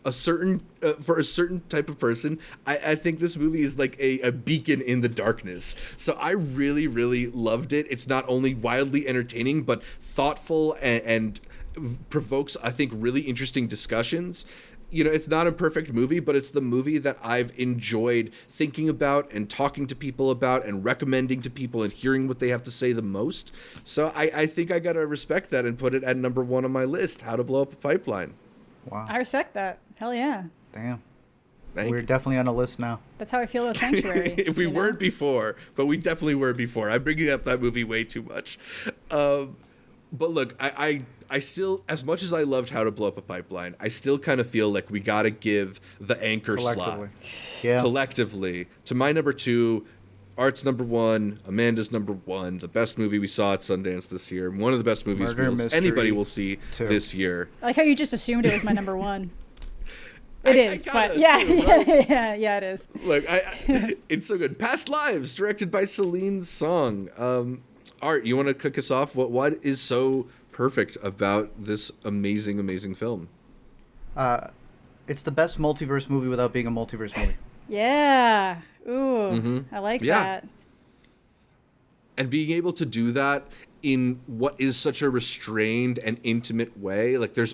a certain type of person. I think this movie is like a beacon in the darkness. So I really, really loved it. It's not only wildly entertaining, but thoughtful and provokes, I think, really interesting discussions. It's not a perfect movie, but it's the movie that I've enjoyed thinking about and talking to people about and recommending to people and hearing what they have to say the most. So I think I gotta respect that and put it at number 1 on my list, How to Blow Up a Pipeline. Wow. I respect that. Hell yeah. Damn. We're definitely on a list now. That's how I feel about Sanctuary. If we weren't before, but we definitely were before. I'm bringing up that movie way too much. But look, I still, as much as I loved How to Blow Up a Pipeline, I still kind of feel like we got to give the anchor slot collectively to my number 2, Art's number 1, Amanda's number 1, the best movie we saw at Sundance this year, one of the best movies anybody will see this year. I like how you just assumed it was my number 1. It is, but assume, right? yeah, it is. Look, it's so good. Past Lives, directed by Celine Song. Art, you want to kick us off? What is so perfect about this amazing, amazing film? It's the best multiverse movie without being a multiverse movie. Yeah. Ooh, I like that. And being able to do that in what is such a restrained and intimate way. Like there's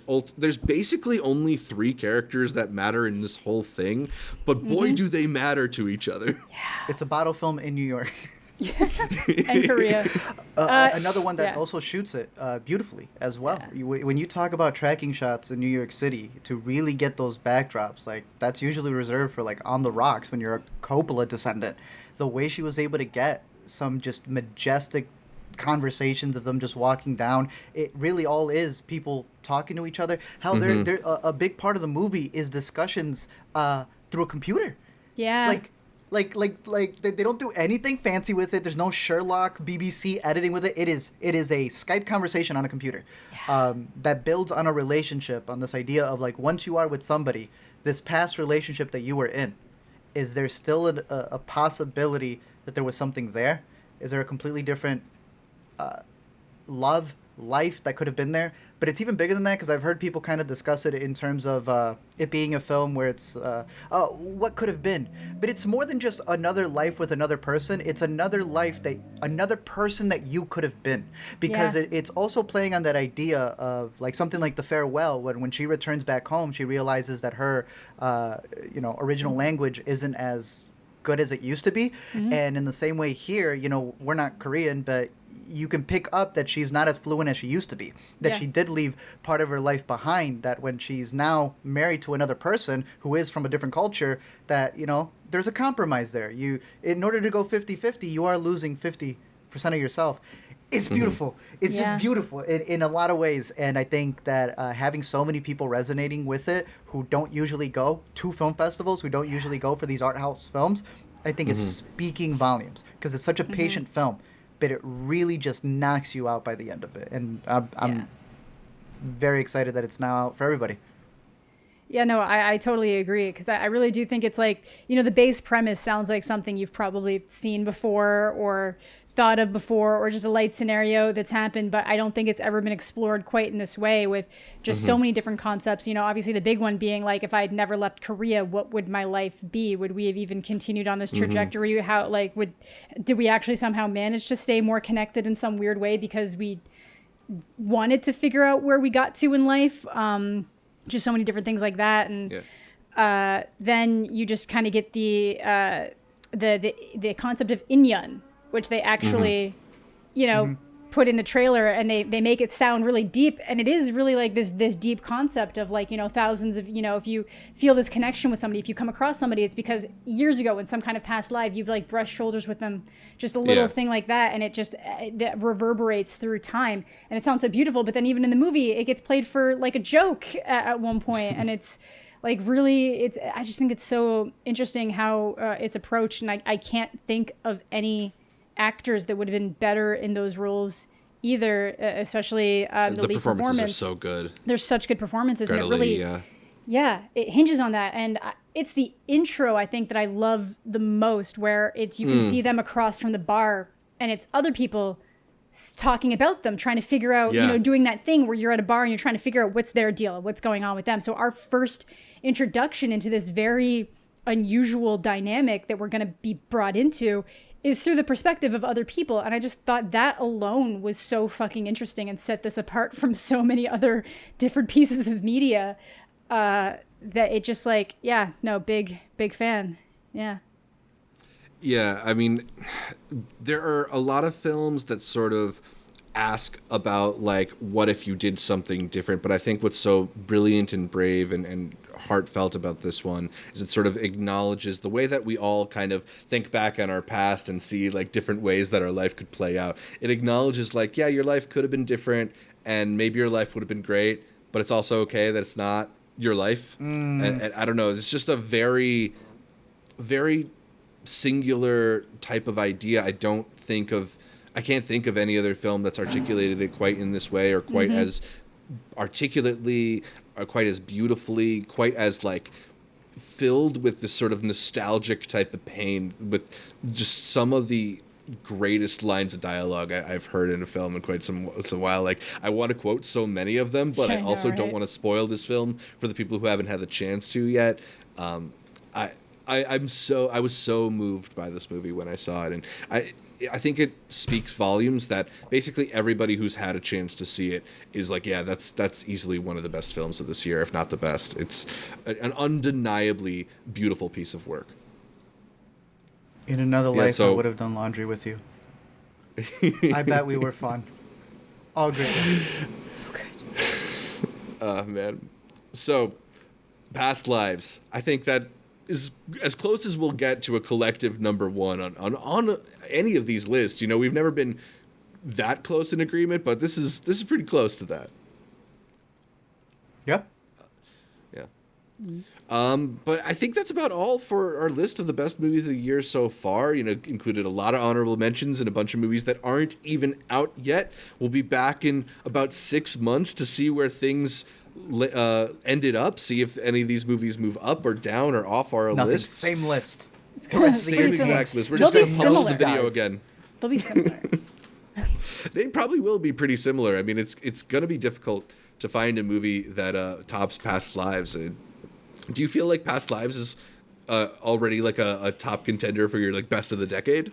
basically only 3 characters that matter in this whole thing, but boy do they matter to each other. Yeah. It's a bottle film in New York. And Korea. Another one that also shoots it beautifully as well. Yeah. When you talk about tracking shots in New York City, to really get those backdrops, like that's usually reserved for like On the Rocks when you're a Coppola descendant. The way she was able to get some just majestic conversations of them just walking down, it really all is people talking to each other. Hell, they're a big part of the movie is discussions through a computer. Yeah. Like they don't do anything fancy with it. There's no Sherlock BBC editing with it. It is a Skype conversation on a computer that builds on a relationship, on this idea of like once you are with somebody, this past relationship that you were in, is there still a possibility that there was something there? Is there a completely different love life that could have been there. But it's even bigger than that, because I've heard people kind of discuss it in terms of it being a film where it's what could have been. But it's more than just another life with another person. It's another life another person that you could have been. Because it's also playing on that idea of like something like The Farewell, when she returns back home, she realizes that her original language isn't as good as it used to be. And in the same way here, we're not Korean, but you can pick up that she's not as fluent as she used to be, that she did leave part of her life behind, that when she's now married to another person who is from a different culture, that, there's a compromise there. In order to go 50-50, you are losing 50% of yourself. It's beautiful. It's just beautiful in a lot of ways. And I think that having so many people resonating with it who don't usually go to film festivals, who don't usually go for these art house films, I think is speaking volumes, because it's such a patient film. But it really just knocks you out by the end of it. And I'm very excited that it's now out for everybody. Yeah, no, I totally agree, because I really do think it's like, the base premise sounds like something you've probably seen before or thought of before, or just a light scenario that's happened, but I don't think it's ever been explored quite in this way, with just so many different concepts. Obviously the big one being like, if I'd never left Korea, what would my life be? Would we have even continued on this trajectory? How, like, did we actually somehow manage to stay more connected in some weird way because we wanted to figure out where we got to in life? Just so many different things like that. And then you just kind of get the concept of Inyeon, which they actually, put in the trailer, and they make it sound really deep. And it is really like this deep concept of like, thousands of, if you feel this connection with somebody, if you come across somebody, it's because years ago in some kind of past life, you've like brushed shoulders with them, just a little thing like that. And it just that reverberates through time. And it sounds so beautiful. But then even in the movie, it gets played for like a joke at one point. And it's like, really, I just think it's so interesting how it's approached. And I can't think of any actors that would have been better in those roles either, especially the lead performance. Are so good. There's such good performances, Greta and it really, it hinges on that. And it's the intro, I think, that I love the most, where you can see them across from the bar, and it's other people talking about them, trying to figure out, doing that thing where you're at a bar and you're trying to figure out what's their deal, what's going on with them. So our first introduction into this very unusual dynamic that we're going to be brought into is through the perspective of other people. And I just thought that alone was so fucking interesting and set this apart from so many other different pieces of media that it just like, big fan. Yeah. Yeah, I mean, there are a lot of films that sort of ask about, like, what if you did something different? But I think what's so brilliant and brave and heartfelt about this one is it sort of acknowledges the way that we all kind of think back on our past and see, like, different ways that our life could play out. It acknowledges, like, yeah, your life could have been different, and maybe your life would have been great, but it's also okay that it's not your life. And I don't know, it's just a very, very singular type of idea. I can't think of any other film that's articulated it quite in this way, or quite as articulately, or quite as beautifully, quite as like filled with this sort of nostalgic type of pain, with just some of the greatest lines of dialogue I've heard in a film in quite some while. Like, I want to quote so many of them, but I also don't want to spoil this film for the people who haven't had the chance to yet. I was so moved by this movie when I saw it, and I think it speaks volumes that basically everybody who's had a chance to see it is like, yeah, that's easily one of the best films of this year, if not the best. It's an undeniably beautiful piece of work. In another life, I would have done laundry with you. I bet we were fun. All great. So good. Man. So, past lives. I think that is as close as we'll get to a collective number one on any of these lists. You know, we've never been that close in agreement, but this is pretty close to that. Yep. Yeah. But I think that's about all for our list of the best movies of the year so far. You know, included a lot of honorable mentions and a bunch of movies that aren't even out yet. We'll be back in about 6 months to see where things ended up, see if any of these movies move up or down or off our list. Same list. It's kind of same exact list. We're They'll just going to be pause the similar. video again. They'll be similar. They probably will be pretty similar. I mean, it's going to be difficult to find a movie that tops Past Lives. And do you feel like Past Lives is already like a top contender for your like best of the decade?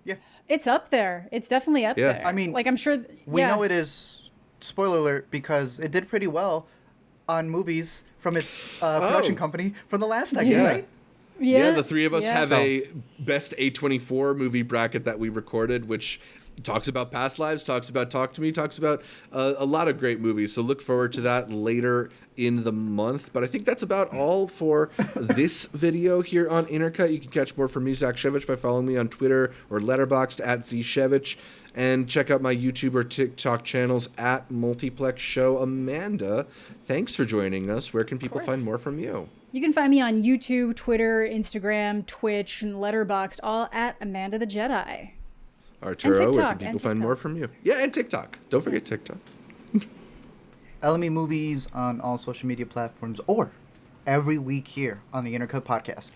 Yeah. It's up there. It's definitely up there. I mean, like I'm sure we know it is, spoiler alert, because it did pretty well on movies from its production company from the last decade, right? Yeah, the three of us have So- a best A24 movie bracket that we recorded, which talks about Past Lives, talks about Talk to Me, talks about a lot of great movies. So look forward to that later in the month. But I think that's about all for this video here on Intercut. You can catch more from me, Zach Shevich, by following me on Twitter or Letterboxd @ZShevich. And check out my YouTube or TikTok channels @Multiplex Show. Amanda, thanks for joining us. Where can people find more from you? you can find me on YouTube, Twitter, Instagram, Twitch, and Letterboxd, all at Amanda the Jedi. Arturo, where TikTok, can people and find TikTok. more from you? Yeah, and TikTok. Don't forget TikTok. LME Movies on all social media platforms, or every week here on the Intercut Podcast.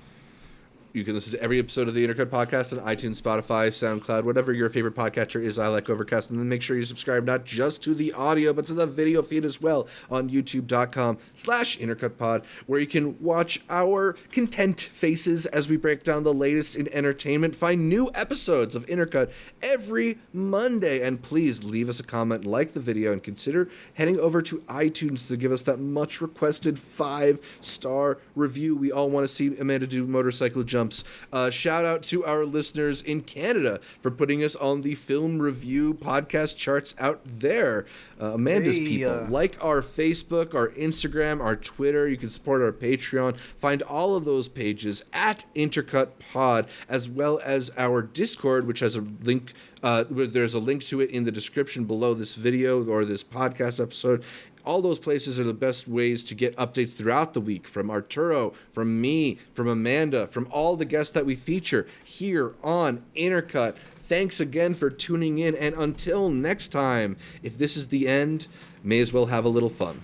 You can listen to every episode of the Intercut Podcast on iTunes, Spotify, SoundCloud, whatever your favorite podcatcher is. I like Overcast. And then make sure you subscribe not just to the audio, but to the video feed as well on youtube.com/IntercutPod, where you can watch our content faces as we break down the latest in entertainment. Find new episodes of Intercut every Monday. And please leave us a comment, like the video, and consider heading over to iTunes to give us that much requested 5-star review. We all want to see Amanda do motorcycle jumps. Shout out to our listeners in Canada for putting us on the film review podcast charts out there. Amanda's people. Like our Facebook, our Instagram, our Twitter. You can support our Patreon. Find all of those pages at Intercut Pod, as well as our Discord, which has a link. There's a link to it in the description below this video or this podcast episode. All those places are the best ways to get updates throughout the week from Arturo, from me, from Amanda, from all the guests that we feature here on Intercut. Thanks again for tuning in, and until next time, if this is the end, may as well have a little fun.